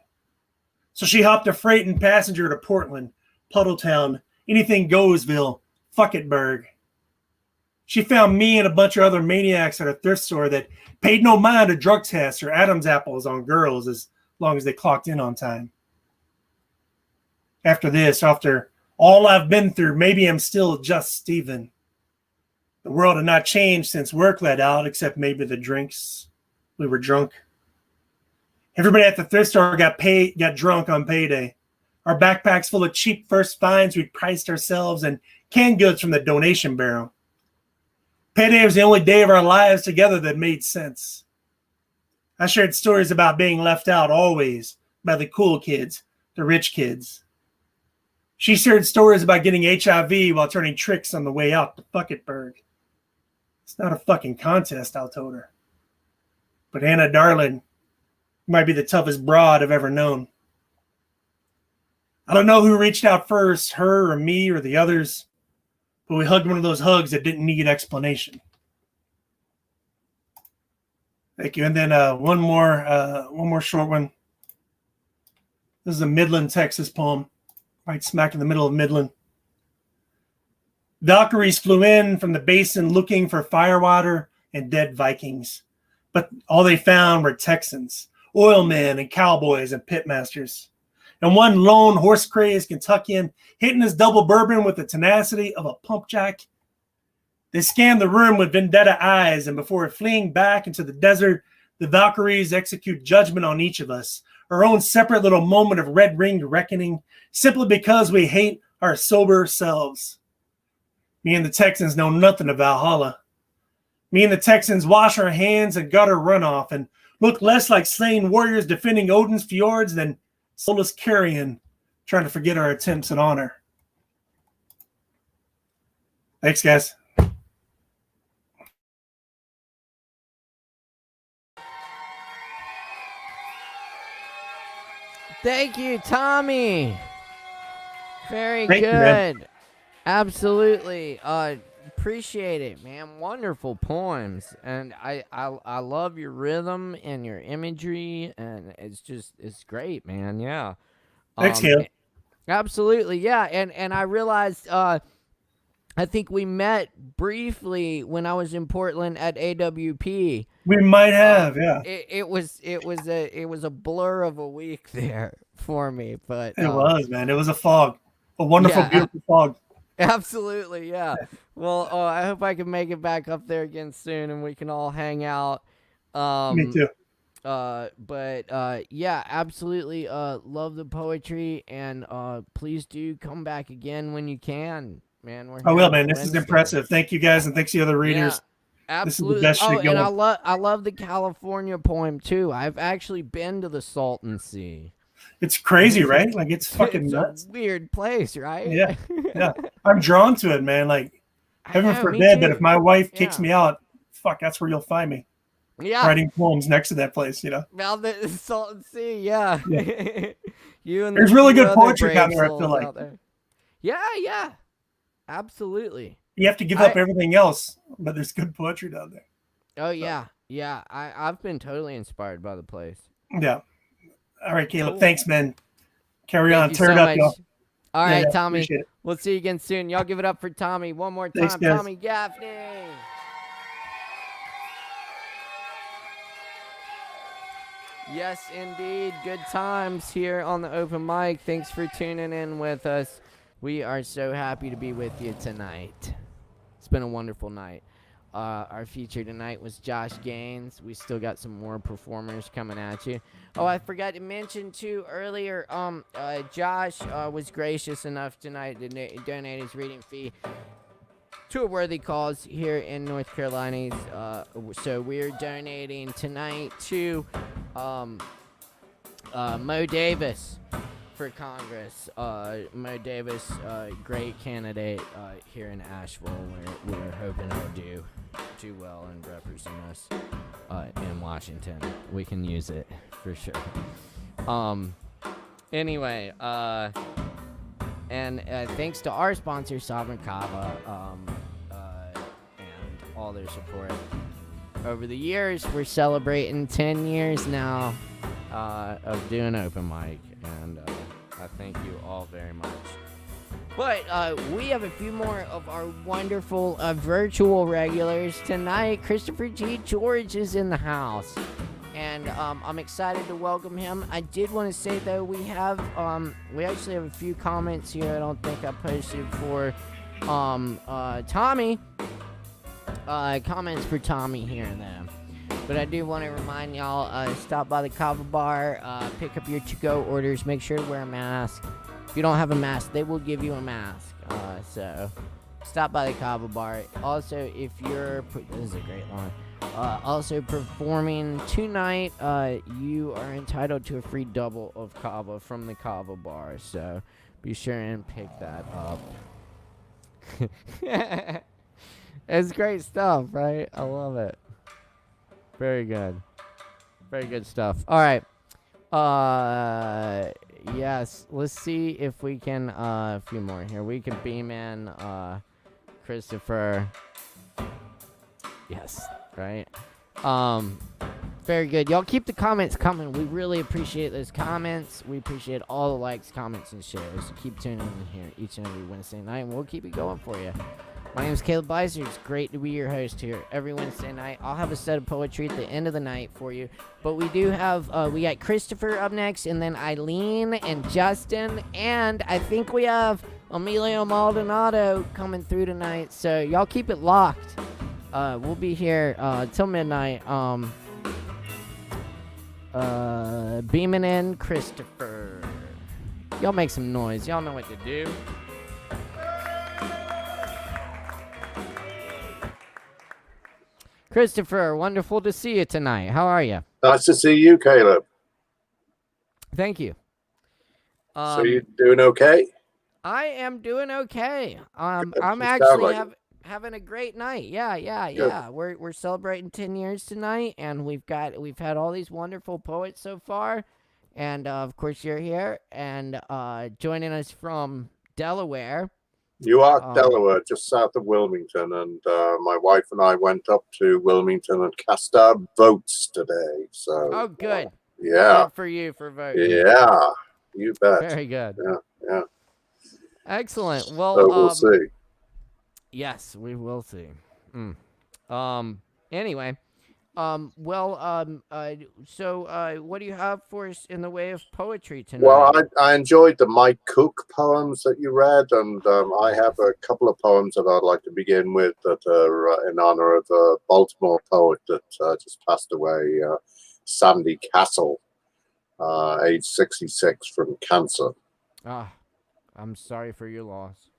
So she hopped a freight and passenger to Portland, Puddletown, anything goesville, Fucketburg. She found me and a bunch of other maniacs at a thrift store that paid no mind to drug tests or Adam's apples on girls as long as they clocked in on time. After this, after all I've been through, maybe I'm still just Steven. The world had not changed since work let out, except maybe the drinks. We were drunk. Everybody at the thrift store got drunk on payday. Our backpacks full of cheap first finds we'd priced ourselves and canned goods from the donation barrel. Payday was the only day of our lives together that made sense. I shared stories about being left out always by the cool kids, the rich kids. She shared stories about getting HIV while turning tricks on the way out to Fucketburg. It's not a fucking contest, I told her. But Anna, darling, you might be the toughest broad I've ever known. I don't know who reached out first, her or me or the others, but we hugged one of those hugs that didn't need explanation. Thank you. And then one more short one. This is a Midland, Texas poem, right smack in the middle of Midland. Valkyries flew in from the basin looking for firewater and dead Vikings, but all they found were Texans, oilmen and cowboys and pitmasters. And one lone horse-crazed Kentuckian hitting his double bourbon with the tenacity of a pump jack. They scanned the room with vendetta eyes, and before fleeing back into the desert, the Valkyries execute judgment on each of us, our own separate little moment of red-ringed reckoning, simply because we hate our sober selves. Me and the Texans know nothing of Valhalla. Me and the Texans wash our hands in gutter runoff and look less like slain warriors defending Odin's fjords than soulless carrion trying to forget our attempts at honor. Thanks, guys. Thank you, Tommy. Very Thank you, man. good. Absolutely. Appreciate it, man. Wonderful poems, and I love your rhythm and your imagery, and it's great, man. Yeah. Thanks, Caleb. Absolutely, yeah. And I realized I think we met briefly when I was in Portland at AWP. We might have, yeah. It was a blur of a week there for me, but It was, man. It was a fog, a wonderful, beautiful fog. Absolutely, yeah. Well, I hope I can make it back up there again soon, and we can all hang out. Me too. But yeah, absolutely. Love the poetry, and please do come back again when you can, man. I will, man. This is impressive. Thank you guys, and thanks to the other readers. Yeah, This is absolutely. the best shit going. And I love the California poem too. I've actually been to the Salton Sea. It's crazy, right? Like it's fucking It's nuts. a weird place, right? Yeah, yeah. I'm drawn to it, man. Like, heaven forbid that if my wife kicks me out, fuck, that's where you'll find me. Yeah, writing poems next to that place, you know. Well, the Salton Sea, yeah. You and there's really good poetry down there. I feel like. Yeah, absolutely. You have to give up everything else, but there's good poetry down there. Oh yeah. I've been totally inspired by the place. Yeah. All right, Caleb. Cool. Thanks, man. Carry on. Turn it up, y'all. All right, Tommy. We'll see you again soon. Y'all give it up for Tommy one more time. Thanks, Tommy Gaffney. Yes, indeed. Good times here on the open mic. Thanks for tuning in with us. We are so happy to be with you tonight. It's been a wonderful night. Our feature tonight was Josh Gaines. We still got some more performers coming at you. Oh, I forgot to mention too earlier. Josh was gracious enough tonight to donate his reading fee to a worthy cause here in North Carolina. So we're donating tonight to Mo Davis for Congress. Mo Davis, great candidate here in Asheville. We're hoping he'll do well and represent us in Washington. We can use it for sure. Anyway, and thanks to our sponsor, Sovereign Kava, and all their support over the years. We're celebrating 10 years now of doing open mic, and I thank you all very much. But we have a few more of our wonderful virtual regulars tonight. Christopher G. George is in the house, and I'm excited to welcome him. I did want to say though, we actually have a few comments here. I don't think I posted for Tommy. Comments for Tommy here and there. But I do want to remind y'all, stop by the Kava bar, pick up your to-go orders, make sure to wear a mask. If you don't have a mask, they will give you a mask. So stop by the Kava bar. Also, if you're, this is a great line. Also performing tonight, you are entitled to a free double of Kava from the Kava bar. So be sure and pick that up. It's great stuff, right? I love it. Very good. Very good stuff. All right. Yes. Let's see if we can, a few more here. We can beam in, Christopher. Yes. Right. Very good. Y'all keep the comments coming. We really appreciate those comments. We appreciate all the likes, comments, and shares. Keep tuning in here each and every Wednesday night, and we'll keep it going for you. My name is Caleb Beissert. It's great to be your host here every Wednesday night. I'll have a set of poetry at the end of the night for you. But we do have, we got Christopher up next, and then Eileen and Justin, and I think we have Emilio Maldonado coming through tonight. So y'all keep it locked. We'll be here till midnight. Beaming in Christopher. Y'all make some noise. Y'all know what to do. Christopher, wonderful to see you tonight. How are you? Nice to see you, Caleb. Thank you. So you doing okay? I am doing okay. I'm actually having a great night. Yeah. We're celebrating 10 years tonight, and we've had all these wonderful poets so far, And of course, you're here and joining us from Delaware. You are Delaware, just south of Wilmington, and my wife and I went up to Wilmington and cast our votes today. So, Oh, good. yeah, Good for you for voting. yeah, you bet. Very good. Yeah. Excellent. Well, So we'll see. Yes, we will see. Anyway, so what do you have for us in the way of poetry tonight? Well, I enjoyed the Mike Cook poems that you read, and I have a couple of poems that I'd like to begin with that are in honor of a Baltimore poet that just passed away, Sandy Castle, age 66, from cancer. I'm sorry for your loss.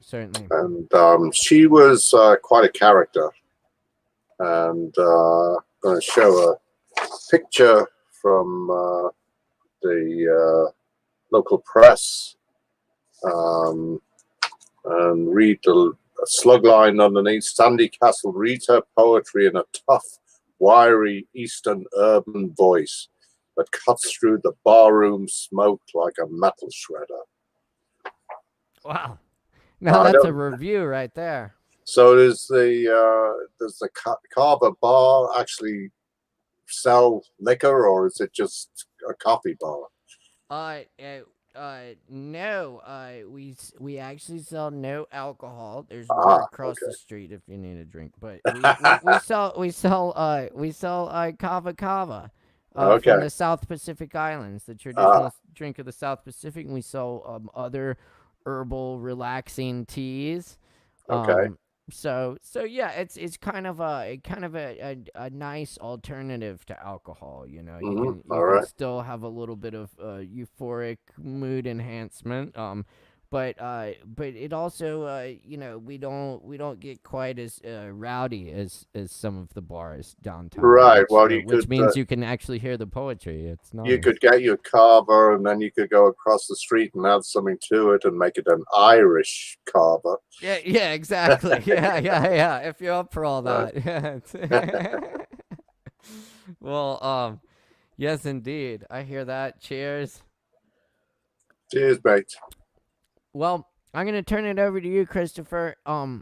Certainly. And she was quite a character. And I'm going to show a picture from the local press and read the slug line underneath. Sandy Castle reads her poetry in a tough, wiry Eastern urban voice that cuts through the barroom smoke like a metal shredder. Wow. Now that's a review right there. So does the Kava bar actually sell liquor, or is it just a coffee bar? No. We actually sell no alcohol. There's one across the street if you need a drink. But we sell Kava. From the South Pacific Islands, the traditional drink of the South Pacific, and we sell other herbal relaxing teas. So yeah, it's kind of a nice alternative to alcohol. You know, you can still have a little bit of euphoric mood enhancement. But it also we don't get quite as rowdy as some of the bars downtown. Right. Which means you can actually hear the poetry. It's nice. You could get your Kava, and then you could go across the street and add something to it and make it an Irish Kava. Yeah, exactly. yeah. If you're up for all that. Well, yes, indeed. I hear that. Cheers. Cheers, mate. Well, I'm gonna turn it over to you, Christopher, and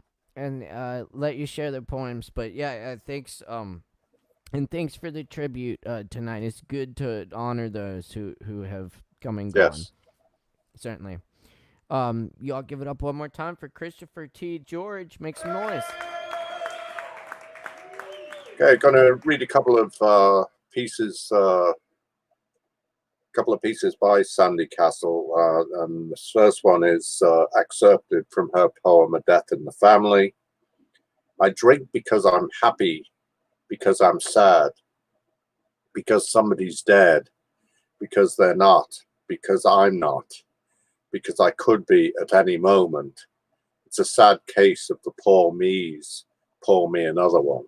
let you share the poems. But yeah, thanks, and thanks for the tribute tonight. It's good to honor those who have come and gone. Yes. Certainly. Y'all give it up one more time for Christopher T. George. Make some noise. Okay, gonna read a couple of pieces. Couple of pieces by Sandy Castle. And the first one is excerpted from her poem, A Death in the Family. I drink because I'm happy, because I'm sad, because somebody's dead, because they're not, because I'm not, because I could be at any moment. It's a sad case of the poor me's. Pour me another one.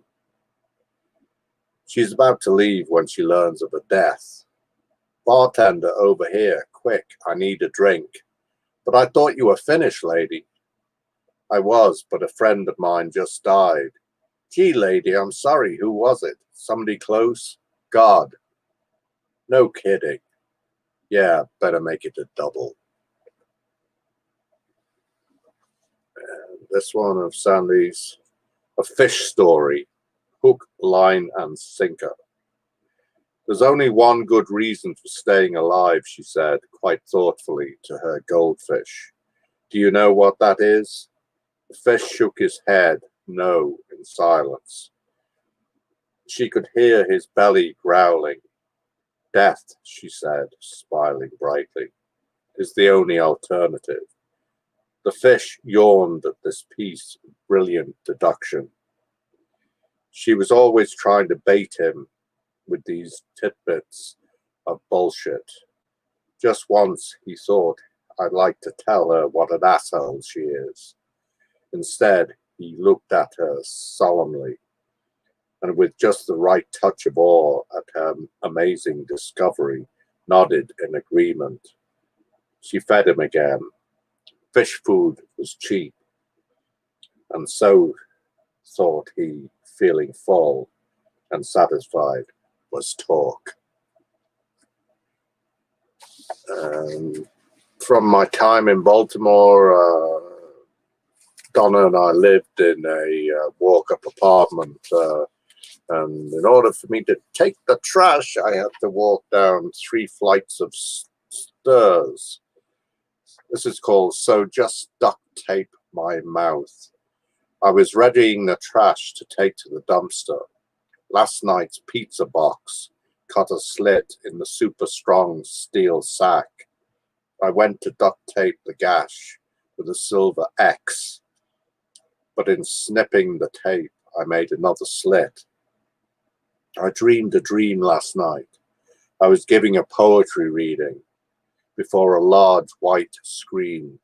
She's about to leave when she learns of a death. Bartender over here, quick, I need a drink. But I thought you were finished, lady. I was, but a friend of mine just died. Gee, lady, I'm sorry, who was it? Somebody close? God. No kidding. Yeah, better make it a double. And this one of Sandy's, A Fish Story, Hook, Line, and Sinker. There's only one good reason for staying alive, she said, quite thoughtfully to her goldfish. Do you know what that is? The fish shook his head, no, in silence. She could hear his belly growling. Death, she said, smiling brightly, is the only alternative. The fish yawned at this piece of brilliant deduction. She was always trying to bait him with these tidbits of bullshit. Just once, he thought, I'd like to tell her what an asshole she is. Instead, he looked at her solemnly, and with just the right touch of awe at her amazing discovery, nodded in agreement. She fed him again. Fish food was cheap, and so thought he, feeling full and satisfied. was talk. From my time in Baltimore, Donna and I lived in a walk-up apartment, and in order for me to take the trash, I had to walk down 3 flights of stairs. This is called So Just Duct Tape My Mouth. I was readying the trash to take to the dumpster. Last night's pizza box cut a slit in the super strong steel sack. I went to duct tape the gash with a silver X, but in snipping the tape, I made another slit. I dreamed a dream last night. I was giving a poetry reading before a large white screen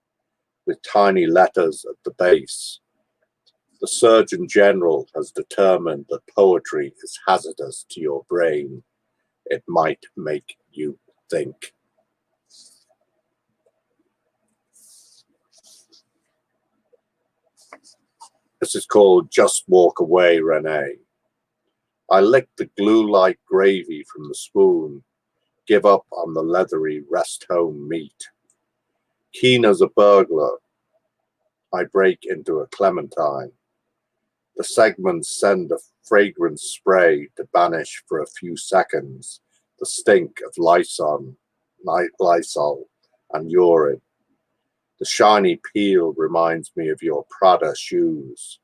with tiny letters at the base. The Surgeon General has determined that poetry is hazardous to your brain. It might make you think. This is called Just Walk Away, Renee. I lick the glue-like gravy from the spoon, give up on the leathery rest-home meat. Keen as a burglar, I break into a clementine. The segments send a fragrant spray to banish for a few seconds the stink of Lysol and urine. The shiny peel reminds me of your Prada shoes.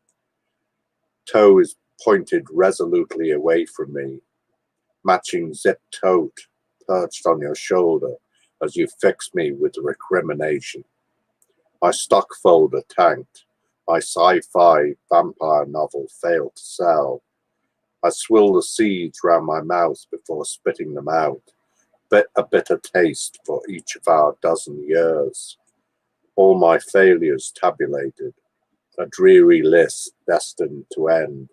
Toe is pointed resolutely away from me. Matching zip tote perched on your shoulder as you fix me with recrimination. My stock folder tanked. My sci-fi vampire novel failed to sell. I swill the seeds round my mouth before spitting them out. A bitter taste for each of our dozen years. All my failures tabulated. A dreary list destined to end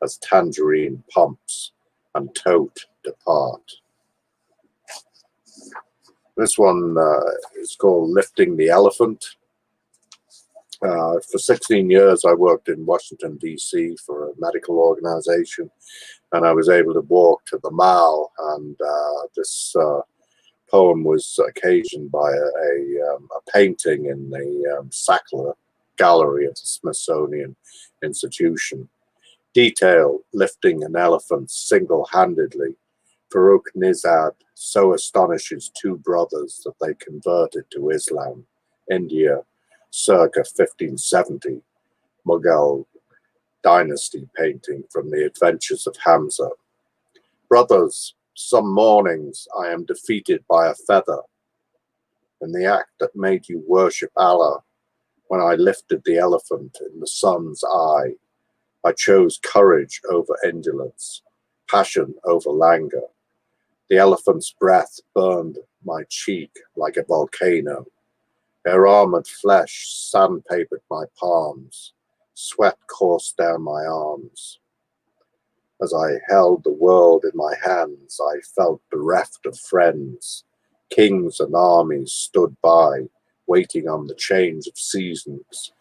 as tangerine pumps and tote depart. This one is called Lifting the Elephant. For 16 years, I worked in Washington, D.C. for a medical organization, and I was able to walk to the Mall, and this poem was occasioned by a painting in the Sackler Gallery at the Smithsonian Institution. Detail lifting an elephant single-handedly. Farooq Nizad so astonishes 2 brothers that they converted to Islam. India, circa 1570, Mughal dynasty painting from the Adventures of Hamza. Brothers, some mornings I am defeated by a feather. In the act that made you worship Allah, when I lifted the elephant in the sun's eye, I chose courage over indolence, passion over languor. The elephant's breath burned my cheek like a volcano. Her armored flesh sandpapered my palms. Sweat coursed down my arms. As I held the world in my hands, I felt bereft of friends. Kings and armies stood by, waiting on the change of seasons.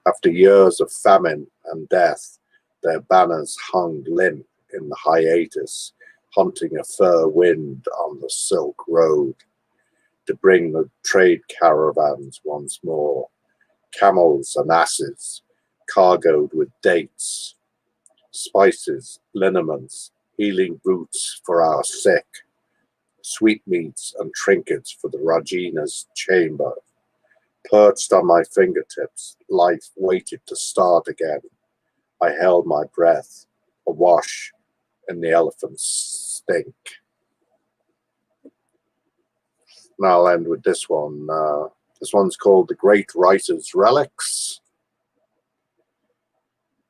After years of famine and death, their banners hung limp in the hiatus, hunting a fair wind on the Silk Road to bring the trade caravans once more. Camels and asses, cargoed with dates, spices, liniments, healing roots for our sick, sweetmeats and trinkets for the Rajina's chamber. Perched on my fingertips, life waited to start again. I held my breath, awash in the elephant's stink. And I'll end with this one. This one's called The Great Writer's Relics.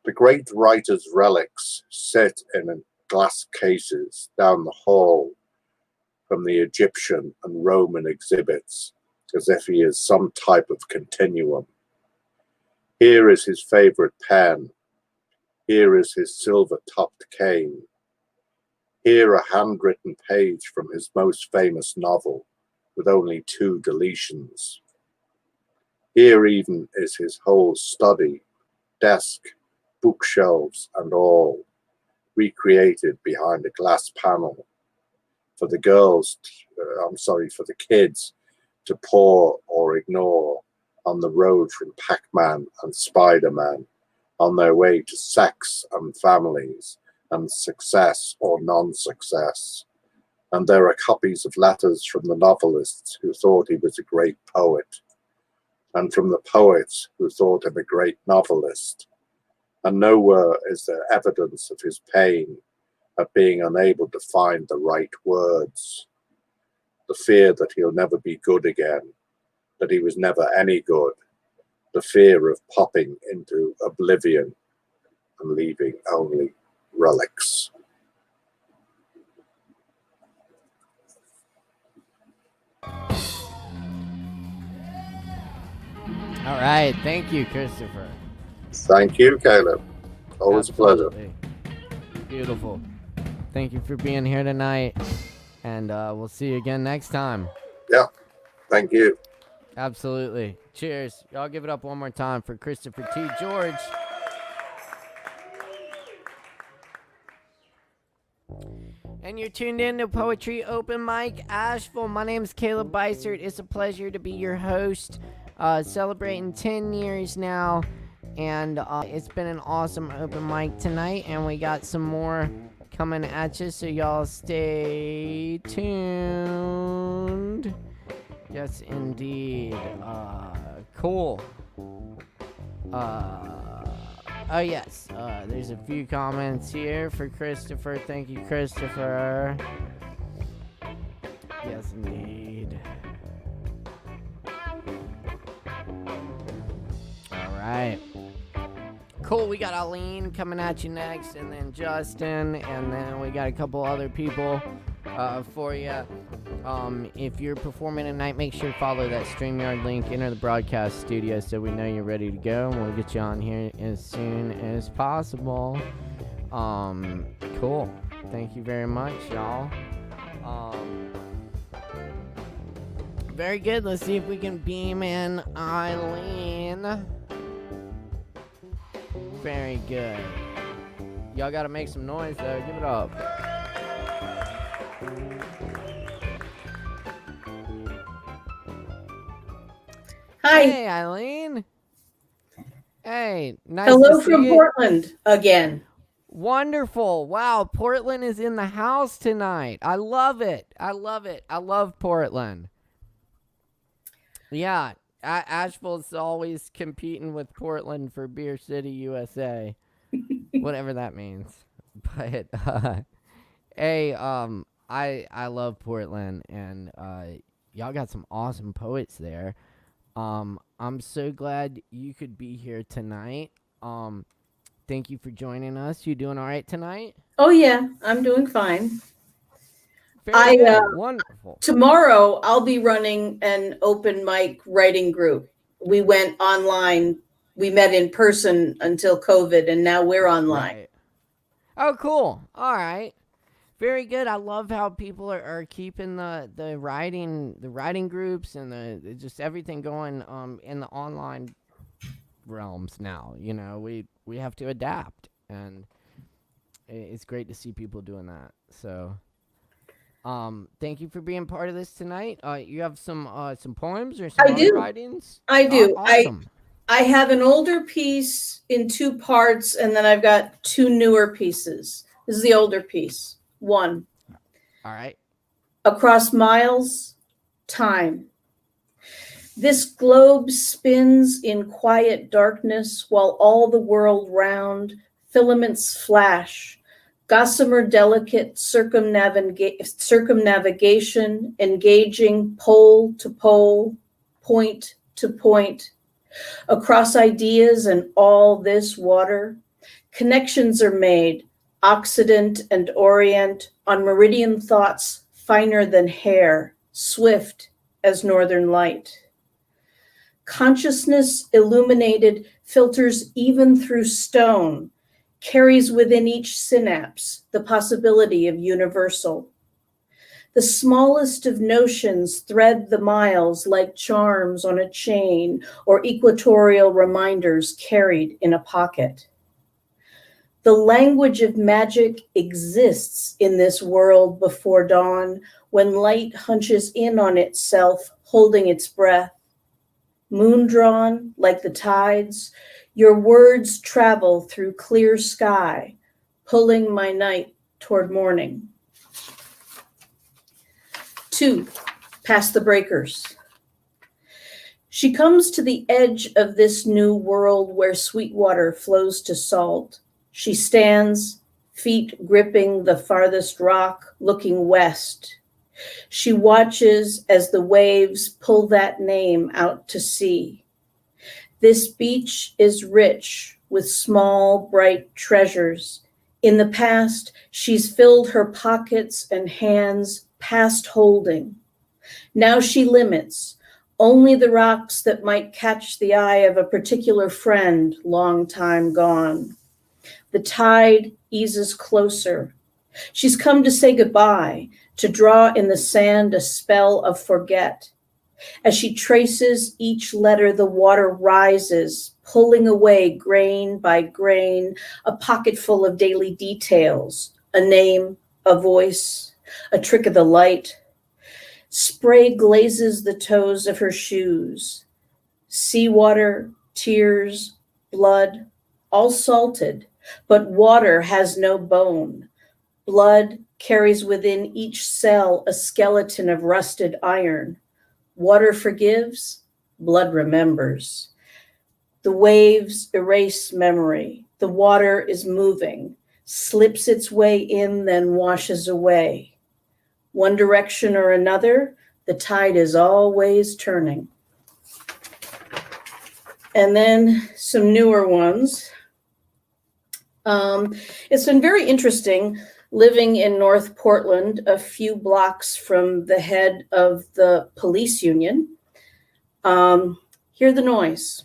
The great writer's relics sit in glass cases down the hall from the Egyptian and Roman exhibits, as if he is some type of continuum. Here is his favorite pen. Here is his silver-topped cane. Here a handwritten page from his most famous novel, with only 2 deletions. Here even is his whole study, desk, bookshelves and all, recreated behind a glass panel for the girls, for the kids to pour or ignore on the road from Pac-Man and Spider-Man on their way to sex and families and success or non-success. And there are copies of letters from the novelists who thought he was a great poet, and from the poets who thought him a great novelist. And nowhere is there evidence of his pain at being unable to find the right words. The fear that he'll never be good again, that he was never any good, the fear of popping into oblivion and leaving only relics. All right. Thank you, Christopher. Thank you, Caleb. Always a pleasure. Absolutely. Beautiful. Thank you for being here tonight. And we'll see you again next time. Yeah. Thank you. Absolutely. Cheers. Y'all give it up one more time for Christopher T. George. And you're tuned in to Poetry Open Mic Asheville. My name is Caleb Beissert. It's a pleasure to be your host. Celebrating 10 years now. And it's been an awesome open mic tonight. And we got some more coming at you. So y'all stay tuned. Yes, indeed. Cool. Oh, yes. There's a few comments here for Christopher. Thank you, Christopher. Yes, indeed. All right. Cool. We got Aline coming at you next, and then Justin, and then we got a couple other people for you. If you're performing tonight, make sure to follow that StreamYard link, enter the broadcast studio so we know you're ready to go, and we'll get you on here as soon as possible. Cool. Thank you very much, y'all. Very good. Let's see if we can beam in Eileen. Very good. Y'all gotta make some noise though. Give it up. Hi. Hey, Eileen. Hey, nice Hello to see from you. Portland again. Wonderful. Wow, Portland is in the house tonight. I love it. I love it. I love Portland. Yeah, Asheville's always competing with Portland for Beer City, USA. Whatever that means. But, hey, I love Portland, and y'all got some awesome poets there. I'm so glad you could be here tonight. Thank you for joining us. You doing all right tonight? Oh yeah, I'm doing fine. Very good. Wonderful. Tomorrow I'll be running an open mic writing group. We went online. We met in person until COVID, and now we're online. Right. Oh, cool. All right. Very good. I love how people are keeping the writing groups and the just everything going in the online realms now. You know, we have to adapt, and it's great to see people doing that. So thank you for being part of this tonight. You have some poems or some writings? I do. Awesome. I have an older piece in two parts, and then I've got two newer pieces. This is the older piece. One. All right. Across miles, time. This globe spins in quiet darkness while all the world round filaments flash. Gossamer delicate circumnavigation, engaging pole to pole, point to point. Across ideas and all this water, connections are made, Occident and Orient, on meridian thoughts finer than hair, swift as northern light. Consciousness illuminated filters even through stone, carries within each synapse the possibility of universal. The smallest of notions thread the miles like charms on a chain or equatorial reminders carried in a pocket. The language of magic exists in this world before dawn, when light hunches in on itself, holding its breath. Moon-drawn like the tides, your words travel through clear sky, pulling my night toward morning. 2, past the breakers. She comes to the edge of this new world where sweet water flows to salt. She stands, feet gripping the farthest rock, looking west. She watches as the waves pull that name out to sea. This beach is rich with small, bright treasures. In the past, she's filled her pockets and hands past holding. Now she limits only the rocks that might catch the eye of a particular friend long time gone. The tide eases closer. She's come to say goodbye, to draw in the sand a spell of forget. As she traces each letter, the water rises, pulling away grain by grain, a pocketful of daily details, a name, a voice, a trick of the light. Spray glazes the toes of her shoes. Seawater, tears, blood, all salted, but water has no bone. Blood carries within each cell a skeleton of rusted iron. Water forgives, blood remembers. The waves erase memory. The water is moving, slips its way in, then washes away. One direction or another, the tide is always turning. And then some newer ones. It's been very interesting living in North Portland, a few blocks from the head of the police union. Hear the noise.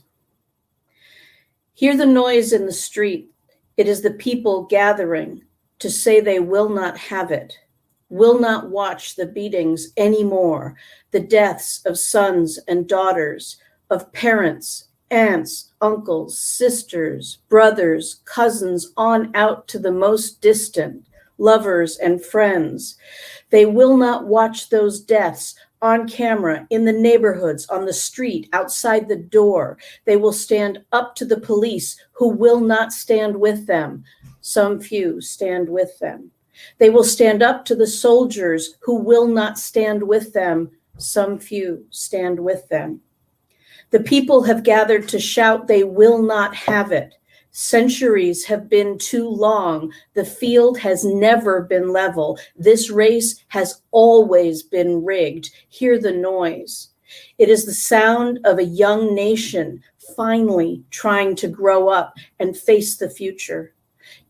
Hear the noise in the street. It is the people gathering to say they will not have it, will not watch the beatings anymore, the deaths of sons and daughters, of parents, aunts, uncles, sisters, brothers, cousins, on out to the most distant, lovers and friends. They will not watch those deaths on camera, in the neighborhoods, on the street, outside the door. They will stand up to the police, who will not stand with them. Some few stand with them. They will stand up to the soldiers, who will not stand with them. Some few stand with them. The people have gathered to shout they will not have it. Centuries have been too long. The field has never been level. This race has always been rigged. Hear the noise. It is the sound of a young nation finally trying to grow up and face the future.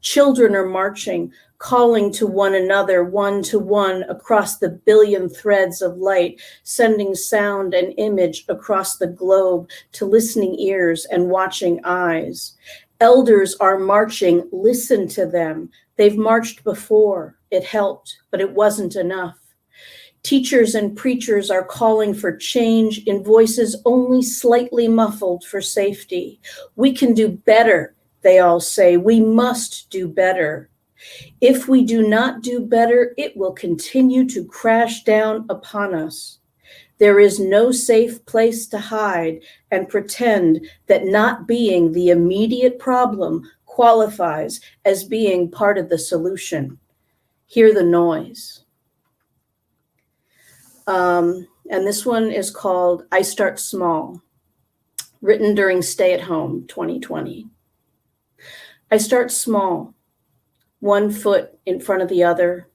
Children are marching, calling to one another, one to one, across the billion threads of light, sending sound and image across the globe to listening ears and watching eyes. Elders are marching, listen to them. They've marched before. It helped, but it wasn't enough. Teachers and preachers are calling for change in voices only slightly muffled for safety. We can do better, they all say. We must do better. If we do not do better, it will continue to crash down upon us. There is no safe place to hide and pretend that not being the immediate problem qualifies as being part of the solution. Hear the noise. And this one is called I Start Small, written during Stay at Home 2020. I start small, 1 foot in front of the other,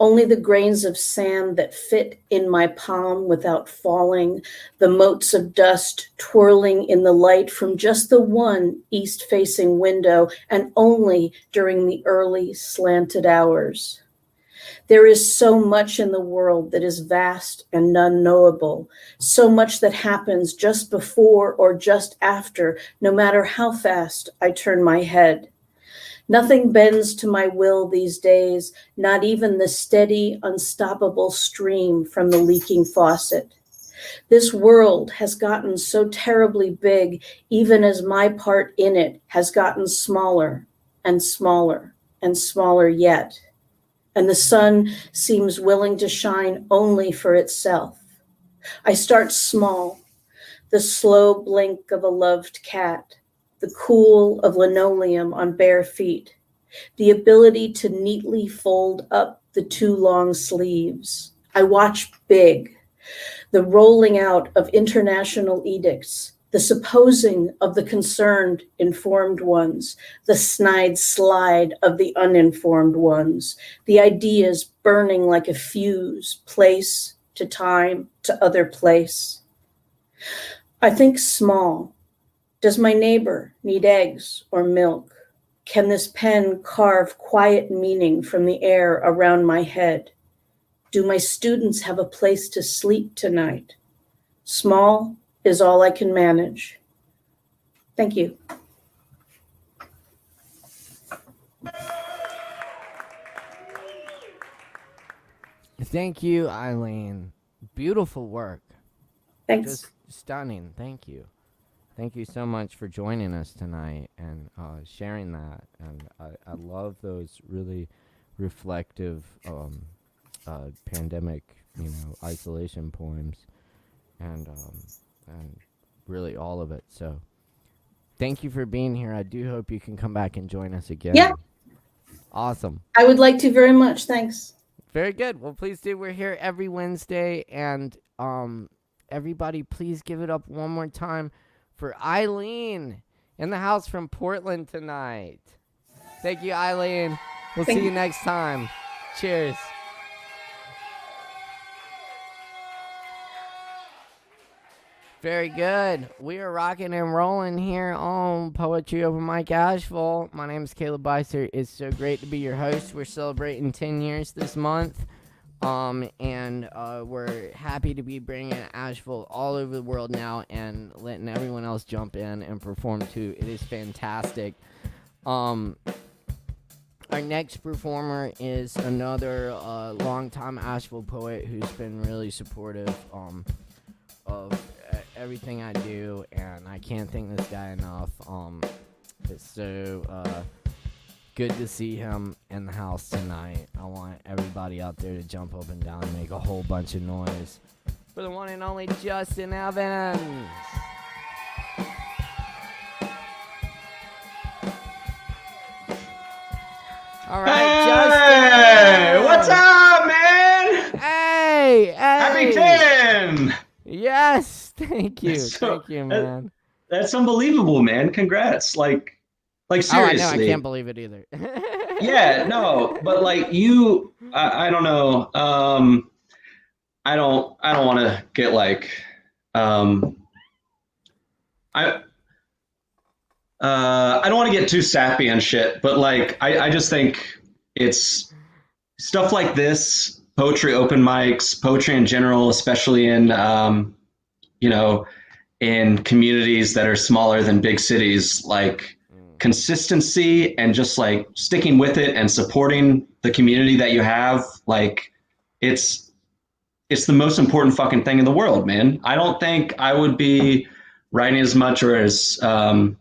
only the grains of sand that fit in my palm without falling, the motes of dust twirling in the light from just the one east-facing window, and only during the early slanted hours. There is so much in the world that is vast and unknowable, so much that happens just before or just after, no matter how fast I turn my head. Nothing bends to my will these days, not even the steady, unstoppable stream from the leaking faucet. This world has gotten so terribly big, even as my part in it has gotten smaller. and smaller yet. And the sun seems willing to shine only for itself. I start small, the slow blink of a loved cat, the cool of linoleum on bare feet, the ability to neatly fold up the too long sleeves. I watch big, the rolling out of international edicts, the supposing of the concerned informed ones, the snide slide of the uninformed ones, the ideas burning like a fuse, place to time to other place. I think small. Does my neighbor need eggs or milk? Can this pen carve quiet meaning from the air around my head? Do my students have a place to sleep tonight? Small is all I can manage. Thank you. Thank you, Eileen. Beautiful work. Thanks. Just stunning. Thank you. Thank you so much for joining us tonight and sharing that. And I love those really reflective pandemic, isolation poems, and really all of it. So thank you for being here. I do hope you can come back and join us again. Yeah. Awesome. I would like to very much. Thanks. Very good. Well, please do. We're here every Wednesday, and everybody, please give it up one more time for Eileen in the house from Portland tonight. Thank you, Eileen. We'll see you next time. Cheers. Very good. We are rocking and rolling here on Poetry Open Mic Asheville. My name is Caleb Beissert. It's so great to be your host. We're celebrating 10 years this month. And we're happy to be bringing Asheville all over the world now and letting everyone else jump in and perform too. It is fantastic. Our next performer is another longtime Asheville poet who's been really supportive of everything I do, and I can't thank this guy enough. It's so good to see him in the house tonight. I want everybody out there to jump up and down and make a whole bunch of noise for the one and only Justin Evans. All right, Justin. Hey, what's up, man? Hey. Happy 10. Yes, thank you. Thank you, man. That's unbelievable, man. Congrats. Like seriously. Oh, I know. I can't believe it either. Yeah, no, but like you, I don't know. I don't want to get like, I don't want to get too sappy and shit, but like, I just think it's stuff like this, poetry open mics, poetry in general, especially in, in communities that are smaller than big cities, like consistency and just like sticking with it and supporting the community that you have. Like it's the most important fucking thing in the world, man. I don't think I would be writing as much or as, writing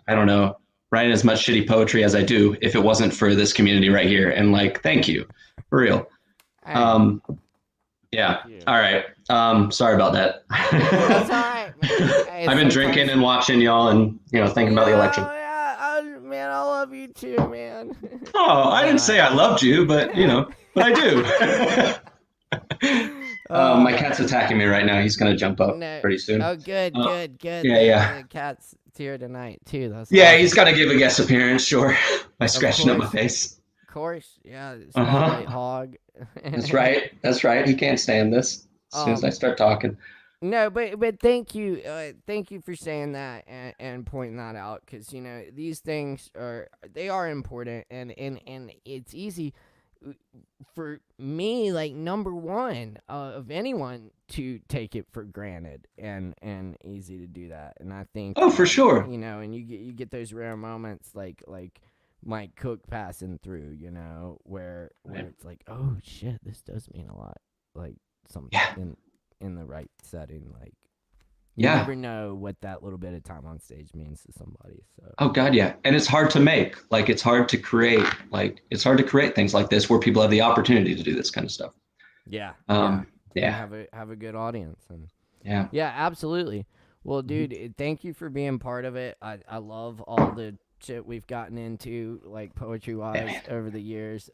as much shitty poetry as I do if it wasn't for this community right here. And like, thank you, for real. Yeah. All right. Sorry about that. That's all right, man. Hey, I've been drinking and watching y'all and, thinking about the election. Man, I love you too, man. Oh, I didn't say I loved you, but, but I do. My cat's attacking me right now. He's going to jump up pretty soon. Oh, good. Yeah. The cat's here tonight, too. That's yeah, awesome. he's got to give a guest appearance, sure, by scratching up my face. Of course, yeah. Spotlight hog. That's right. He can't stand this as soon as I start talking. No, but thank you for saying that and pointing that out, because these things are important, and it's easy for me, like number one of anyone, to take it for granted and easy to do that, and I think for sure, and you get those rare moments like Mike Cook passing through, where it's like, oh shit, this does mean a lot, like something in the right setting, like You Yeah. never know what that little bit of time on stage means to somebody. So Oh God, yeah. And it's hard to make. Like it's hard to create. Like it's hard to create things like this where people have the opportunity to do this kind of stuff. yeah, Yeah. And have a good audience. And Yeah. yeah, absolutely. Well, dude, thank you for being part of it. I love all the shit we've gotten into, like poetry wise, over the years.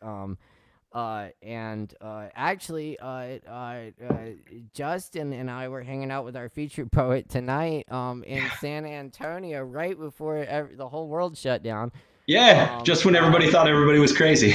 Actually, Justin and I were hanging out with our featured poet tonight in San Antonio right before the whole world shut down. Yeah. Just when everybody thought everybody was crazy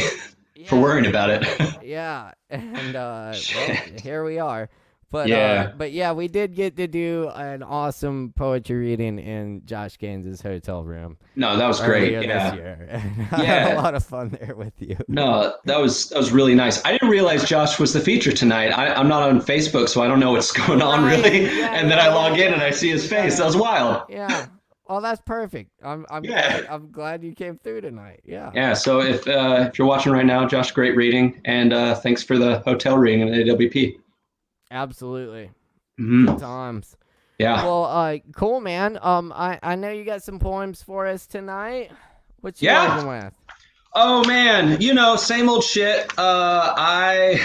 for worrying about it. Yeah, and well, Shit. here we are. But Yeah. but yeah, we did get to do an awesome poetry reading in Josh Gaines's hotel room. No, that was great. Earlier Yeah. this year. I had a lot of fun there with you. No, that was really nice. I didn't realize Josh was the feature tonight. I'm not on Facebook, so I don't know what's going on really. Yeah, and then I log in and I see his face. That was wild. Yeah. Well, that's perfect. I'm glad you came through tonight. Yeah. Yeah. So if you're watching right now, Josh, great reading, and thanks for the hotel reading in AWP. Absolutely. Mhm. Good times. Yeah. Well, cool, man. I know you got some poems for us tonight. What you working with? Oh man, same old shit. I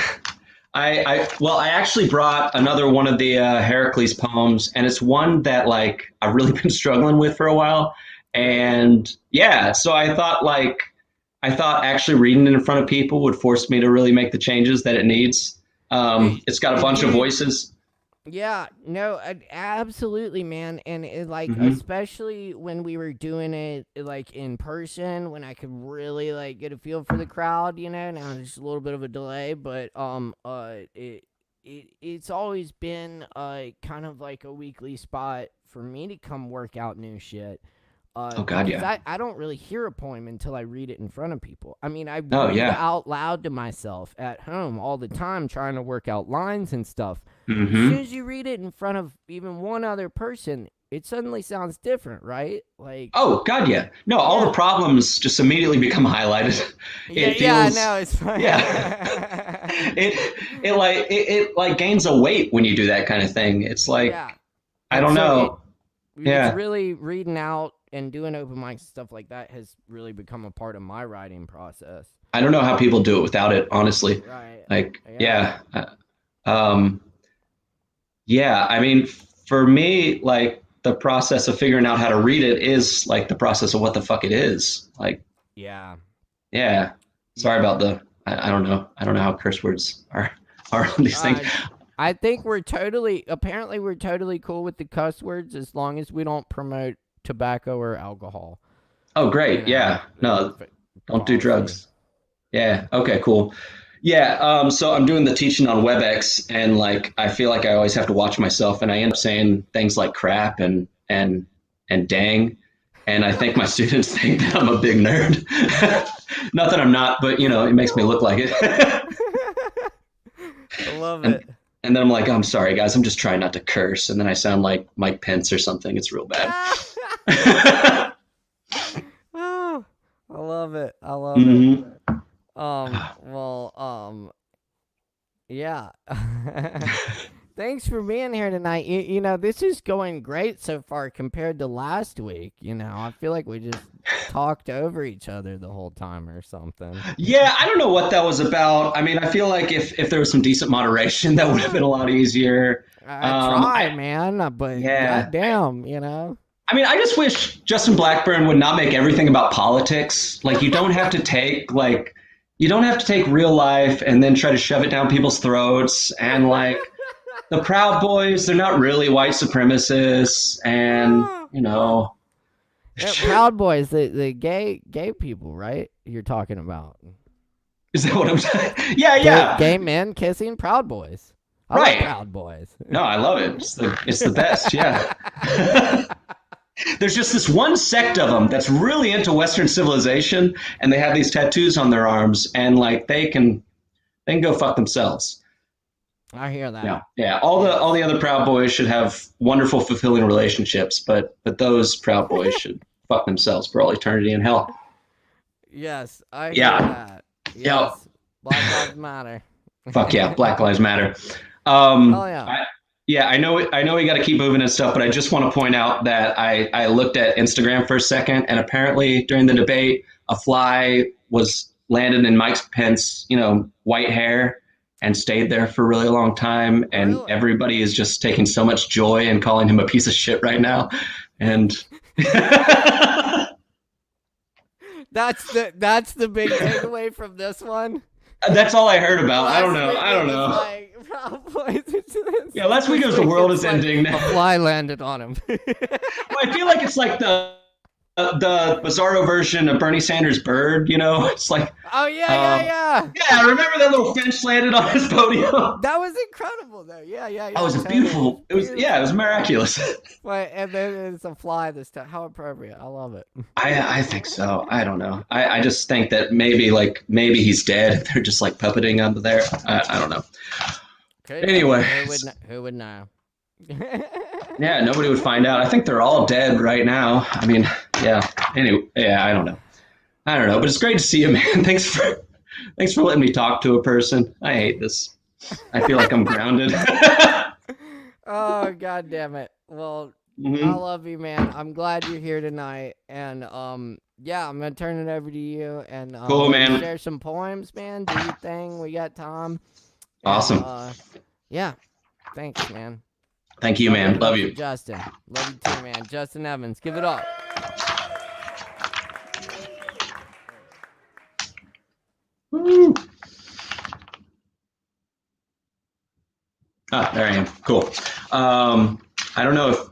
actually brought another one of the Heracles poems, and it's one that like I've really been struggling with for a while. And yeah, so I thought actually reading it in front of people would force me to really make the changes that it needs. It's got a bunch of voices. Yeah, no, absolutely, man. And especially when we were doing it like in person, when I could really like get a feel for the crowd, now there's just a little bit of a delay, but it's always been kind of like a weekly spot for me to come work out new shit. Oh God, yeah. I don't really hear a poem until I read it in front of people. I mean, I read out loud to myself at home all the time, trying to work out lines and stuff. Mm-hmm. As soon as you read it in front of even one other person, it suddenly sounds different, right? Like, oh God, yeah. No, all the problems just immediately become highlighted. I know, it's fine. Yeah. it like gains a weight when you do that kind of thing. It's like I don't know. It's really reading out and doing open mics and stuff like that has really become a part of my writing process. I don't know how people do it without it, honestly. Right. Like, I mean, for me, like the process of figuring out how to read it is like the process of what the fuck it is. Like, yeah. Sorry about I don't know how curse words are on these things. I think we're totally cool with the cuss words as long as we don't promote tobacco or alcohol. Oh, great. Yeah. No, don't do drugs. Yeah. Okay, cool. Yeah. So I'm doing the teaching on WebEx, and like, I feel like I always have to watch myself, and I end up saying things like crap and dang. And I think my students think that I'm a big nerd. Not that I'm not, but it makes me look like it. I love it. And then I'm like, I'm sorry, guys. I'm just trying not to curse. And then I sound like Mike Pence or something. It's real bad. Oh, I love it. I love Mm-hmm. it. Yeah. Thanks for being here tonight. This is going great so far compared to last week. I feel like we just talked over each other the whole time or something. Yeah, I don't know what that was about. I mean, I feel like if there was some decent moderation, that would have been a lot easier. Man, but goddamn, I mean, I just wish Justin Blackburn would not make everything about politics. Like, you don't have to take real life and then try to shove it down people's throats. And like the Proud Boys, they're not really white supremacists, and Proud Boys, the gay people, right? You're talking about. Is that what I'm saying? Yeah. Gay men kissing Proud Boys. I like Proud Boys. No, I love it. It's the best. Yeah. There's just this one sect of them that's really into Western civilization, and they have these tattoos on their arms, and like they can go fuck themselves. I hear that. Yeah. All the other Proud Boys should have wonderful, fulfilling relationships, but those Proud Boys should fuck themselves for all eternity in hell. Yes, I hear that. Yes. Black Lives Matter. Fuck yeah, Black Lives Matter. Oh yeah. Yeah, I know we got to keep moving and stuff, but I just want to point out that I looked at Instagram for a second, and apparently during the debate, a fly was landed in Mike Pence, white hair, and stayed there for a really long time. And Really? everybody is just taking so much joy in calling him a piece of shit right now. And That's the big takeaway from this one. that's all I heard about. I don't know. Yeah, last week it was the world is ending. A fly landed on him. Well, I feel like it's like the bizarro version of Bernie Sanders' bird. It's like, Oh yeah. yeah, remember that little finch landed on his podium? That was incredible though. Yeah. Oh, it was beautiful. It was miraculous. And then it's a fly this time. How appropriate. I love it. I think so. I don't know. I just think that maybe he's dead. They're just like puppeting under there. I don't know. Okay. Anyway. Who would know? Yeah, nobody would find out. I think they're all dead right now. I mean, yeah. Anyway, yeah, I don't know. But it's great to see you, man. Thanks for letting me talk to a person. I hate this. I feel like I'm grounded. Oh, God damn it. Well, I love you, man. I'm glad you're here tonight. And yeah, I'm gonna turn it over to you and cool, man. Share some poems, man. Do your thing. We got time. Awesome. And, yeah. Thanks, man. Thank you, man. Love you. Justin. Love you too, man. Justin Evans. Give it up. Woo. Ah, there I am. Cool. I don't know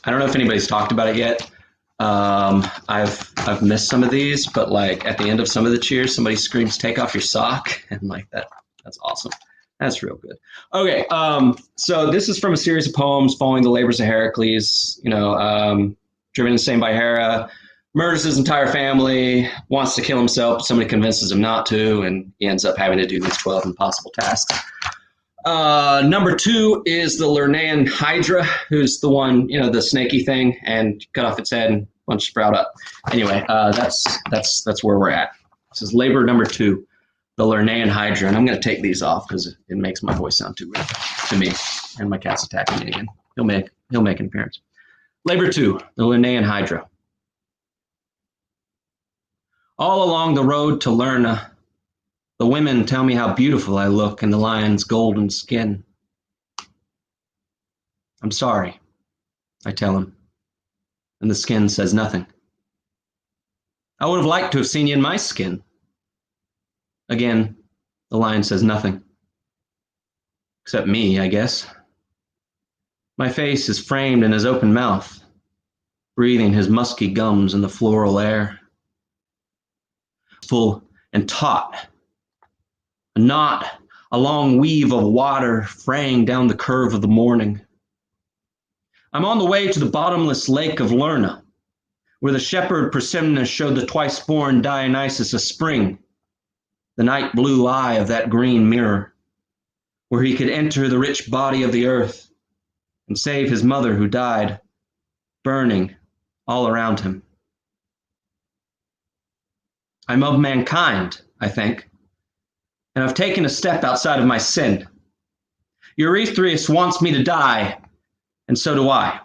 if anybody's talked about it yet. I've missed some of these, but like at the end of some of the cheers, somebody screams, "Take off your sock," and like that's awesome. That's real good. Okay, so this is from a series of poems following the labors of Heracles. Driven insane by Hera, murders his entire family, wants to kill himself, but somebody convinces him not to, and he ends up having to do these 12 impossible tasks. Number 2 is the Lernaean Hydra, who's the one, the snaky thing, and cut off its head and bunch sprout up. Anyway, that's where we're at. This is labor number 2, the Lernaean Hydra, and I'm going to take these off because it makes my voice sound too weird to me, and my cat's attacking me again. He'll make an appearance. Labor 2, the Lernaean Hydra. All along the road to Lerna, the women tell me how beautiful I look in the lion's golden skin. I'm sorry, I tell him, and the skin says nothing. I would have liked to have seen you in my skin. Again, the lion says nothing. Except me, I guess. My face is framed in his open mouth, breathing his musky gums in the floral air. Full and taut. A knot, a long weave of water fraying down the curve of the morning. I'm on the way to the bottomless lake of Lerna, where the shepherd Persephone showed the twice-born Dionysus a spring, the night blue eye of that green mirror, where he could enter the rich body of the earth and save his mother who died, burning all around him. I'm of mankind, I think, and I've taken a step outside of my sin. Eurystheus wants me to die, and so do I.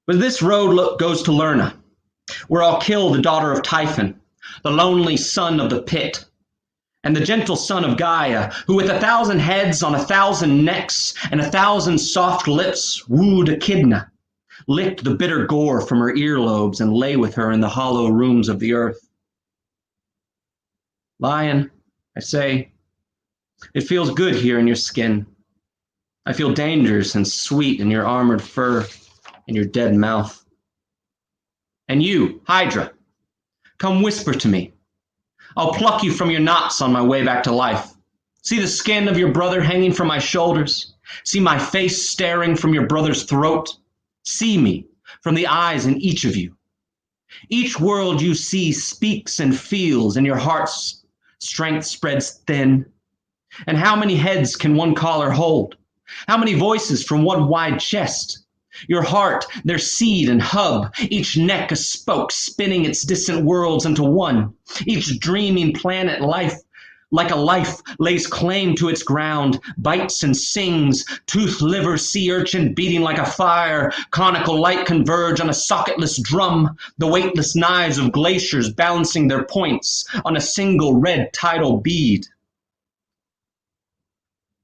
But this road goes to Lerna, where I'll kill the daughter of Typhon, the lonely son of the pit, and the gentle son of Gaia, who with 1,000 heads on 1,000 necks and 1,000 soft lips wooed Echidna, licked the bitter gore from her earlobes and lay with her in the hollow rooms of the earth. Lion, I say, it feels good here in your skin. I feel dangerous and sweet in your armored fur and your dead mouth. And you, Hydra, come whisper to me. I'll pluck you from your knots on my way back to life. See the skin of your brother hanging from my shoulders. See my face staring from your brother's throat. See me from the eyes in each of you. Each world you see speaks and feels, and your heart's strength spreads thin. And how many heads can one collar hold? How many voices from one wide chest? Your heart, their seed and hub, each neck a spoke spinning its distant worlds into one, each dreaming planet life Like a life lays claim to its ground, bites and sings, toothed liver sea urchin beating like a fire, conical light converge on a socketless drum, the weightless knives of glaciers balancing their points on a single red tidal bead.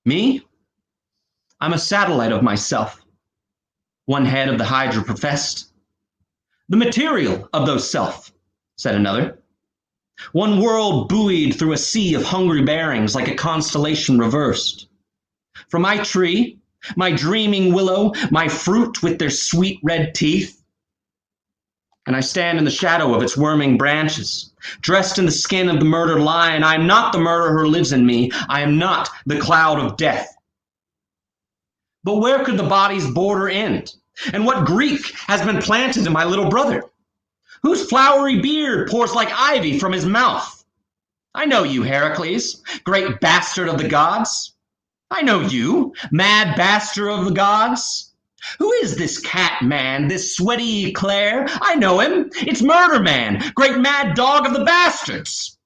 Me? I'm a satellite of myself, one head of the Hydra professed. The material of those self, said another. One world buoyed through a sea of hungry bearings like a constellation reversed. From my tree, my dreaming willow, my fruit with their sweet red teeth, and I stand in the shadow of its worming branches, dressed in the skin of the murdered lion. I am not the murderer who lives in me. I am not the cloud of death. But where could the body's border end? And what Greek has been planted in my little brother? Whose flowery beard pours like ivy from his mouth? I know you, Heracles, great bastard of the gods. I know you, mad bastard of the gods. Who is this cat man, this sweaty eclair? I know him. It's Murder Man, great mad dog of the bastards.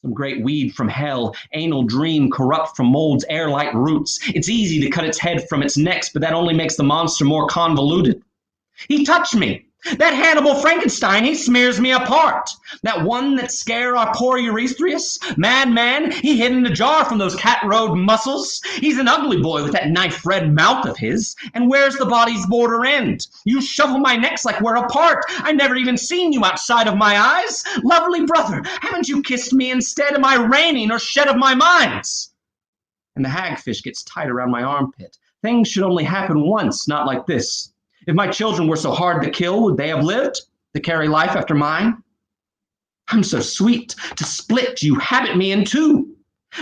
Some great weed from hell, anal dream corrupt from mold's air-light roots. It's easy to cut its head from its necks, but that only makes the monster more convoluted. He touched me. That Hannibal Frankenstein, he smears me apart. That one that scare our poor Eurystheus, madman, he hid in a jar from those cat-road muscles. He's an ugly boy with that knife-red mouth of his. And where's the body's border end? You shovel my necks like we're apart. I never even seen you outside of my eyes. Lovely brother, haven't you kissed me instead? Am I reigning or shed of my minds? And the hagfish gets tight around my armpit. Things should only happen once, not like this. If my children were so hard to kill, would they have lived to carry life after mine? I'm so sweet to split, you habit me in two.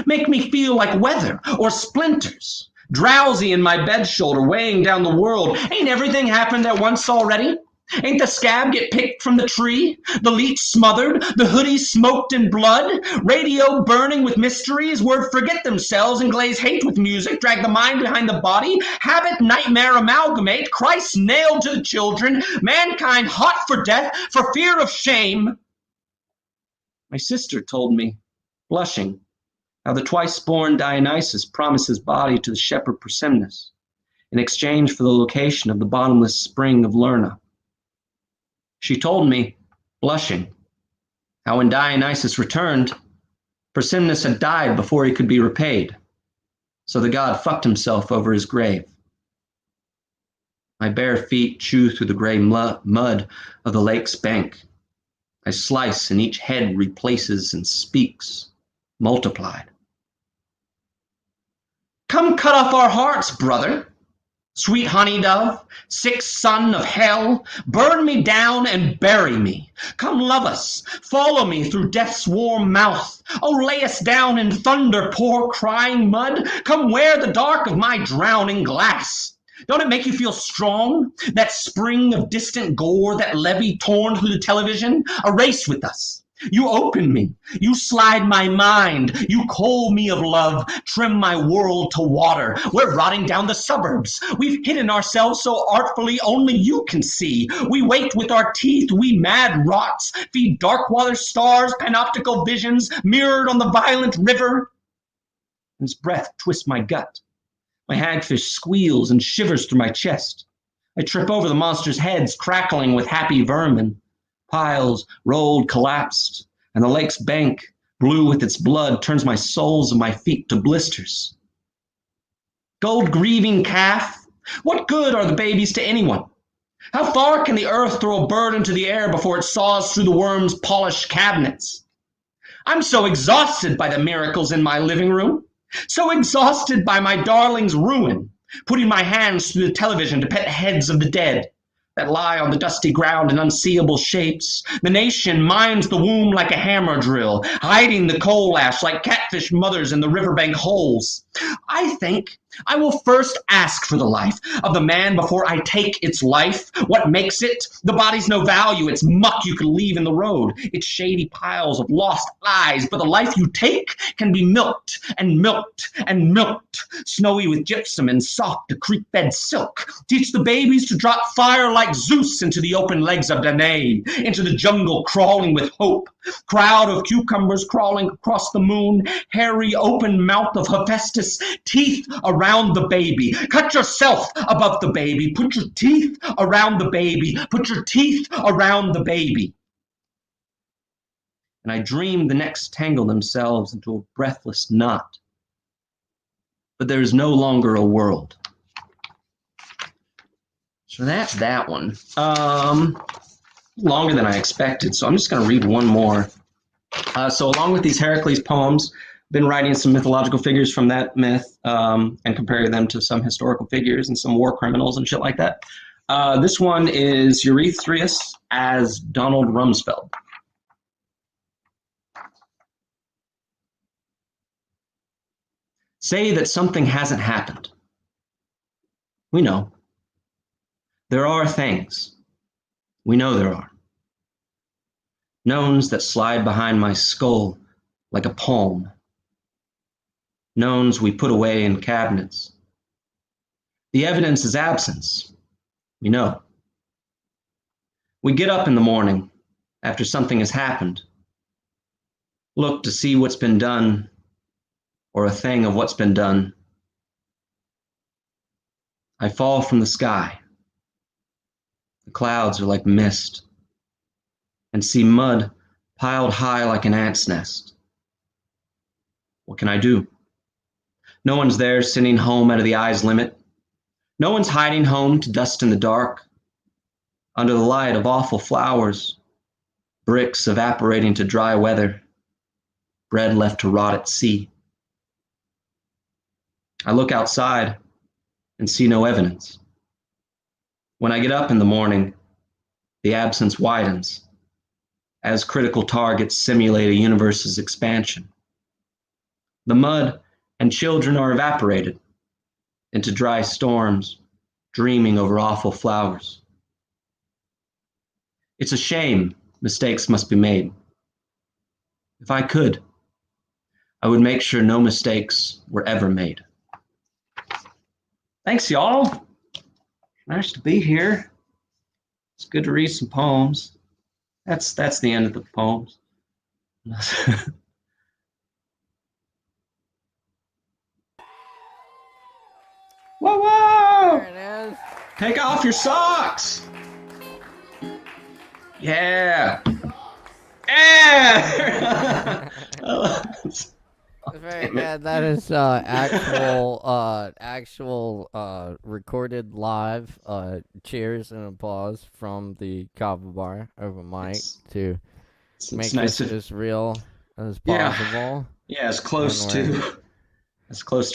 Make me feel like weather or splinters, drowsy in my bed shoulder, weighing down the world. Ain't everything happened at once already? Ain't the scab get picked from the tree? The leech smothered, the hoodie smoked in blood, radio burning with mysteries, word forget themselves and glaze hate with music, drag the mind behind the body, habit, nightmare amalgamate, Christ nailed to the children, mankind hot for death, for fear of shame. My sister told me, blushing, how the twice-born Dionysus promised his body to the shepherd Persimnus in exchange for the location of the bottomless spring of Lerna. She told me, blushing, how when Dionysus returned, Persimnus had died before he could be repaid, so the god fucked himself over his grave. My bare feet chew through the gray mud of the lake's bank. I slice, and each head replaces and speaks, multiplied. Come cut off our hearts, brother. Sweet honey dove, sick son of hell, burn me down and bury me. Come love us, follow me through death's warm mouth. Oh, lay us down in thunder, poor crying mud. Come wear the dark of my drowning glass. Don't it make you feel strong? That spring of distant gore, that levee torn through the television? A race with us. You open me, you slide my mind, you coal me of love, trim my world to water. We're rotting down the suburbs. We've hidden ourselves so artfully only you can see. We wait with our teeth, we mad rots, feed dark water stars, panoptical visions, mirrored on the violent river. His breath twists my gut. My hagfish squeals and shivers through my chest. I trip over the monster's heads, crackling with happy vermin. Piles rolled, collapsed, and the lake's bank, blue with its blood, turns my soles of my feet to blisters. Gold-grieving calf, what good are the babies to anyone? How far can the earth throw a bird into the air before it saws through the worm's polished cabinets? I'm so exhausted by the miracles in my living room, so exhausted by my darling's ruin, putting my hands through the television to pet heads of the dead that lie on the dusty ground in unseeable shapes. The nation mines the womb like a hammer drill, hiding the coal ash like catfish mothers in the riverbank holes. I think I will first ask for the life of the man before I take its life. What makes it? The body's no value. It's muck you could leave in the road. It's shady piles of lost eyes. But the life you take can be milked and milked and milked. Snowy with gypsum and soft to creek-fed silk. Teach the babies to drop fire like Zeus into the open legs of Danae, into the jungle crawling with hope. Crowd of cucumbers crawling across the moon. Hairy open mouth of Hephaestus. Teeth around the baby. Cut yourself above the baby. Put your teeth around the baby. Put your teeth around the baby. And I dream the necks tangle themselves into a breathless knot. But there is no longer a world. So that's that one. Longer than I expected, so I'm just going to read one more. So along with these Heracles poems, been writing some mythological figures from that myth and comparing them to some historical figures and some war criminals and shit like that. This one is Eurystheus as Donald Rumsfeld. Say that something hasn't happened. We know. There are things. We know there are. Knowns that slide behind my skull like a palm. Knowns we put away in cabinets. The evidence is absence. We know. We get up in the morning after something has happened. Look to see what's been done or a thing of what's been done. I fall from the sky. The clouds are like mist, and see mud piled high like an ant's nest. What can I do? No one's there sitting home out of the eye's limit. No one's hiding home to dust in the dark, under the light of awful flowers, bricks evaporating to dry weather, bread left to rot at sea. I look outside and see no evidence. When I get up in the morning, the absence widens as critical targets simulate a universe's expansion. The mud and children are evaporated into dry storms, dreaming over awful flowers. It's a shame mistakes must be made. If I could, I would make sure no mistakes were ever made. Thanks, y'all. Nice to be here. It's good to read some poems. That's the end of the poems. Whoa! There it is. Take off your socks. Yeah. Yeah. Very good. That is actual recorded live cheers and applause from the Kava bar over mic to make nice this as real as possible. Yeah, as close to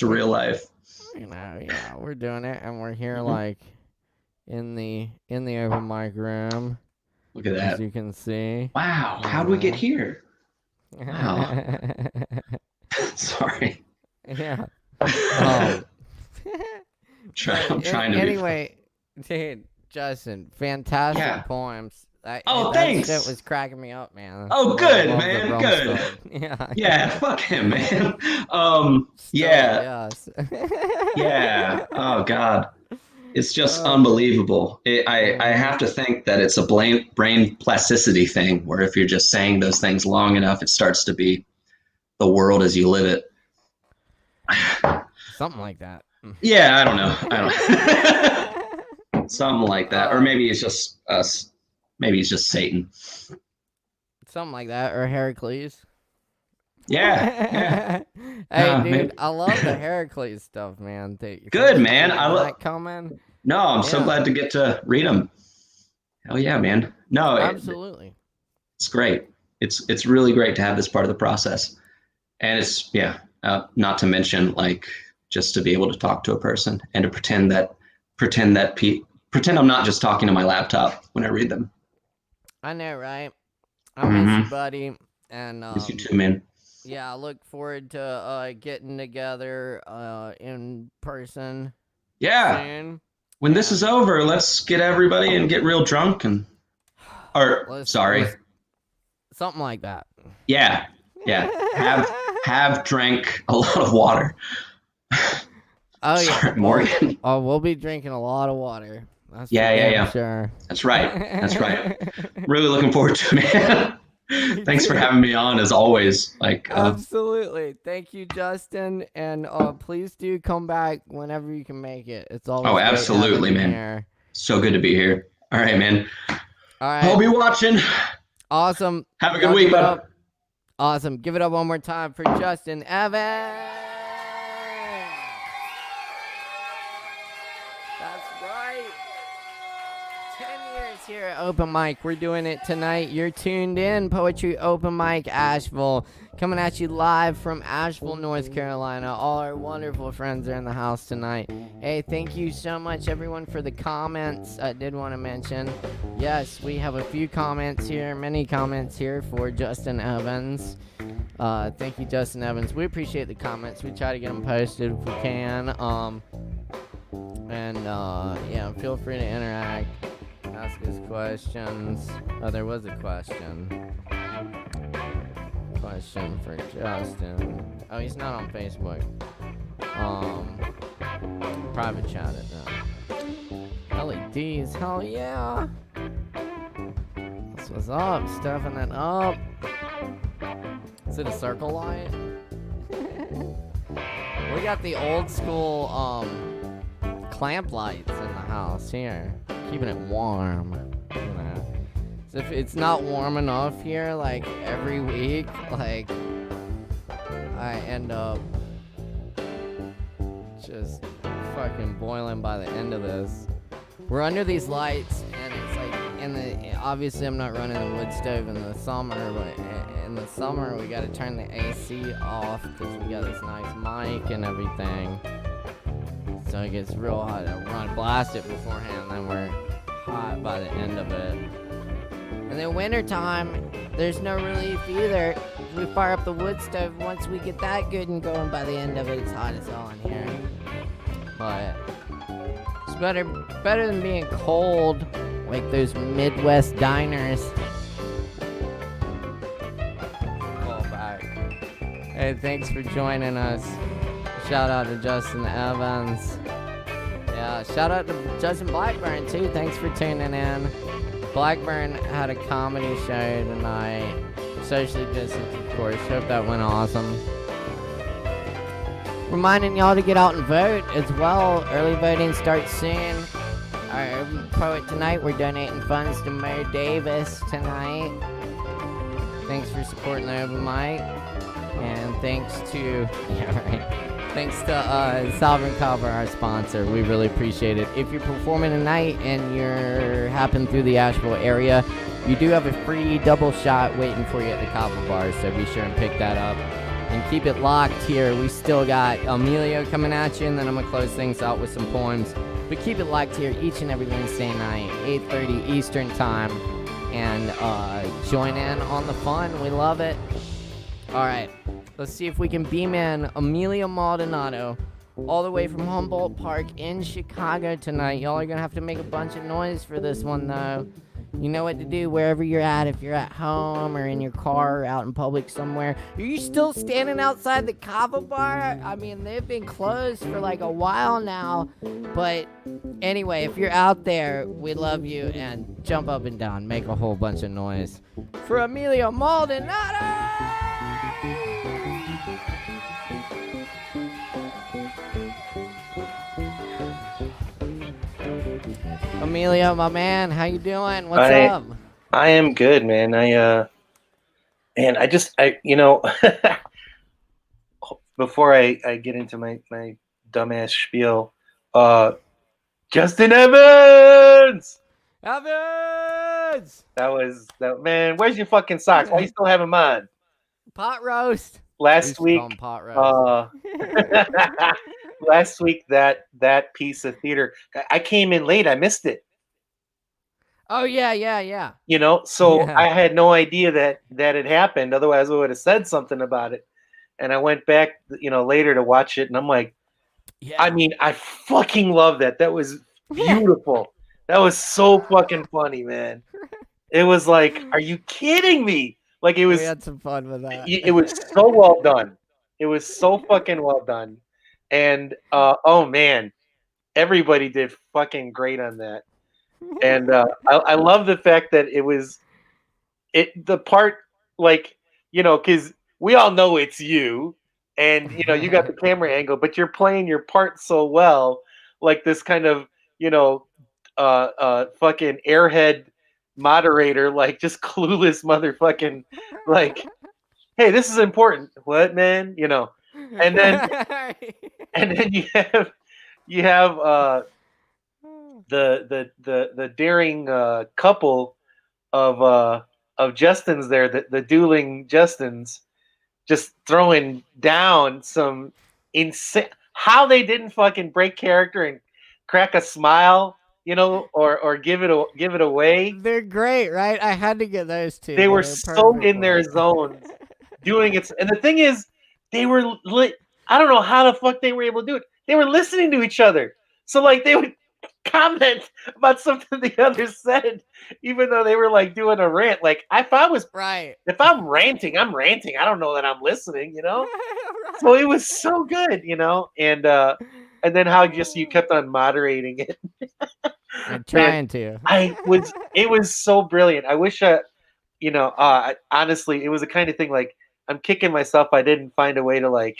real life. Yeah, we're doing it, and we're here like in the open mic room. Look at that. As you can see. Wow, how'd we get here? Wow. Sorry. Yeah. I'm trying to anyway, dude, Justin, fantastic poems. Thanks. That shit was cracking me up, man. Oh, good, man. Good. Yeah, fuck him, man. Yes. Yeah. Oh, God. It's just unbelievable. I have to think that it's a brain plasticity thing, where if you're just saying those things long enough, it starts to be the world as you live it. Something like that. Yeah, I don't know. Something like that. Or maybe it's just us. Maybe it's just Satan. Something like that. Or Heracles. Yeah. Hey, dude, maybe. I love the Heracles stuff, man. Good, man. I love that coming. No, I'm so glad to get to read them. Hell yeah, man. No, absolutely. It's great. It's really great to have this part of the process. And it's, not to mention, like, just to be able to talk to a person and to pretend I'm not just talking to my laptop when I read them. I know, right? I miss you, buddy. And miss you too, man. Yeah, I look forward to getting together in person Yeah. soon. When this is over, let's get everybody and get real drunk or Let's something like that. Yeah. Have drank a lot of water. Oh Sorry, yeah, Morgan. Oh, we'll be drinking a lot of water. That's Yeah. Sure. That's right. Really looking forward to it, man. Thanks for having me on as always. Absolutely. Thank you, Justin, and please do come back whenever you can make it. It's always great absolutely, having you man. here. So good to be here. All right, man. All right. I'll be watching. Awesome. Have a good week, bud. Awesome. Give it up one more time for Justin Evans. That's right. 10 years here at Open Mic. We're doing it tonight. You're tuned in. Poetry Open Mic Asheville. Coming at you live from Asheville, North Carolina. All our wonderful friends are in the house tonight. Hey, thank you so much, everyone, for the comments. I did want to mention, yes, we have a few comments here, many comments here for Justin Evans. Thank you, Justin Evans. We appreciate the comments. We try to get them posted if we can. Yeah, feel free to interact. Ask us questions. Oh, there was a question. Question for Justin. Oh, he's not on Facebook. Private chat it now. LEDs, hell yeah. That's what's up. Stuffing it up. Is it a circle light? We got the old school clamp lights in the house here. Keeping it warm, you know. So if it's not warm enough here, like every week, like I end up just fucking boiling by the end of this. We're under these lights, and it's like obviously I'm not running the wood stove in the summer, but in the summer we got to turn the AC off because we got this nice mic and everything. So it gets real hot. We're blast it beforehand, then we're hot by the end of it. And then wintertime, there's no relief either. We fire up the wood stove. Once we get that good and going, by the end of it, it's hot as hell in here. But it's better than being cold, like those Midwest diners. Call back. Hey, thanks for joining us. Shout out to Justin Evans. Yeah, shout out to Justin Blackburn too. Thanks for tuning in. Blackburn had a comedy show tonight. Socially distanced, of course. Hope that went awesome. Reminding y'all to get out and vote as well. Early voting starts soon. Our poet tonight, we're donating funds to Mayor Davis tonight. Thanks for supporting the open mic. And thanks to Thanks to Sovereign Kava, our sponsor. We really appreciate it. If you're performing tonight and you're hopping through the Asheville area, you do have a free double shot waiting for you at the Kava bar, so be sure and pick that up. And keep it locked here. We still got Emilio coming at you, and then I'm going to close things out with some poems. But keep it locked here each and every Wednesday night, 8:30 Eastern Time. And join in on the fun. We love it. All right. Let's see if we can beam in Emilio Maldonado all the way from Humboldt Park in Chicago tonight. Y'all are going to have to make a bunch of noise for this one, though. You know what to do wherever you're at. If you're at home or in your car or out in public somewhere. Are you still standing outside the Kava bar? I mean, they've been closed for like a while now. But anyway, if you're out there, we love you. And jump up and down. Make a whole bunch of noise for Emilio Maldonado! Emilio, my man, how you doing? What's up? I am good, man. I before I get into my dumbass spiel, Justin Evans! Evans! Man, where's your fucking socks? Why you still have them on? Pot roast. Last week, pot roast. Last week, that piece of theater, I came in late. I missed it. Oh yeah. You know, so yeah. I had no idea that it happened. Otherwise, I would have said something about it. and I went back, later to watch it, and I'm like, Yeah. I mean, I fucking love that. That was beautiful. That was so fucking funny, man. It was like, are you kidding me? Like it was. We had some fun with that. It was so well done. It was so fucking well done, and oh man, everybody did fucking great on that. And I love the fact that the part, like, because we all know it's you, and you got the camera angle, but you're playing your part so well, like this kind of fucking airhead moderator, like just clueless motherfucking, like, hey, this is important. What, man? And then you have the daring couple of Justins there, the dueling Justins, just throwing down some insane. How they didn't fucking break character and crack a smile, or give it away. They're great, right? I had to get those two. They were so in their zones doing it. And the thing is, they were lit. I don't know how the fuck they were able to do it. They were listening to each other. So like they would comment about something the other said, even though they were like doing a rant. Like if I'm ranting, I'm ranting. I don't know that I'm listening, Right. So it was so good, and then how just you kept on moderating it. I'm trying to. It was so brilliant. I wish honestly, it was the kind of thing like I'm kicking myself I didn't find a way to like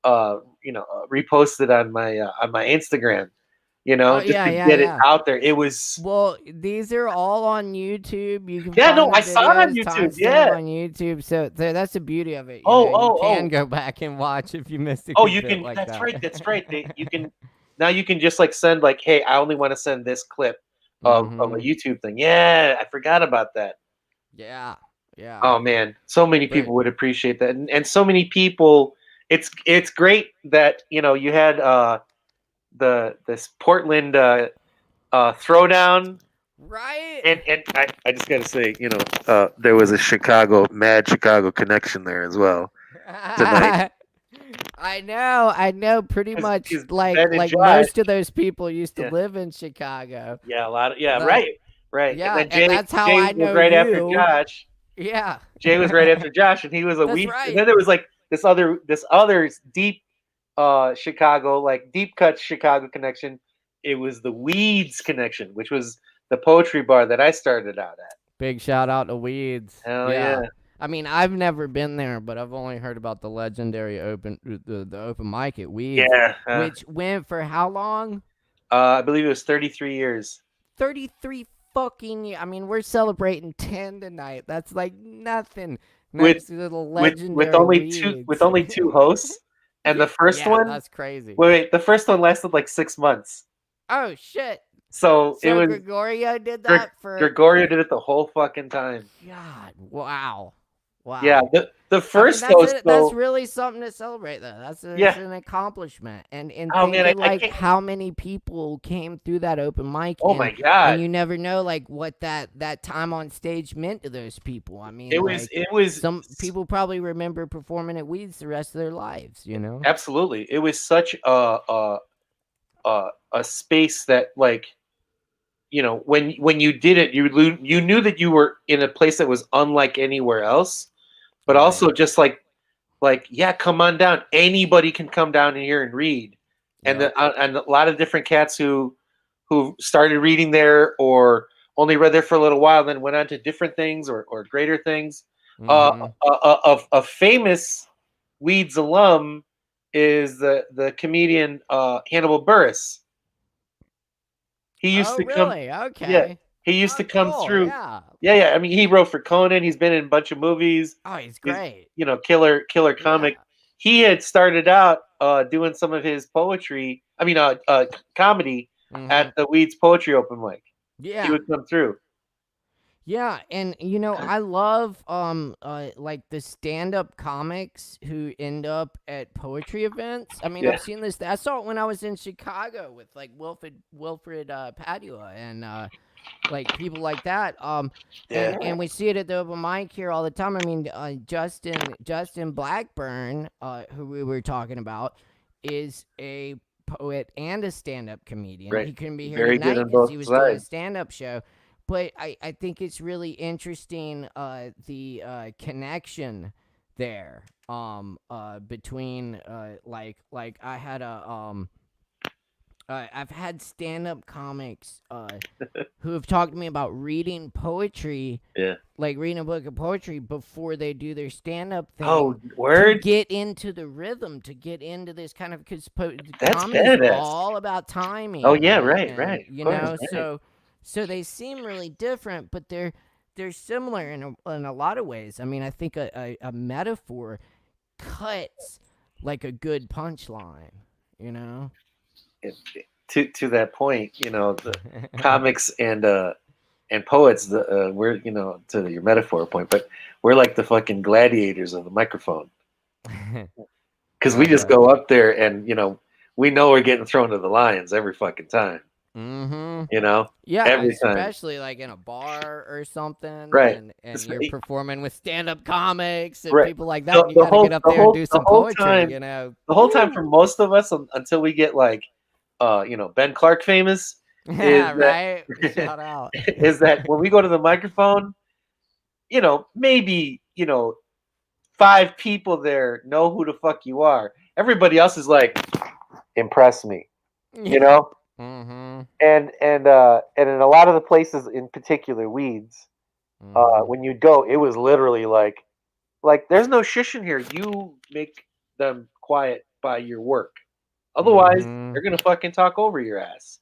repost it on my Instagram, just to get it out there. It was these are all on YouTube. You can I saw it on YouTube. Yeah, on YouTube. So that's the beauty of it. You can go back and watch if you missed it. You can. Like that's right. That's right. You can now. You can just like send like, hey, I only want to send this clip of a YouTube thing. Yeah, I forgot about that. Yeah. Oh man, so many people would appreciate that, and so many people. It's great that you had this Portland throwdown, right? And I just gotta say, there was a Chicago connection there as well tonight. I know. Pretty much like most of those people used to live in Chicago. Yeah, a lot of right. Yeah, and that's how Jay I know was right you. after Josh. Yeah, Jay was right after Josh, and he was a weed. Right. And then there was like this other deep Chicago, like deep cut Chicago connection. It was the Weeds connection, which was the poetry bar that I started out at. Big shout out to Weeds. Hell yeah. I mean, I've never been there, but I've only heard about the legendary open mic at Weeds. Yeah. Which went for how long? I believe it was 33 years. 33 fucking years. I mean, we're celebrating 10 tonight. That's like nothing. Next to the legendary with only two hosts. And the first one, that's crazy. Wait, the first one lasted like 6 months. Oh shit! So it was Gregorio did that Gregorio did it the whole fucking time. God, wow. Yeah, the first host. That's really something to celebrate, though. That's an accomplishment. And how many people came through that open mic. Oh my god! And you never know like what that time on stage meant to those people. I mean, it was some people probably remember performing at Weeds the rest of their lives. Absolutely, it was such a space that like. When you did it, you knew that you were in a place that was unlike anywhere else, but also just like yeah, come on down. Anybody can come down here and read, and a lot of different cats who started reading there or only read there for a little while, then went on to different things or greater things. A famous Weeds alum is the comedian Hannibal Buress. He used to come. Really? Okay. Yeah, he used to come through. Yeah. I mean, he wrote for Conan. He's been in a bunch of movies. Oh, he's great. Killer comic. Yeah. He had started out doing some of his poetry. I mean, comedy at the Weeds Poetry Open mic. Yeah, he would come through. Yeah, and I love like the stand-up comics who end up at poetry events. I mean, I've seen this. I saw it when I was in Chicago with like Wilfred Padua, and like people like that. And we see it at the open mic here all the time. I mean, Justin Blackburn, who we were talking about, is a poet and a stand-up comedian. Right. He couldn't be here Very good tonight on because both he was doing a sides. stand-up show. But I think it's really interesting the connection there between like I had I've had stand-up comics who have talked to me about reading poetry, like reading a book of poetry before they do their stand-up thing. Oh, To word! get into the rhythm, to get into this kind of, because That's comedy is badass. all about timing. Oh yeah, and- right, and, right. You Of course, know, right. so they seem really different, but they're similar in a lot of ways. I mean, I think a metaphor cuts like a good punchline. You know. To that point, you know, the comics and poets, we're, you know, to your metaphor point, but we're like the fucking gladiators of the microphone, because we just go up there and, you know, we know we're getting thrown to the lions every fucking time. Mm-hmm. You know, Yeah, every time. especially like in a bar or something, Right. And you're performing with stand-up comics and Right. people like that. The- And you the got to whole- get up the there whole- and do the some whole poetry. time- You know, The whole time for most of us, until we get like, you know, Ben Clark famous. Yeah, is right. that- Shout out. is that when we go to the microphone, you know, maybe, you know, 5 people there know who the fuck you are. Everybody else is like, impress me, you know. Mm-hmm. And in a lot of the places, in particular Weeds, when you'd go, it was literally like there's no shush in here. You make them quiet by your work. Otherwise, they're gonna fucking talk over your ass.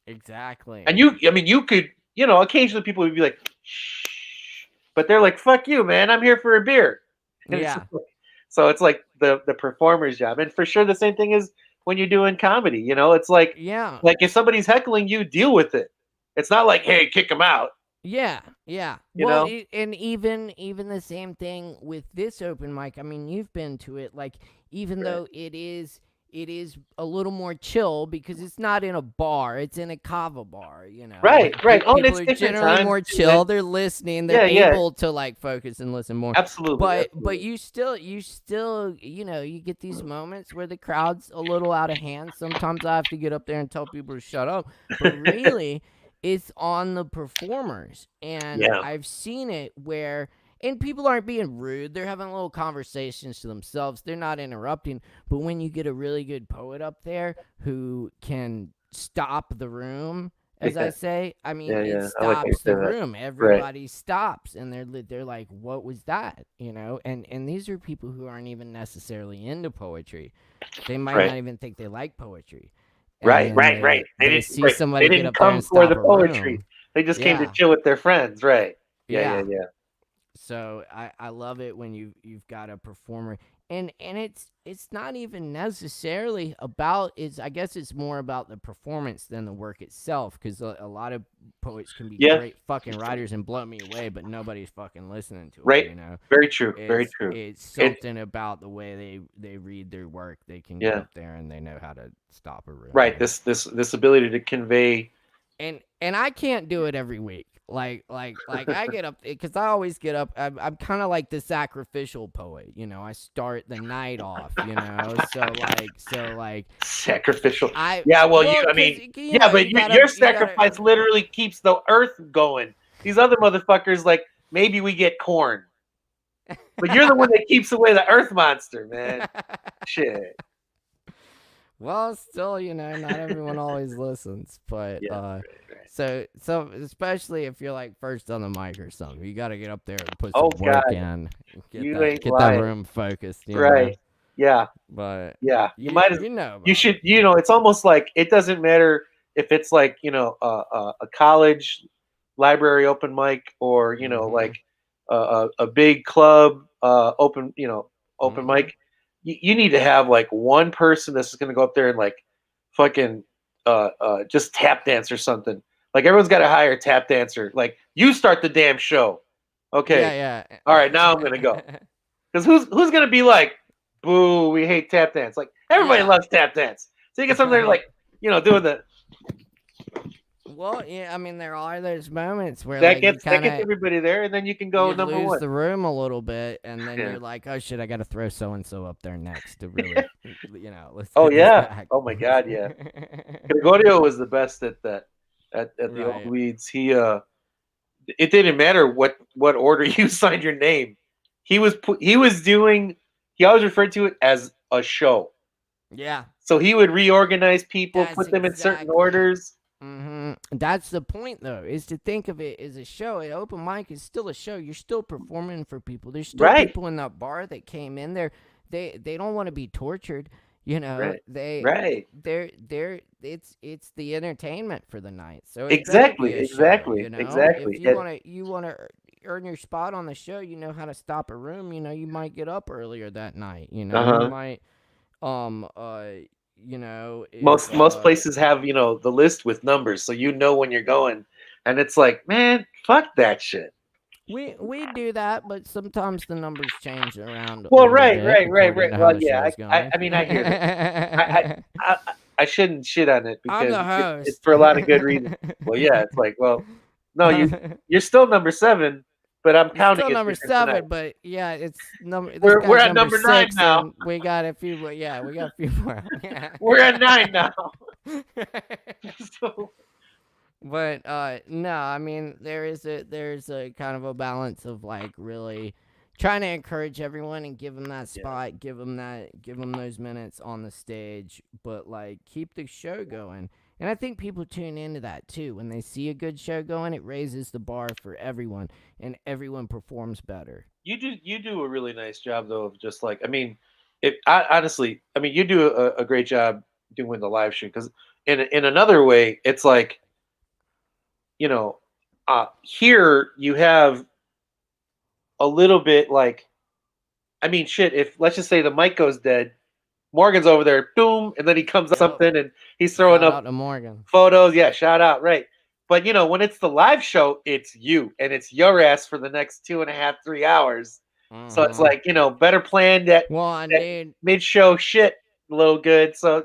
Exactly. And you could, you know, occasionally people would be like, shh, but they're like, fuck you, man, I'm here for a beer. And Yeah. so it's like the performer's job. And for sure the same thing is when you're doing comedy, you know, it's like, Yeah. like if somebody's heckling you, deal with it. It's not like, hey, kick them out. Yeah, yeah. You well, know? And even the same thing with this open mic. I mean, you've been to it. Like, even though it is a little more chill because it's not in a bar, it's in a Kava bar. You know, Right, like, right. Oh, and people it's are different generally times, more too, chill. man. They're listening. They're Yeah, able to like focus and listen more. Absolutely. But absolutely. you still you know, you get these moments where the crowd's a little out of hand. Sometimes I have to get up there and tell people to shut up. But really, it's on the performers. And Yeah. I've seen it where, and people aren't being rude. They're having little conversations to themselves. They're not interrupting. But when you get a really good poet up there who can stop the room, as I say, I mean, Yeah, it yeah. I like how you stops the say that. room. Everybody stops, and they're like, "What was that?" You know. And these are people who aren't even necessarily into poetry. They might Right. not even think they like poetry. Right, And right. They see somebody they get didn't up there come and for stop the a poetry. room. They just came to Yeah. chill with their friends, right? Yeah. So I love it when you've got a performer, and it's not even necessarily about, I guess it's more about the performance than the work itself, because a lot of poets can be great fucking writers and blow me away, but nobody's fucking listening to Right. them, you know. Very true. Very true. It's something about the way they read their work. They can get up there and they know how to stop a room. Right. This ability to convey. And I can't do it every week. Like I get up, because I always get up. I'm kind of like the sacrificial poet, you know. I start the night off, you know. So like Sacrificial. I but your sacrifice literally keeps the earth going. These other motherfuckers, like, maybe we get corn, but you're the one that keeps away the earth monster, man. Shit. Well, still, you know, not everyone always listens, but so especially if you're like first on the mic or something, you got to get up there and put some work in, get that room focused, you know? Yeah. But yeah, you might you should, you know, it's almost like it doesn't matter if it's like, you know, a college library open mic, or, you know, like a big club open mic. You need to have like one person that's going to go up there and like fucking just tap dance or something. Like, everyone's got to hire a tap dancer. Like, you start the damn show. Okay. Yeah. All right, now I'm going to go. Because who's going to be like, boo, we hate tap dance. Like, everybody loves tap dance. So you get something there like, you know, doing the Well, yeah, I mean, there are those moments where That like you gets kind of everybody there, and then you can go you number lose one. the room a little bit, and then Yeah. you're like, oh shit, I got to throw so and so up there next to really, let's Oh get this yeah. back. Oh my God, yeah. Gregorio was the best at that. At the old Right. weeds, it didn't matter what order you signed your name. He was doing. He always referred to it as a show. Yeah, So he would reorganize people, that's put them in certain exactly. orders. That's the point, though, is to think of it as a show. An open mic is still a show. You're still performing for people. There's still Right. people in that bar that came in there. They don't want to be tortured. You know, Right. they Right. they're it's the entertainment for the night. So it better Exactly. be a Exactly. show, you know. Exactly. If you wanna earn your spot on the show, you know how to stop a room. You know, you might get up earlier that night. You know, you might you know, if Most places have the list with numbers, so you know when you're going, and it's like, man, fuck that shit. we do that, but sometimes the numbers change around a Well, little right. bit according to how Well, the yeah. show's going. I mean, I hear that. I shouldn't shit on it I'm because the it's host. for a lot of good reasons. Well, yeah, it's like, well, no, you're still number 7, but I'm counting Still it number different 7, tonight. but yeah, it's number. This We're guy's at number 9 6, now. and we got a few. Yeah, we got a few more. Yeah. We're at 9 now. So, But no, I mean there's a kind of a balance of like really trying to encourage everyone and give them that spot, give them those minutes on the stage, but like keep the show going. And I think people tune into that too. When they see a good show going, it raises the bar for everyone, and everyone performs better. you do a really nice job though of just like, I mean, honestly, I mean, you do a great job doing the live stream, because in another way, it's like, here you have a little bit like, I mean, shit, if let's just say the mic goes dead, Morgan's over there, boom, and then he comes up something and he's throwing Shout up out to Morgan. photos. Yeah, shout out, right. But when it's the live show, it's you and it's your ass for the next 2.5, 3 hours. So it's like, better planned that, Well, dude, mid-show shit a little good. So,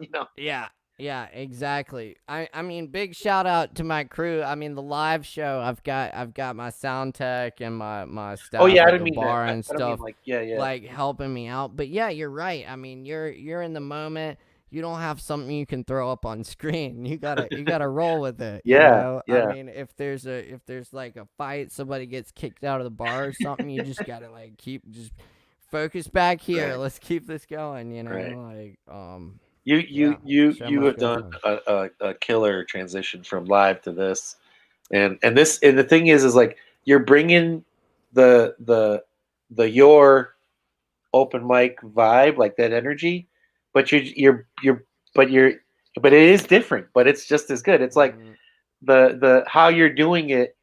Yeah, exactly. I mean, big shout out to my crew. I mean, the live show. I've got my sound tech and my staff oh yeah, I at didn't the mean bar that. and I don't mean stuff, like, yeah. like helping me out. But yeah, you're right. I mean, you're in the moment. You don't have something you can throw up on screen. You gotta roll with it. Yeah, You know? yeah. I mean, if there's like a fight, somebody gets kicked out of the bar or something, you just gotta like just focus back here. Right. Let's keep this going. Right. Like You so you much have goes done on. a killer transition from live to this, and the thing is like you're bringing the your open mic vibe, like that energy, but but it is different, but it's just as good. It's like the how you're doing it,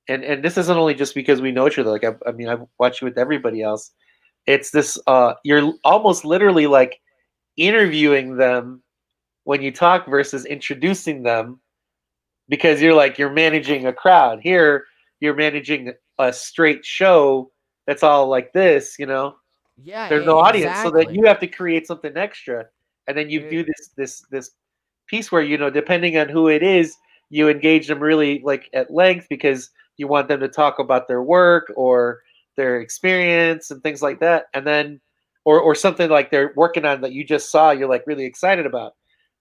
and this isn't only just because we know each other. Like I mean, I've watched you with everybody else. It's this you're almost literally like interviewing them when you talk versus introducing them, because you're managing a crowd. Here you're managing a straight show that's all like this, Yeah, there's no audience, so that exactly. you have to create something extra, and then you do this piece where depending on who it is, you engage them really like at length, because you want them to talk about their work or their experience and things like that, and then or something like they're working on that you just saw, you're like really excited about.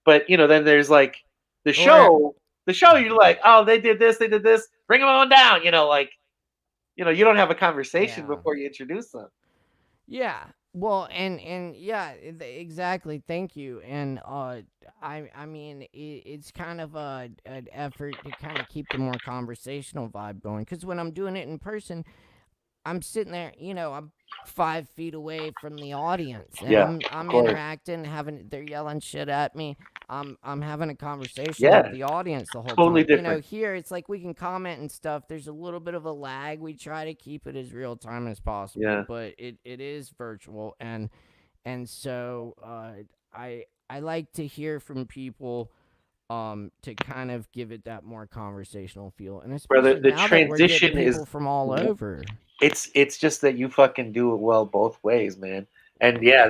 But then there's like the show. The show, you're like, oh, they did this, bring them on down. Like, you don't have a conversation before you introduce them. Yeah. Well, and yeah, exactly. Thank you. And I mean, it's kind of an effort to kind of keep the more conversational vibe going. Because when I'm doing it in person, I'm sitting there, I'm 5 feet away from the audience, and I'm interacting, they're yelling shit at me. I'm having a conversation with the audience the whole Totally time. different. Here it's like we can comment and stuff. There's a little bit of a lag. We try to keep it as real time as possible, but it is virtual, and so I like to hear from people to kind of give it that more conversational feel, and especially the now that we're getting transition people is from all over. It's just that you fucking do it well both ways, man. And yeah,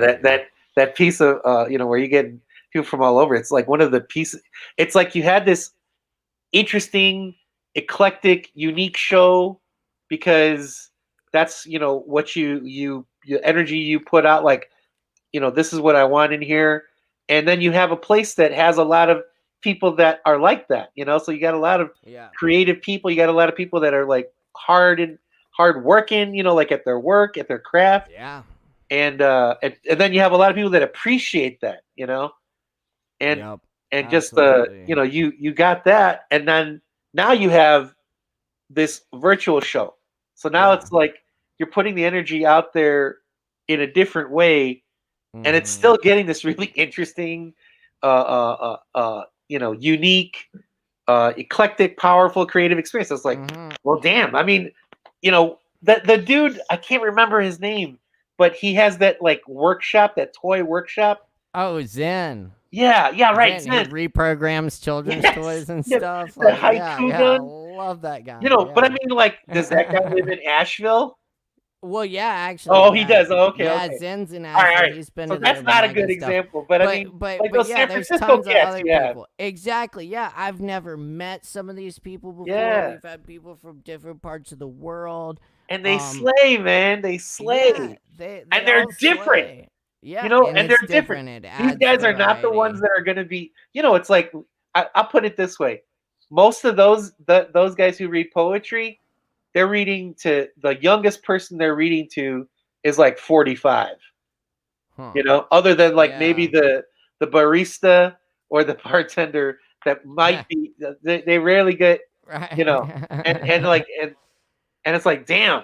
that piece of where you get people from all over, it's like one of the pieces. It's like you had this interesting, eclectic, unique show because that's what you energy you put out. Like this is what I want in here, and then you have a place that has a lot of people that are like that. So you got a lot of creative people. You got a lot of people that are like hard working. Like at their work, at their craft. Yeah. And then you have a lot of people that appreciate that. And Yep. and Absolutely. just you got that, and then now you have this virtual show. So now it's like you're putting the energy out there in a different way, and it's still getting this really interesting, unique, eclectic, powerful, creative experience. It's like, well, damn. I mean, the dude, I can't remember his name, but he has that like workshop, that toy workshop. Oh, Zen. Yeah, right. Zen. He reprograms children's toys and stuff. The Like, haiku yeah, gun. love that guy. But I mean, like, does that guy live in Asheville? Well, yeah, actually. Oh, he does. Oh, okay, yeah, okay. Zen's in All Asheville. right. He's been So to that's the not a Mega good stuff. example, but I mean, like those yeah, San there's Francisco tons of cats, other yeah. people. Exactly. Yeah, I've never met some of these people before. Yeah. We've had people from different parts of the world, and they slay, man. They slay, yeah, and they're all different. slay. Yeah, And they're different. It These adds guys are not the variety. ones that are going to be. It's like I'll put it this way: most of those guys who read poetry, they're reading to the youngest person they're reading to is like 45. Other than like maybe the barista or the bartender that might be. They rarely get right. and like and it's like damn,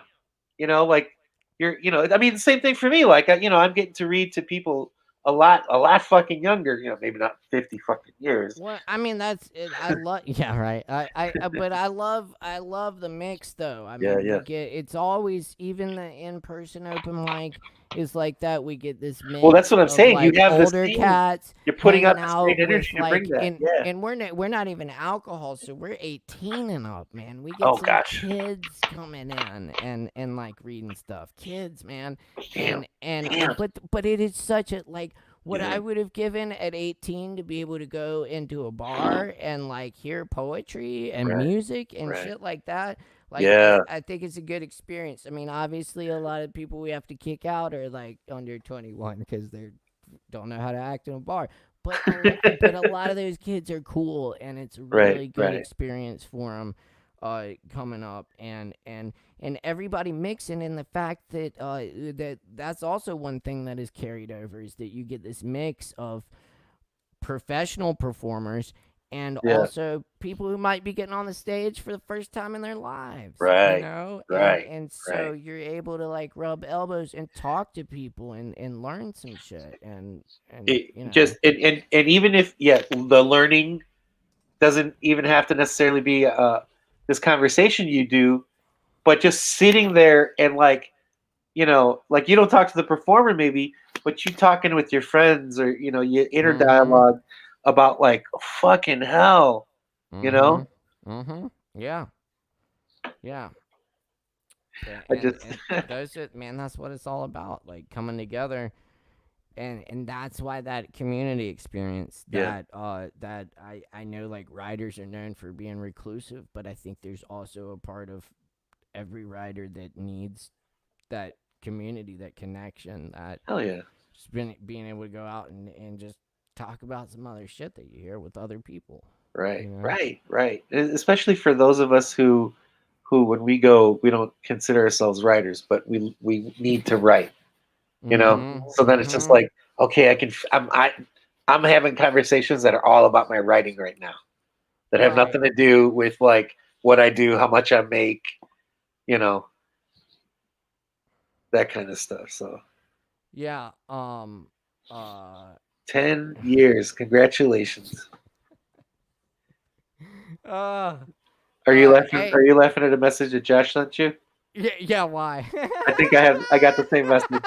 like you're I mean the same thing for me. Like I'm getting to read to people a lot fucking younger. Maybe not 50 fucking years. Well, I mean that's it. I love. Yeah, right. But I love the mix though. I mean, Yeah. we get it's always even the in-person open mic is like that. We get this mix. Well, that's what I'm of, saying. Like, you have older this cats. You're putting out hanging the out same energy with, to bring that. And we're not even alcohol, so we're 18 and up, man. We get Oh, some gosh. kids coming in and like reading stuff. Kids, man. Damn. But it is such a like. What I would have given at 18 to be able to go into a bar and like hear poetry and music and shit like that. Like, I think it's a good experience. I mean, obviously, a lot of people we have to kick out are like under 21 because they don't know how to act in a bar. But a lot of those kids are cool, and it's a really good experience for them coming up and everybody mixing in the fact that that's also one thing that is carried over is that you get this mix of professional performers and also people who might be getting on the stage for the first time in their lives, right? And so you're able to like rub elbows and talk to people and learn some shit and just and even if the learning doesn't even have to necessarily be this conversation you do, but just sitting there and like you don't talk to the performer maybe, but you talking with your friends or you inner dialogue about like fucking hell, yeah. Those are, man, that's what it's all about, like coming together, and that's why that community experience that I know like writers are known for being reclusive, but I think there's also a part of every writer that needs that community, that connection, that hell yeah, just being able to go out and just talk about some other shit that you hear with other people. Right. Especially for those of us who when we go, we don't consider ourselves writers, but we need to write. So then it's just like, okay, I'm having conversations that are all about my writing right now, that have nothing to do with like what I do, how much I make, that kind of stuff. So 10 years, congratulations. Are you laughing? Are you laughing at a message that Josh sent you? Yeah. Why? I think I got the same message.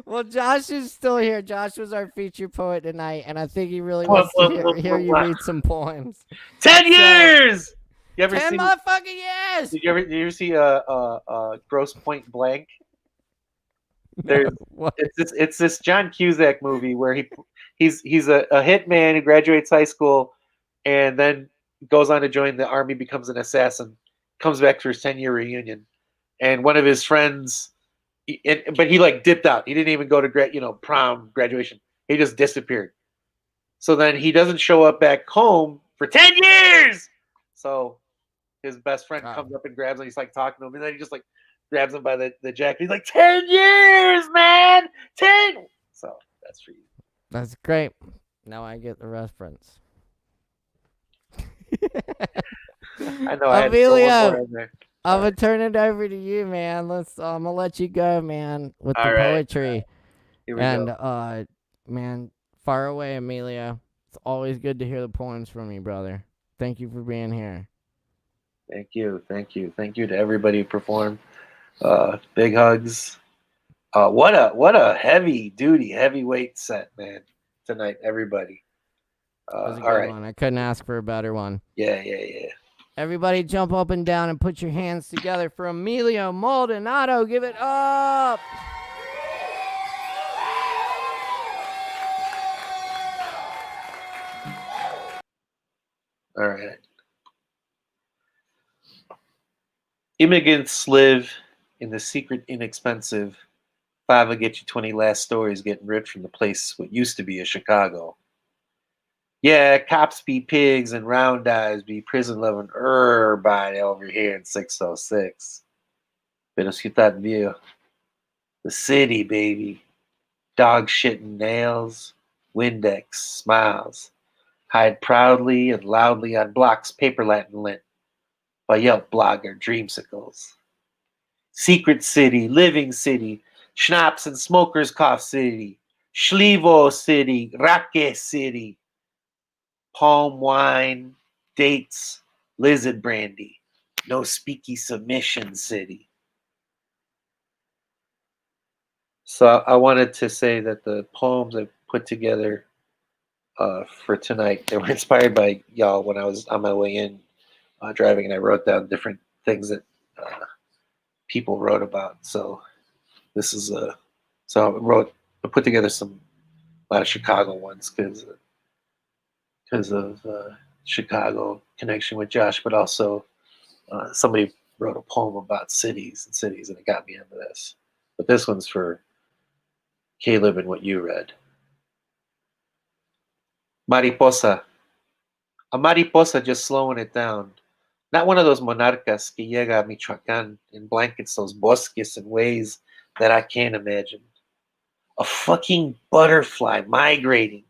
Well, Josh is still here. Josh was our feature poet tonight, and I think he really wants to hear you read some poems. 10 years. You ever 10 see? Motherfucking years. Did you ever see Gross Point Blank? There's it's this John Cusack movie where he's a hitman who graduates high school, and then goes on to join the army, becomes an assassin, comes back for his 10-year reunion, and one of his friends, but he like dipped out. He didn't even go to prom, graduation. He just disappeared. So then he doesn't show up back home for 10 years. So his best friend comes up and grabs him. He's like talking to him, and then he just like grabs him by the jacket. He's like, 10 years, man, 10. So that's for you. That's great. Now I get the reference. I know. I had to throw one more in there. I'm gonna turn it over to you, man. I'm gonna let you go, man, with the poetry. Here we go. Man, far away, Emilio. It's always good to hear the poems from you, brother. Thank you for being here. Thank you to everybody who performed. Big hugs. What a heavyweight set, man, tonight, everybody. That was a good one. I couldn't ask for a better one. Yeah. Everybody jump up and down and put your hands together for Emilio Maldonado. Give it up. All right. Immigrants live in the secret, inexpensive Kava get you 20 last stories getting ripped from the place what used to be a Chicago. Yeah, cops be pigs and round eyes be prison loving everybody over here in 606. Pero Ciudad Vieja, the city, baby. Dog shitting nails, Windex, smiles. Hide proudly and loudly on blocks paper Latin lint by Yelp blogger dreamsicles. Secret city, living city, schnapps and smokers cough city, Schlevo city, Rake city, palm wine, dates, lizard brandy, no speaky submission city. So I wanted to say that the poems I put together for tonight, they were inspired by y'all when I was on my way in driving, and I wrote down different things that people wrote about. So this is so I put together a lot of Chicago ones because of Chicago connection with Josh, but also somebody wrote a poem about cities, and it got me into this. But this one's for Caleb and what you read. Mariposa. A mariposa just slowing it down. Not one of those monarcas que llega a Michoacán and blankets those bosques in ways that I can't imagine. A fucking butterfly migrating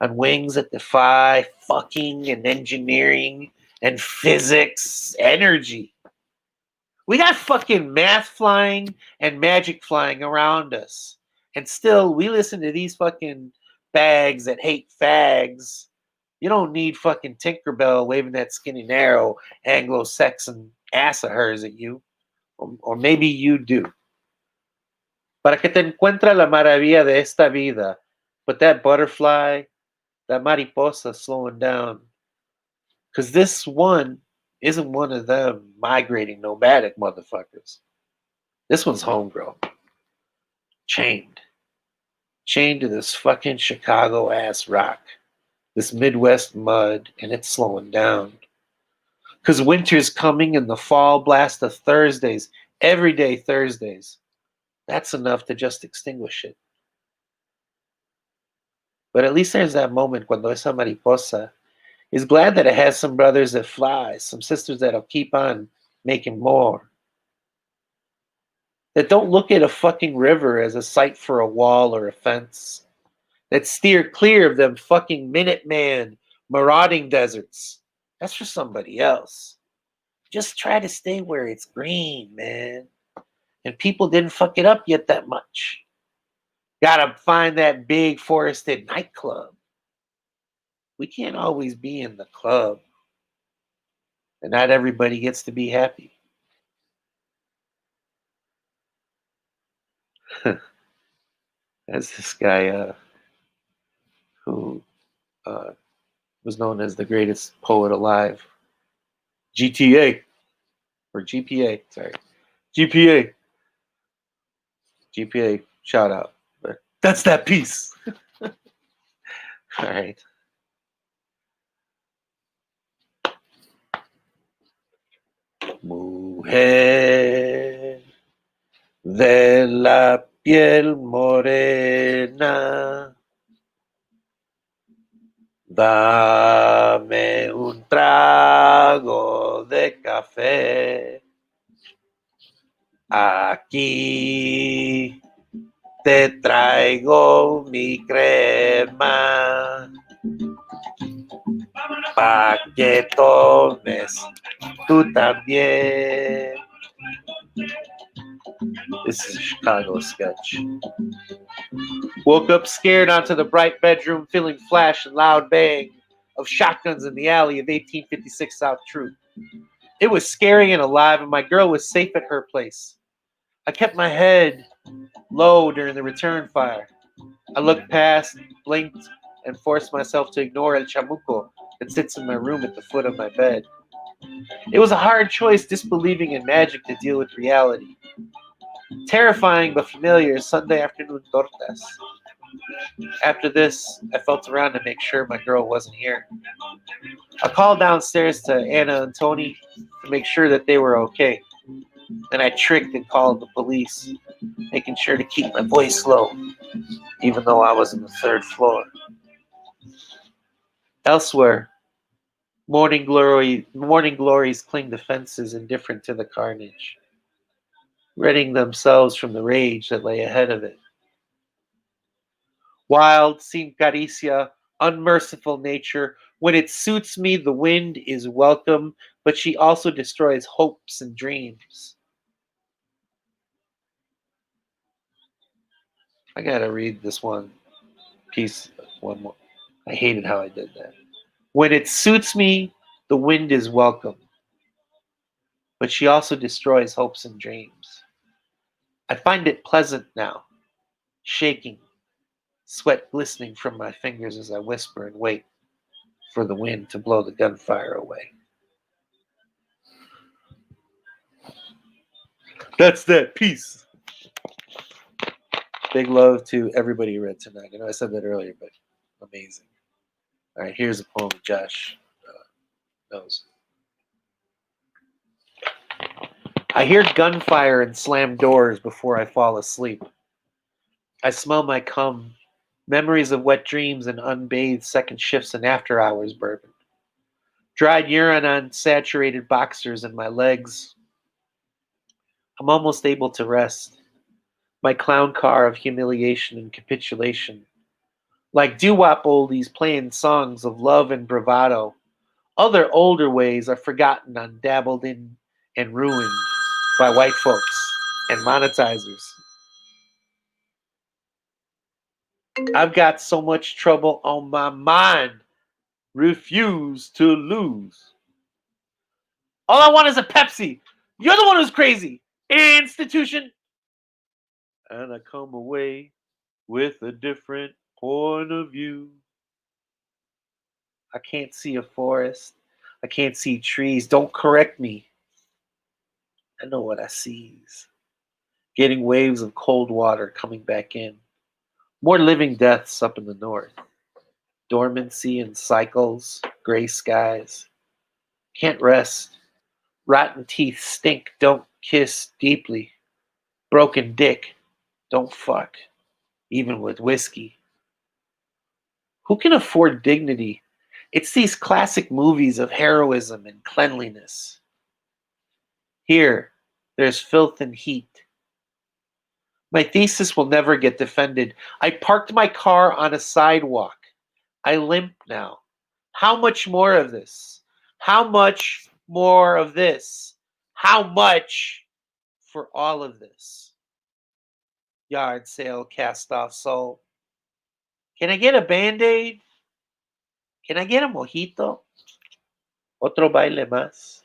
on wings that defy fucking and engineering and physics energy. We got fucking math flying and magic flying around us. And still, we listen to these fucking bags that hate fags. You don't need fucking Tinkerbell waving that skinny narrow Anglo-Saxon ass of hers at you. Or maybe you do. Para que te encuentra la maravilla de esta vida. But that butterfly, that mariposa slowing down. Because this one isn't one of them migrating nomadic motherfuckers. This one's homegrown. Chained to this fucking Chicago ass rock, this Midwest mud, and it's slowing down. Because winter's coming and the fall blast of Thursdays, everyday Thursdays, that's enough to just extinguish it. But at least there's that moment cuando esa mariposa is glad that it has some brothers that fly, some sisters that'll keep on making more. That don't look at a fucking river as a site for a wall or a fence. That steer clear of them fucking Minuteman marauding deserts. That's for somebody else. Just try to stay where it's green, man. And people didn't fuck it up yet that much. Gotta find that big forested nightclub. We can't always be in the club. And not everybody gets to be happy. As this guy who was known as the greatest poet alive, GTA, or GPA, sorry. GPA, shout out. But that's that piece. All right. Mujer de la piel morena, dame un trago de café. Aquí te traigo mi crema pa' que tomes tú también. This is a Chicago sketch. Woke up scared onto the bright bedroom, feeling flash and loud bang of shotguns in the alley of 1856 South Truth. It was scary and alive, and my girl was safe at her place. I kept my head low during the return fire. I looked past, blinked, and forced myself to ignore El Chamuco that sits in my room at the foot of my bed. It was a hard choice disbelieving in magic to deal with reality. Terrifying but familiar Sunday afternoon tortas. After this, I felt around to make sure my girl wasn't here. I called downstairs to Anna and Tony to make sure that they were okay. Then I tricked and called the police, making sure to keep my voice low, even though I was on the third floor. Elsewhere, morning glories cling to fences indifferent to the carnage, readying themselves from the rage that lay ahead of it. Wild, sin caricia, unmerciful nature. When it suits me, the wind is welcome, but she also destroys hopes and dreams. I gotta read this one piece one more. I hated how I did that. When it suits me, the wind is welcome, but she also destroys hopes and dreams. I find it pleasant now, shaking, sweat glistening from my fingers as I whisper and wait for the wind to blow the gunfire away. That's that piece. Big love to everybody who read tonight. I know I said that earlier, but amazing. All right, here's a poem Josh knows. I hear gunfire and slam doors before I fall asleep. I smell my cum, memories of wet dreams and unbathed second shifts and after hours bourbon. Dried urine on saturated boxers in my legs. I'm almost able to rest. My clown car of humiliation and capitulation. Like doo-wop oldies playing songs of love and bravado. Other older ways are forgotten and dabbled in and ruined by white folks and monetizers. I've got so much trouble on my mind. Refuse to lose. All I want is a Pepsi. You're the one who's crazy. Institution. And I come away with a different point of view. I can't see a forest. I can't see trees. Don't correct me. I know what I sees. Getting waves of cold water coming back in. More living deaths up in the north. Dormancy and cycles, gray skies. Can't rest. Rotten teeth stink. Don't kiss deeply. Broken dick. Don't fuck. Even with whiskey. Who can afford dignity? It's these classic movies of heroism and cleanliness. Here, there's filth and heat. My thesis will never get defended. I parked my car on a sidewalk. I limp now. How much more of this? How much more of this? How much for all of this? Yard sale, cast off soul. Can I get a Band-Aid? Can I get a mojito? Otro baile más?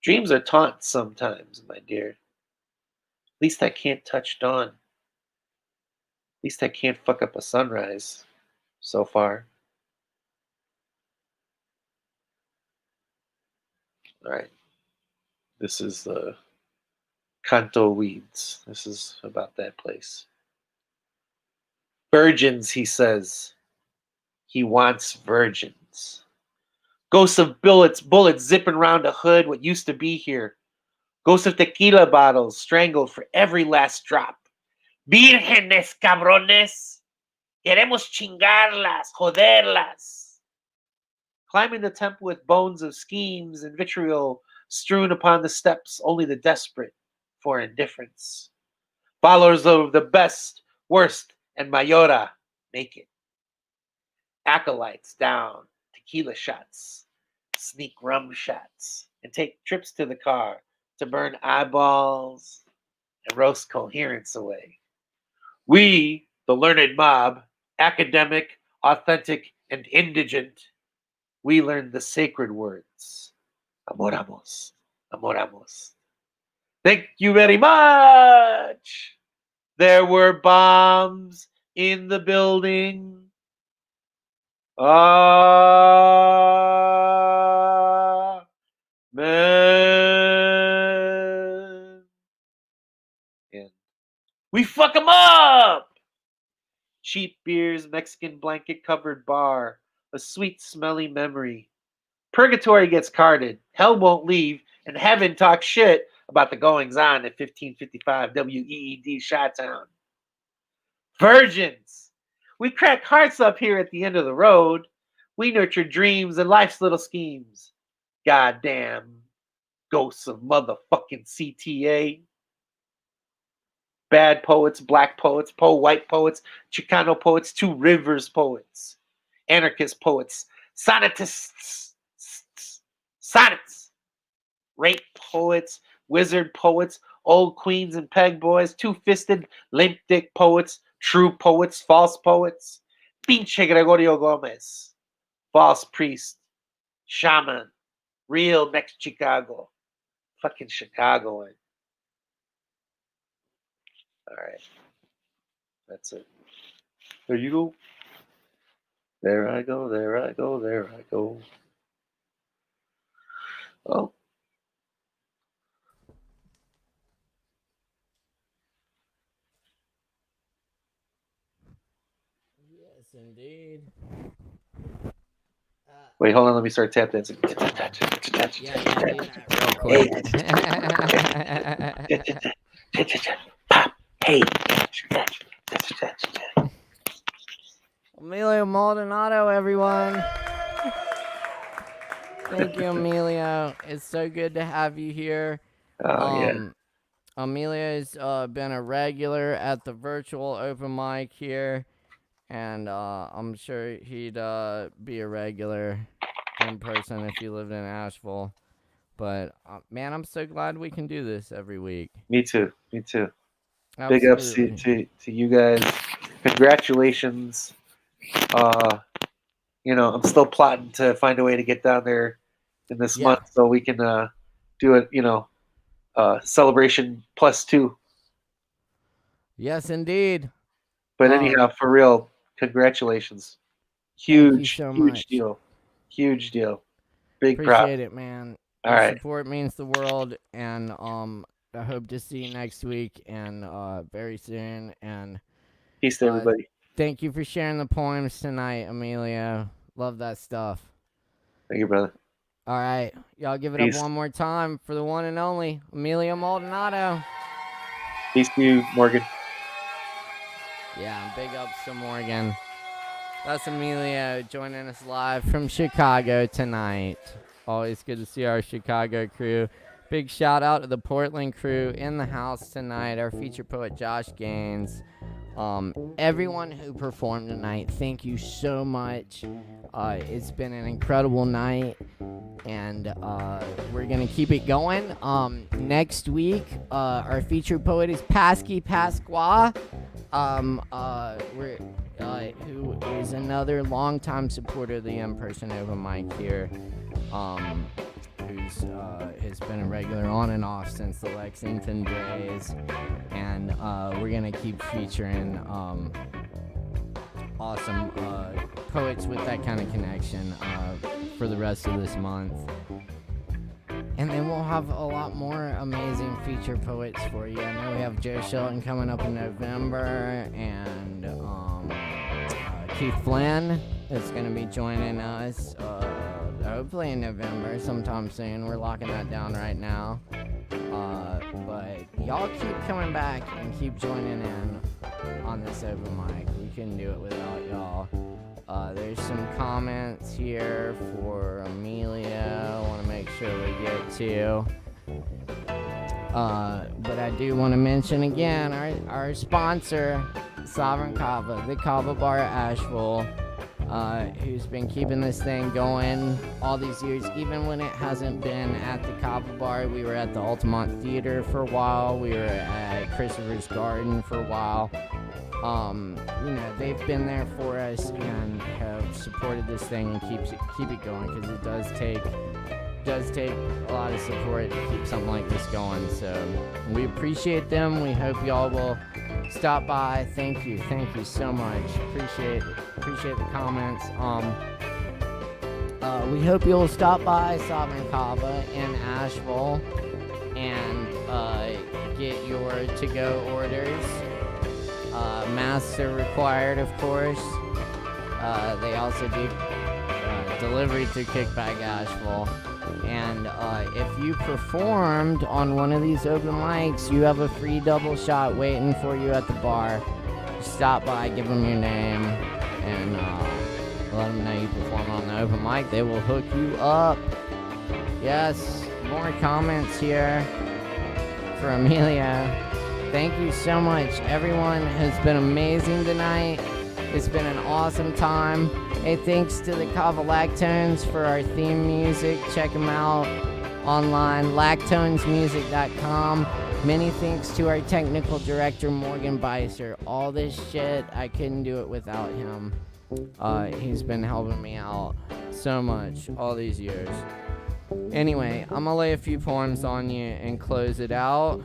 Dreams are taunts sometimes, my dear. At least I can't touch dawn. At least I can't fuck up a sunrise so far. All right. This is the Canto Weeds. This is about that place. Virgins, he says. He wants virgins. Ghosts of bullets zipping round a hood, what used to be here. Ghosts of tequila bottles strangled for every last drop. Vírgenes, cabrones. Queremos chingarlas, joderlas. Climbing the temple with bones of schemes and vitriol strewn upon the steps, only the desperate for indifference. Followers of the best, worst, and Mayora make it. Acolytes down, tequila shots, sneak rum shots, and take trips to the car to burn eyeballs and roast coherence away. We, the learned mob, academic, authentic, and indigent, we learned the sacred words. Amoramos, amoramos. Thank you very much. There were bombs in the building. Man. And we fuck 'em up. Cheap beers, Mexican blanket covered bar, a sweet smelly memory. Purgatory gets carded, hell won't leave, and heaven talks shit about the goings on at 1555 WEED Chi-Town. Virgins! We crack hearts up here at the end of the road. We nurture dreams and life's little schemes. Goddamn ghosts of motherfucking CTA. Bad poets, black poets, white poets, Chicano poets, Two Rivers poets, anarchist poets, sonnetists, sonnets, rape poets, wizard poets, old queens and peg boys, two-fisted limp dick poets, true poets, false poets, pinche Gregorio Gomez, false priest, shaman, real next Chicago, fucking Chicagoan. All right, that's it. There you go. There I go, there I go, there I go. Oh. Yes, indeed. Wait, hold on. Let me start tap dancing. Yeah, do that real quick. Hey. Emilio Maldonado, everyone. Thank you, Emilio. It's so good to have you here. Yeah. Emilio's been a regular at the virtual open mic here, and I'm sure he'd be a regular in person if he lived in Asheville. But man, I'm so glad we can do this every week. Me too. Absolutely. Big ups to you guys. Congratulations. I'm still plotting to find a way to get down there in this month so we can do it, celebration +2. Yes, indeed. But anyhow, for real, congratulations. Huge, so huge much. deal. Huge deal. Big Appreciate it, man. All Your right. support means the world, and I hope to see you next week and very soon. And peace to everybody. Thank you for sharing the poems tonight, Emilio. Love that stuff. Thank you, brother. All right. Y'all give it Peace. up one more time for the one and only Emilio Maldonado. Peace to you, Morgan. Yeah, big ups to Morgan. That's Emilio joining us live from Chicago tonight. Always good to see our Chicago crew. Big shout out to the Portland crew in the house tonight. Our feature poet, Josh Gaines. Everyone who performed tonight, thank you so much. It's been an incredible night, and we're gonna keep it going. Next week, our featured poet is Pasky Pasqua, who is another longtime supporter of the in-person open mic here, who's has been a regular on and off since the Lexington days, and we're gonna keep featuring awesome poets with that kind of connection for the rest of this month. And then we'll have a lot more amazing feature poets for you. I know we have Joe Shelton coming up in November, and Keith Flynn is going to be joining us. I hopefully in November, sometime soon. We're locking that down right now. But y'all keep coming back and keep joining in on this open mic. We couldn't do it without y'all. There's some comments here for Amelia. I want to make sure we get to. But I do want to mention again our sponsor, Sovereign Kava, the Kava Bar at Asheville, who's been keeping this thing going all these years, even when it hasn't been at the Kava Bar. We were at the Altamont Theater for a while. We were at Christopher's Garden for a while. They've been there for us and have supported this thing and keep it going, because it does take a lot of support to keep something like this going. So we appreciate them. We hope y'all will stop by. Thank you so much. Appreciate the comments. We hope you'll stop by Sovereign Kava in Asheville and get your to-go orders. Masks are required, of course. They also do delivery through Kickback Asheville. And if you performed on one of these open mics, you have a free double shot waiting for you at the bar. Stop by, give them your name, and let them know you performed on the open mic. They will hook you up. Yes, more comments here for Amelia. Thank you so much. Everyone has been amazing tonight. It's been an awesome time. Hey, thanks to the Kava Lactones for our theme music. Check them out online, lactonesmusic.com. Many thanks to our technical director, Morgan Beissert. All this shit, I couldn't do it without him. He's been helping me out so much all these years. Anyway, I'm gonna lay a few poems on you and close it out.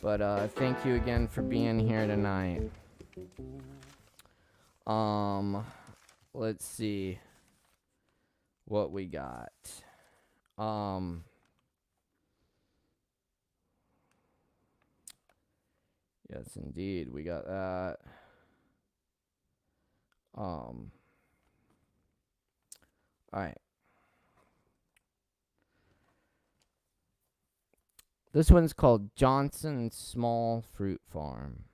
But thank you again for being here tonight. Let's see what we got. Yes, indeed, we got that. All right. This one's called Johnson's Small Fruit Farm.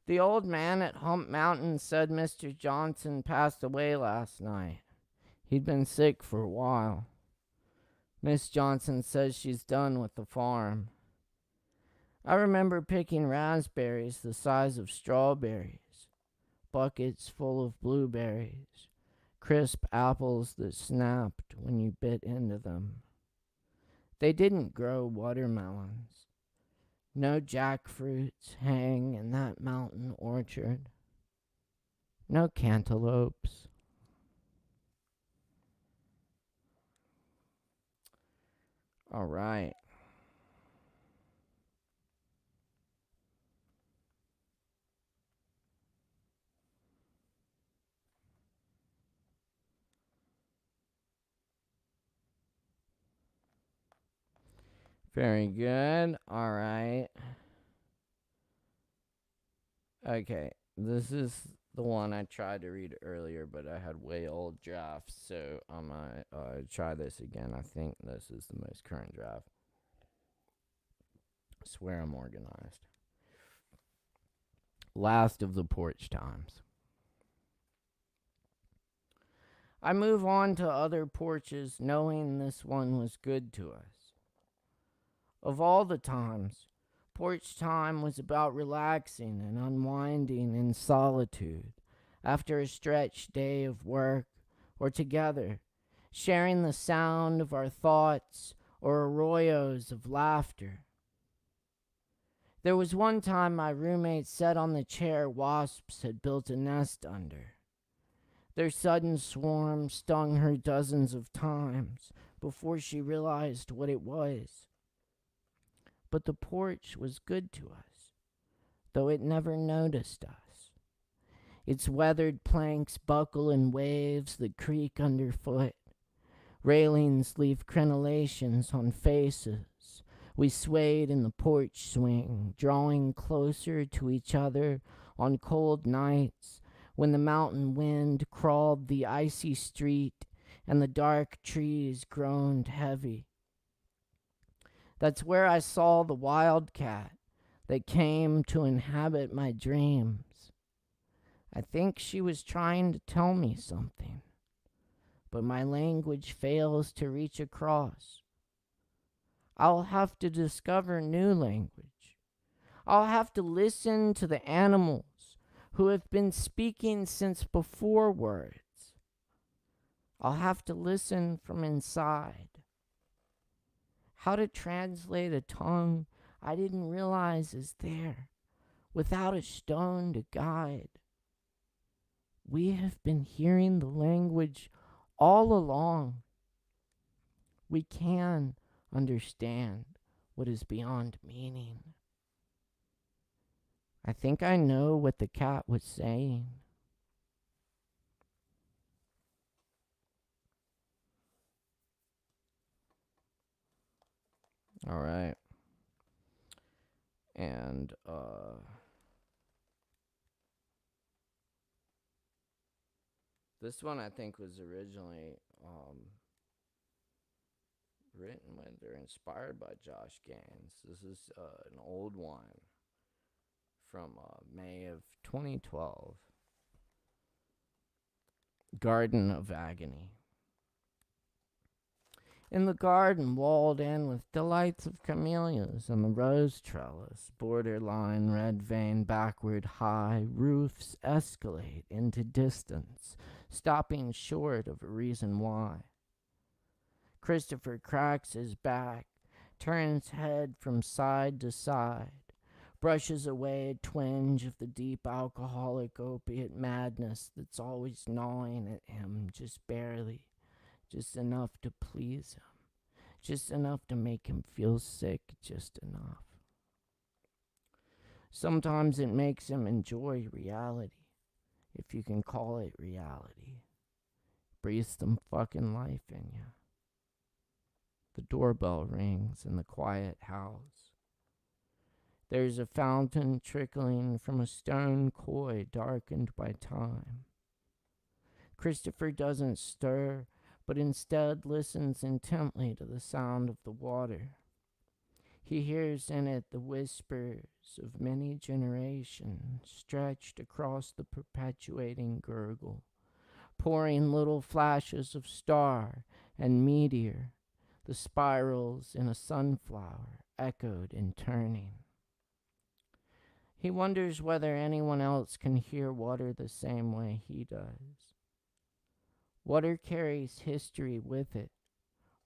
The old man at Hump Mountain said Mr. Johnson passed away last night. He'd been sick for a while. Miss Johnson says she's done with the farm. I remember picking raspberries the size of strawberries, buckets full of blueberries, crisp apples that snapped when you bit into them. They didn't grow watermelons. No jackfruits hang in that mountain orchard. No cantaloupes. All right. Very good. All right. Okay. This is the one I tried to read earlier, but I had way old drafts, so I'm going to try this again. I think this is the most current draft. I swear I'm organized. Last of the porch times. I move on to other porches, knowing this one was good to us. Of all the times, porch time was about relaxing and unwinding in solitude after a stretched day of work, or together, sharing the sound of our thoughts or arroyos of laughter. There was one time my roommate sat on the chair wasps had built a nest under. Their sudden swarm stung her dozens of times before she realized what it was. But the porch was good to us, though it never noticed us. Its weathered planks buckle in waves that creak underfoot. Railings leave crenellations on faces. We swayed in the porch swing, drawing closer to each other on cold nights when the mountain wind crawled the icy street and the dark trees groaned heavy. That's where I saw the wildcat that came to inhabit my dreams. I think she was trying to tell me something, but my language fails to reach across. I'll have to discover new language. I'll have to listen to the animals who have been speaking since before words. I'll have to listen from inside. How to translate a tongue I didn't realize is there, without a stone to guide. We have been hearing the language all along. We can understand what is beyond meaning. I think I know what the cat was saying. All right. And this one I think was originally written with or inspired by Josh Gaines. This is an old one from May of 2012. Garden of Agony. In the garden, walled in with delights of camellias and the rose trellis, borderline, red vein, backward, high roofs escalate into distance, stopping short of a reason why. Christopher cracks his back, turns head from side to side, brushes away a twinge of the deep alcoholic opiate madness that's always gnawing at him, just barely. Just enough to please him. Just enough to make him feel sick. Just enough. Sometimes it makes him enjoy reality, if you can call it reality. Breathes some fucking life in you. The doorbell rings in the quiet house. There's a fountain trickling from a stone koi darkened by time. Christopher doesn't stir, but instead listens intently to the sound of the water. He hears in it the whispers of many generations stretched across the perpetuating gurgle, pouring little flashes of star and meteor, the spirals in a sunflower echoed in turning. He wonders whether anyone else can hear water the same way he does. Water carries history with it,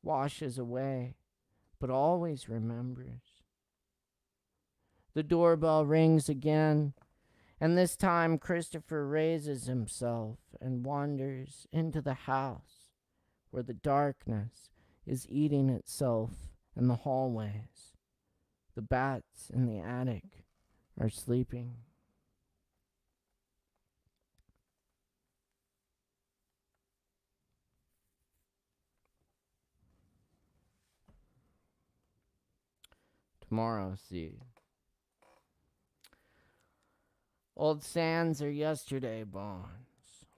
washes away, but always remembers. The doorbell rings again, and this time Christopher raises himself and wanders into the house where the darkness is eating itself in the hallways. The bats in the attic are sleeping. Tomorrow, see. Old sands are yesterday bonds.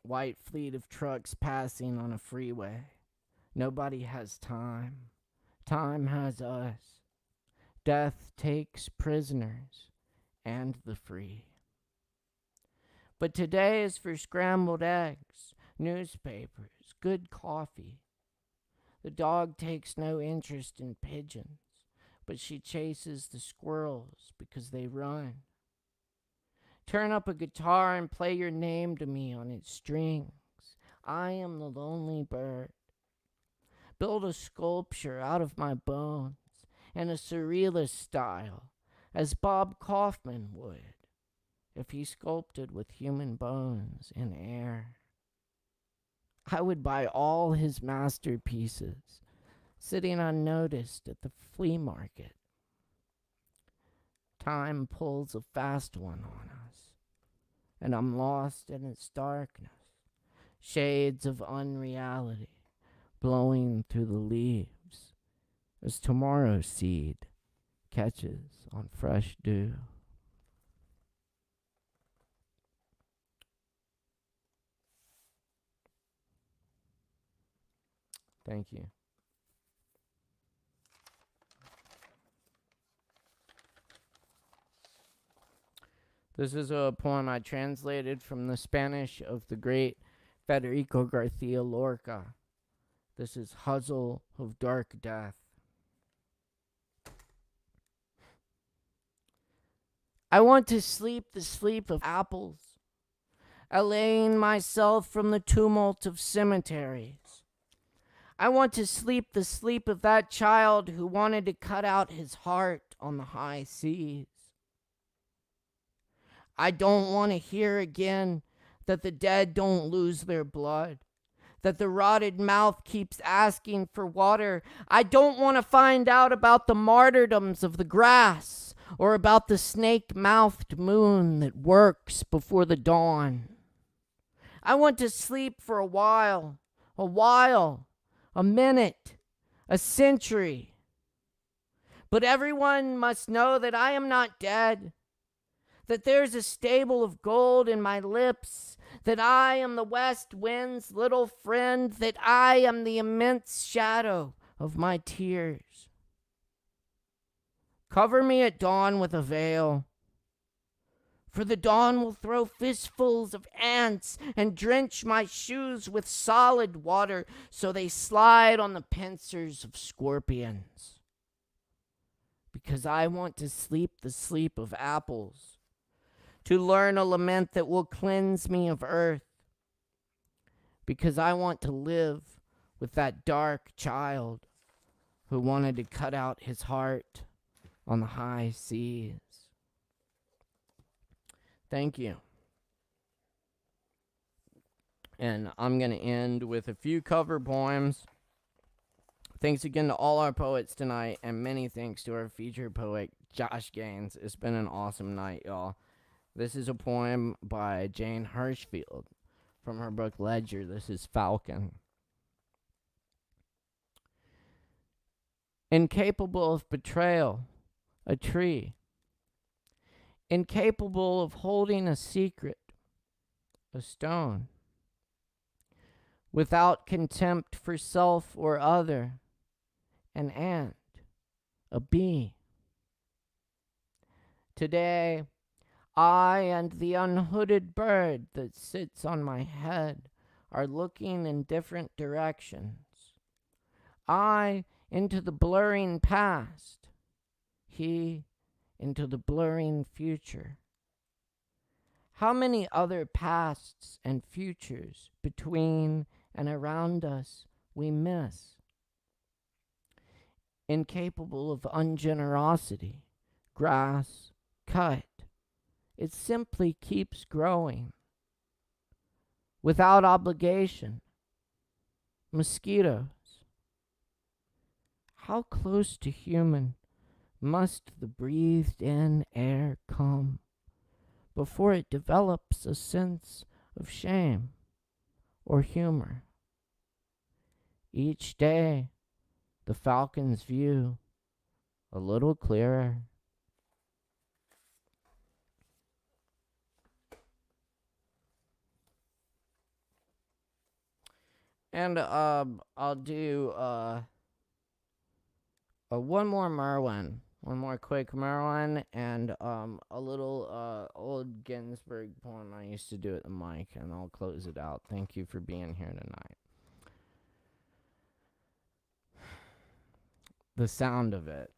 White fleet of trucks passing on a freeway. Nobody has time. Time has us. Death takes prisoners and the free. But today is for scrambled eggs, newspapers, good coffee. The dog takes no interest in pigeons, but she chases the squirrels because they run. Turn up a guitar and play your name to me on its strings. I am the lonely bird. Build a sculpture out of my bones in a surrealist style, as Bob Kaufman would if he sculpted with human bones in air. I would buy all his masterpieces, sitting unnoticed at the flea market. Time pulls a fast one on us, and I'm lost in its darkness, shades of unreality blowing through the leaves as tomorrow's seed catches on fresh dew. Thank you. This is a poem I translated from the Spanish of the great Federico Garcia Lorca. This is Huzzle of Dark Death. I want to sleep the sleep of apples, allaying myself from the tumult of cemeteries. I want to sleep the sleep of that child who wanted to cut out his heart on the high seas. I don't want to hear again that the dead don't lose their blood, that the rotted mouth keeps asking for water. I don't want to find out about the martyrdoms of the grass or about the snake-mouthed moon that works before the dawn. I want to sleep for a while, a minute, a century. But everyone must know that I am not dead, that there's a stable of gold in my lips, that I am the west wind's little friend, that I am the immense shadow of my tears. Cover me at dawn with a veil, for the dawn will throw fistfuls of ants and drench my shoes with solid water so they slide on the pincers of scorpions. Because I want to sleep the sleep of apples, to learn a lament that will cleanse me of earth, because I want to live with that dark child who wanted to cut out his heart on the high seas. Thank you. And I'm going to end with a few cover poems. Thanks again to all our poets tonight, and many thanks to our featured poet, Josh Gaines. It's been an awesome night, y'all. This is a poem by Jane Hirschfield from her book Ledger. This is Falcon. Incapable of betrayal, a tree. Incapable of holding a secret, a stone. Without contempt for self or other, an ant, a bee. Today, I and the unhooded bird that sits on my head are looking in different directions. I into the blurring past, he into the blurring future. How many other pasts and futures between and around us we miss? Incapable of ungenerosity, grass cut. It simply keeps growing. Without obligation. Mosquitoes. How close to human must the breathed in air come before it develops a sense of shame or humor? Each day, the falcon's view a little clearer. And I'll do one more Merwin, one more quick Merwin, and a little old Ginsberg poem I used to do at the mic, and I'll close it out. Thank you for being here tonight. The sound of it.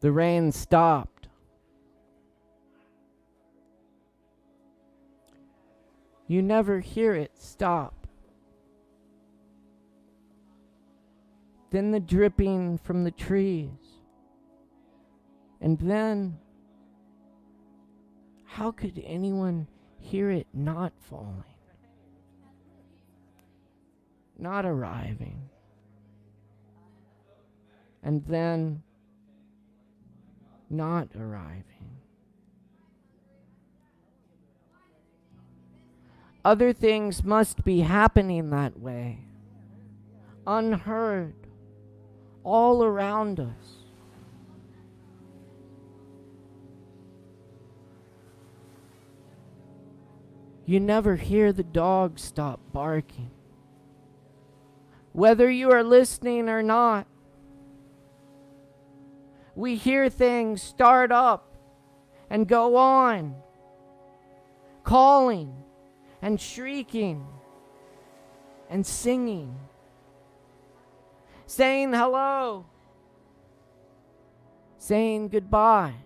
The rain stopped. You never hear it stop. Then the dripping from the trees. And then, how could anyone hear it not falling? Not arriving. And then, not arriving. Other things must be happening that way, unheard, all around us. You never hear the dog stop barking. Whether you are listening or not, we hear things start up and go on, calling and shrieking and singing, saying hello, saying goodbye,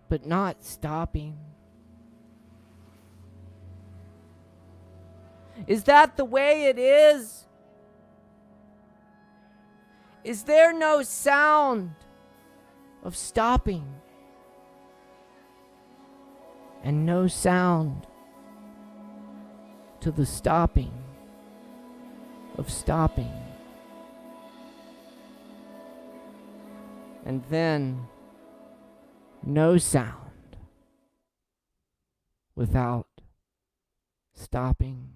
but not stopping. Is that the way it is? Is there no sound of stopping? And no sound to the stopping of stopping. And then no sound without stopping.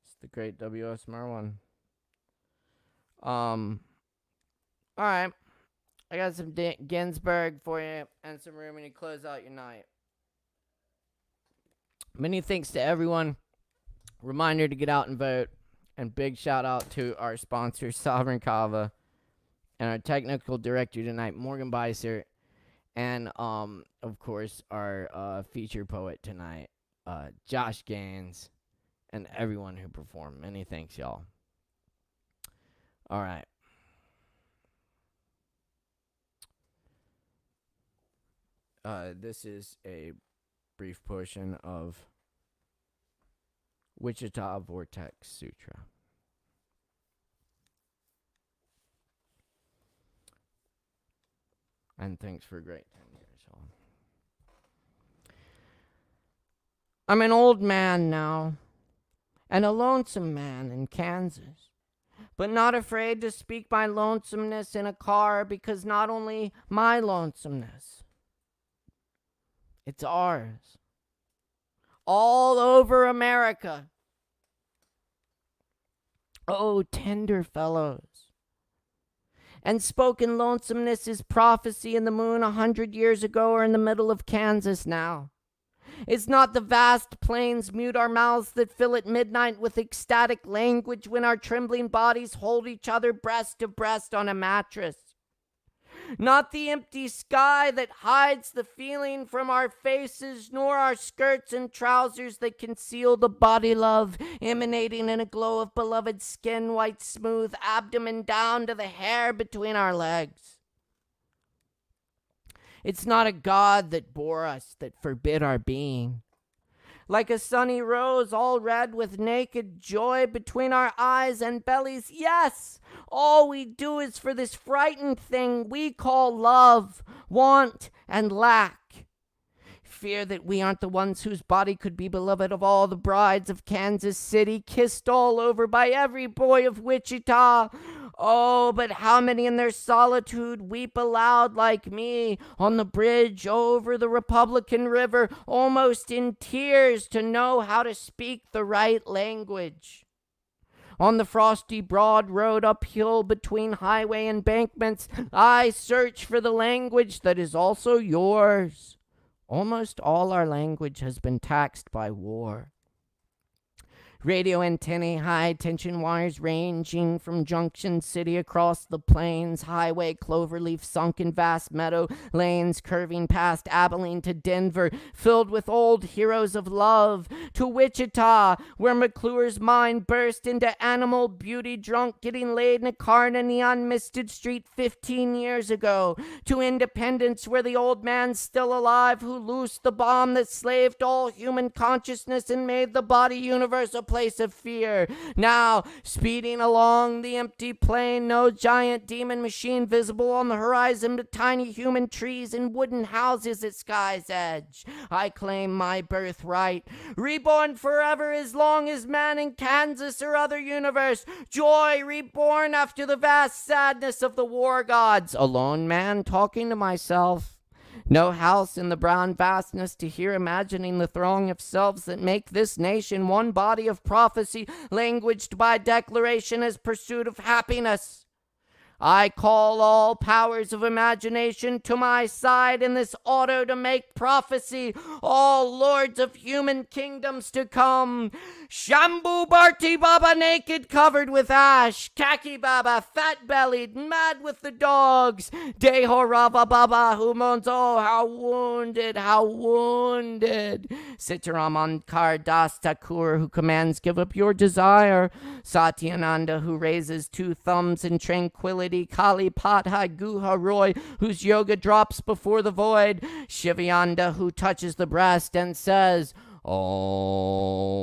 It's the great W.S. Merwin. All right. I got some Ginsberg for you and some room, and you close out your night. Many thanks to everyone. Reminder to get out and vote. And big shout out to our sponsor, Sovereign Kava, and our technical director tonight, Morgan Beissert, and of course our feature poet tonight, Josh Gaines, and everyone who performed. Many thanks, y'all. All right. This is a brief portion of Wichita Vortex Sutra. And thanks for a great 10 years, y'all. I'm an old man now, and a lonesome man in Kansas, but not afraid to speak my lonesomeness in a car, because not only my lonesomeness, it's ours. All over America. Oh, tender fellows. And spoken lonesomeness is prophecy in the moon 100 years ago, or in the middle of Kansas now. It's not the vast plains mute our mouths that fill at midnight with ecstatic language when our trembling bodies hold each other breast to breast on a mattress. Not the empty sky that hides the feeling from our faces, nor our skirts and trousers that conceal the body love emanating in a glow of beloved skin, white smooth abdomen down to the hair between our legs. It's not a God that bore us, that forbid our being. Like a sunny rose, all red with naked joy between our eyes and bellies. Yes, all we do is for this frightened thing we call love, want, and lack. Fear that we aren't the ones whose body could be beloved of all the brides of Kansas City, kissed all over by every boy of Wichita. Oh, but how many in their solitude weep aloud like me on the bridge over the Republican River, almost in tears to know how to speak the right language. On the frosty broad road uphill between highway embankments, I search for the language that is also yours. Almost all our language has been taxed by war. Radio antennae, high-tension wires ranging from Junction City across the plains, highway, cloverleaf sunken vast meadow lanes curving past Abilene to Denver, filled with old heroes of love, to Wichita, where McClure's mind burst into animal beauty, drunk, getting laid in a car in a neon-misted street 15 years ago, to Independence, where the old man's still alive who loosed the bomb that slaved all human consciousness and made the body universe a place of fear. Now, speeding along the empty plain, no giant demon machine visible on the horizon, but tiny human trees and wooden houses at sky's edge. I claim my birthright, reborn forever as long as man in Kansas or other universe. Joy reborn after the vast sadness of the war gods. A lone man talking to myself. No house in the brown vastness to hear imagining the throng of selves that make this nation one body of prophecy, languaged by declaration as pursuit of happiness. I call all powers of imagination to my side in this auto to make prophecy, all lords of human kingdoms to come. Shambhu Bharti Baba naked, covered with ash. Kaki Baba fat-bellied, mad with the dogs. Dehorava Baba who moans, oh, how wounded, how wounded. Sitaraman Das Thakur who commands, give up your desire. Satyananda who raises two thumbs in tranquility. Kali Padha Guha Roy, whose yoga drops before the void. Shivananda, who touches the breast and says, Om.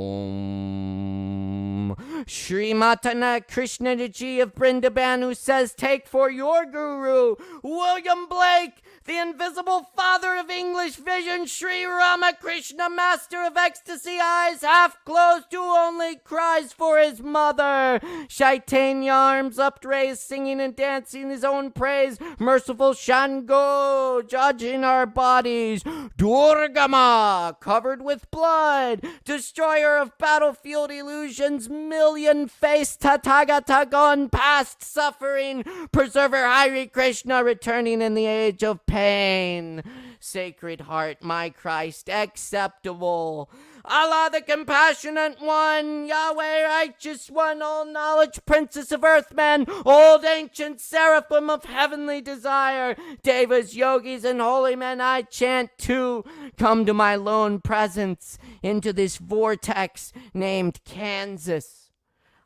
Srimatana Krishnadaji of Brindaban, who says, take for your guru. William Blake, the invisible father of English vision. Sri Ramakrishna, master of ecstasy, eyes half closed, who only cries for his mother. Chaitanya, arms upraised, singing and dancing his own praise. Merciful Shango, judging our bodies. Durgama, covered with blood, destroyer of battlefield illusions, million-faced Tathagata gone past suffering, preserver Hare Krishna returning in the age of pain. Sacred Heart, my Christ, acceptable. Allah the Compassionate One, Yahweh Righteous One, all knowledge, Princess of Earthmen, old ancient seraphim of heavenly desire, devas, yogis, and holy men, I chant too. Come to my lone presence, into this vortex named Kansas.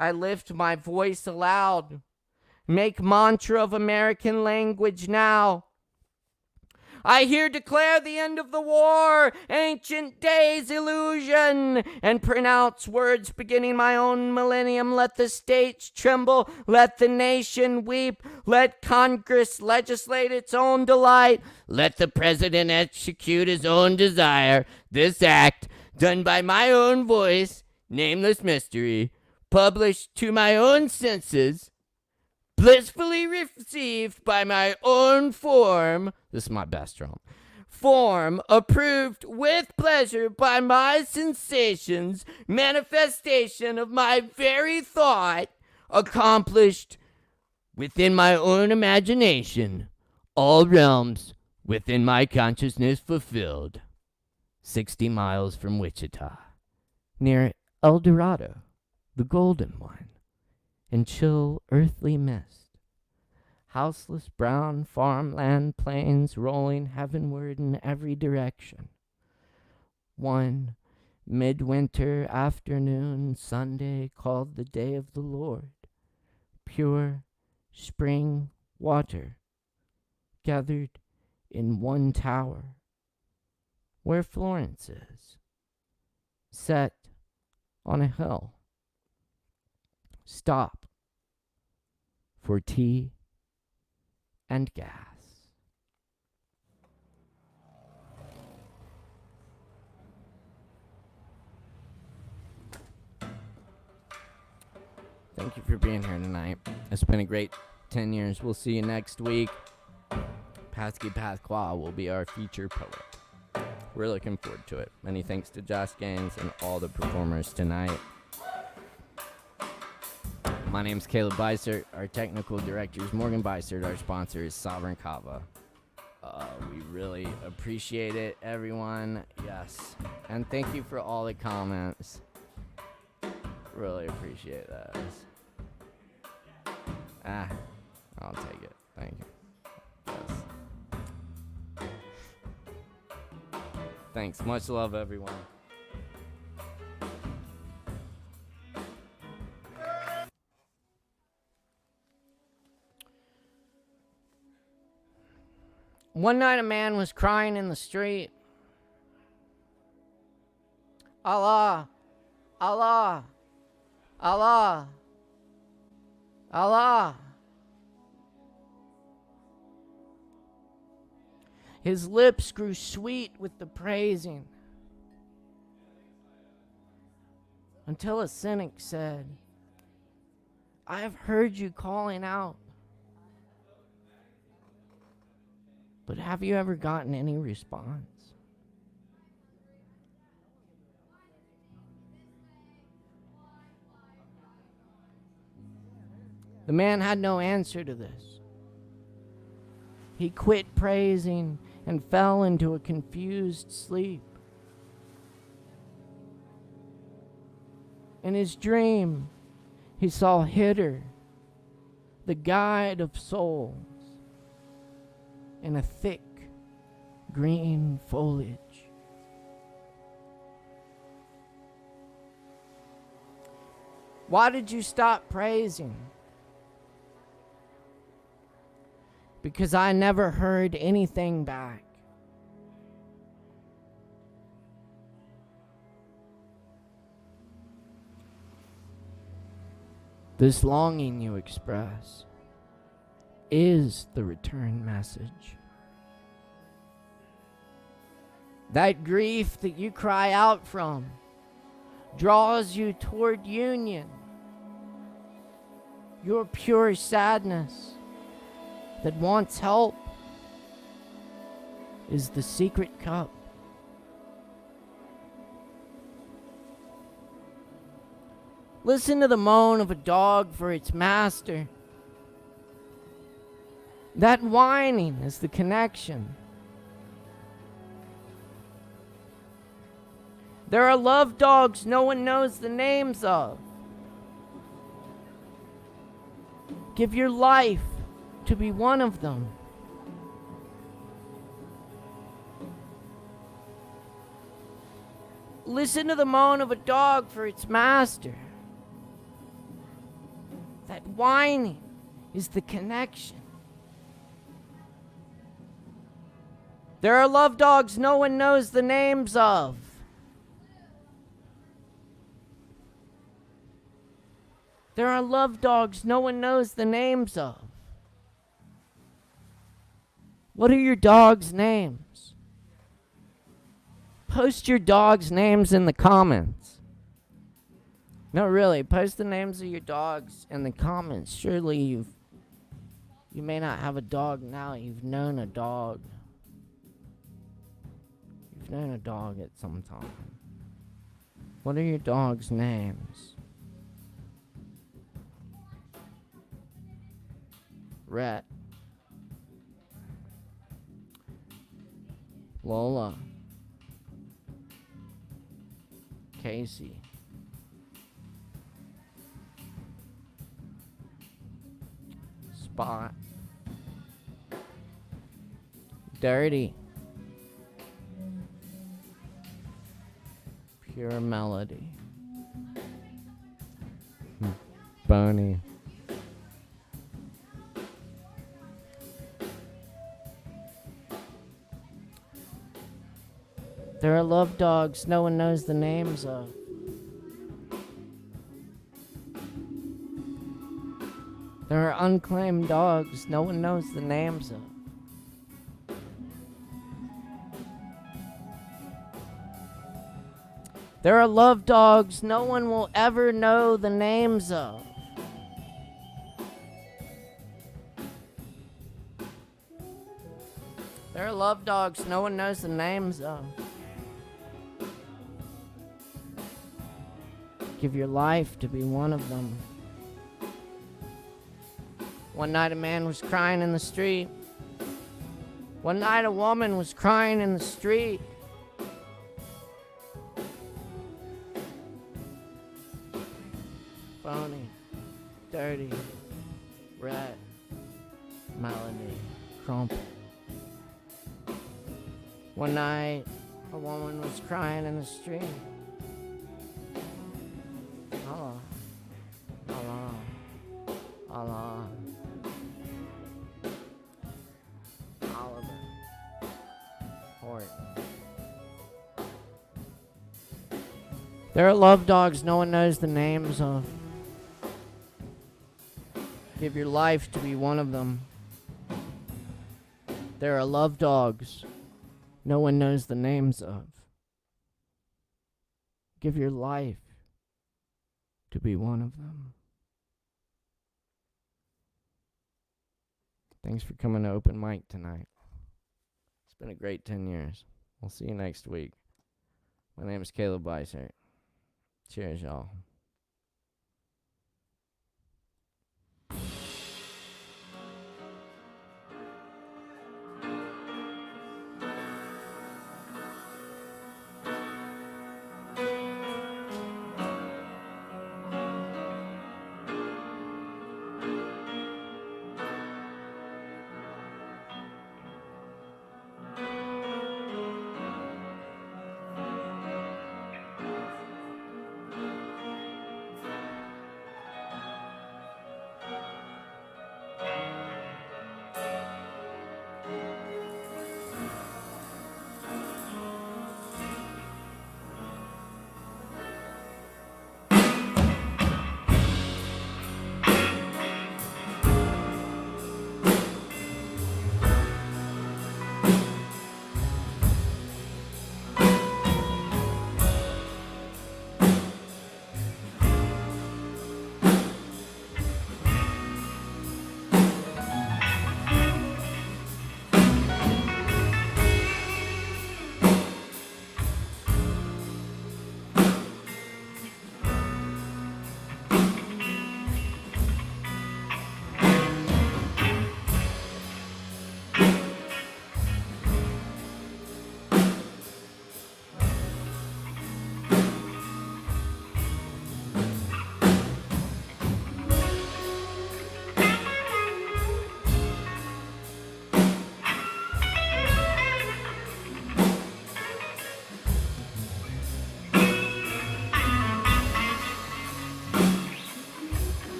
I lift my voice aloud. Make mantra of American language now. I here declare the end of the war, ancient days illusion, and pronounce words beginning my own millennium. Let the states tremble, let the nation weep, let Congress legislate its own delight, let the president execute his own desire. This act, done by my own voice, nameless mystery, published to my own senses, blissfully received by my own form, this is my best drum, form approved with pleasure by my sensations, manifestation of my very thought, accomplished within my own imagination, all realms within my consciousness fulfilled. 60 miles from Wichita, near El Dorado, the golden one, and chill earthly mist. Houseless brown farmland plains rolling heavenward in every direction. One midwinter afternoon Sunday called the day of the Lord. Pure spring water gathered in one tower, where Florence is, set on a hill. Stop for tea and gas. Thank you for being here tonight. It's been a great 10 years. We'll see you next week. Patsky Pathqua will be our feature poet. We're looking forward to it. Many thanks to Josh Gaines and all the performers tonight. My name's Caleb Beissert. Our technical director is Morgan Beissert. Our sponsor is Sovereign Kava. We really appreciate it, everyone. Yes. And thank you for all the comments. Really appreciate that. I'll take it. Thank you. Yes. Thanks. Much love, everyone. One night a man was crying in the street. Allah, Allah, Allah, Allah. His lips grew sweet with the praising, until a cynic said, I have heard you calling out. But have you ever gotten any response? The man had no answer to this. He quit praising and fell into a confused sleep. In his dream, he saw Hitter, the guide of souls, in a thick green foliage. Why did you stop praising? Because I never heard anything back. This longing you express is the return message. That grief that you cry out from draws you toward union. Your pure sadness that wants help is the secret cup. Listen to the moan of a dog for its master. That whining is the connection. There are love dogs no one knows the names of. Give your life to be one of them. Listen to the moan of a dog for its master. That whining is the connection. There are love dogs no one knows the names of. There are love dogs no one knows the names of. What are your dogs' names? Post your dogs' names in the comments. No, really, post the names of your dogs in the comments. Surely you may not have a dog now. You've known a dog. You've known a dog at some time. What are your dogs' names? Rhett. Lola. Casey. Spot. Dirty. Pure melody. Boney. There are love dogs no one knows the names of. There are unclaimed dogs no one knows the names of. There are love dogs no one will ever know the names of. There are love dogs no one knows the names of. Give your life to be one of them. One night a man was crying in the street. One night a woman was crying in the street. Phony, dirty, red, melody, crumple. One night a woman was crying in the street. Allah, Allah, Allah. Oliver, Horton. There are love dogs no one knows the names of. Give your life to be one of them. There are love dogs no one knows the names of. Give your life to be one of them. Thanks for coming to open mic tonight. been a great 10 years. We'll see you next week. My name is Caleb Beissert. Cheers, y'all.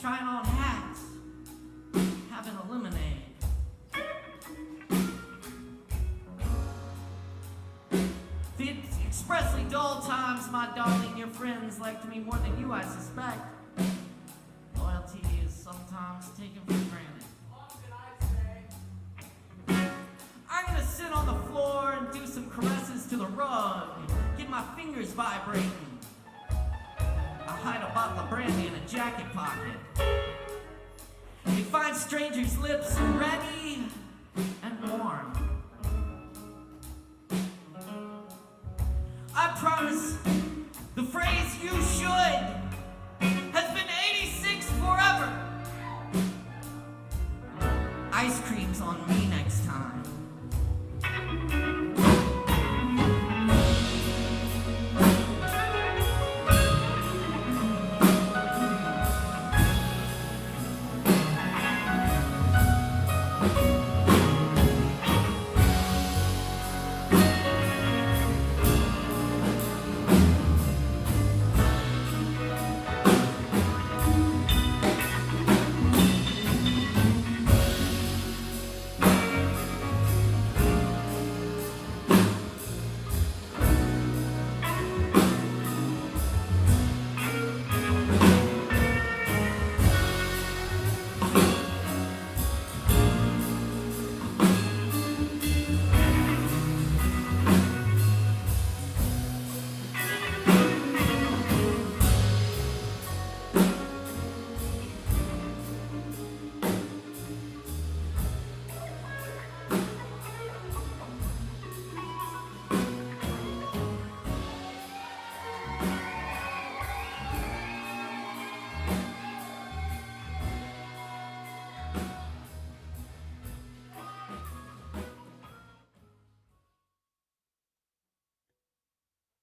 trying on hats, having a lemonade. The expressly dull times, my darling, your friends liked me more than you, I suspect. Loyalty is sometimes taken for granted. I'm gonna sit on the floor and do some caresses to the rug, get my fingers vibrating. I hide a bottle of brandy in a jacket pocket. You find strangers' lips ready and warm. I promise the phrase "you should" has been 86 forever. Ice cream's on me.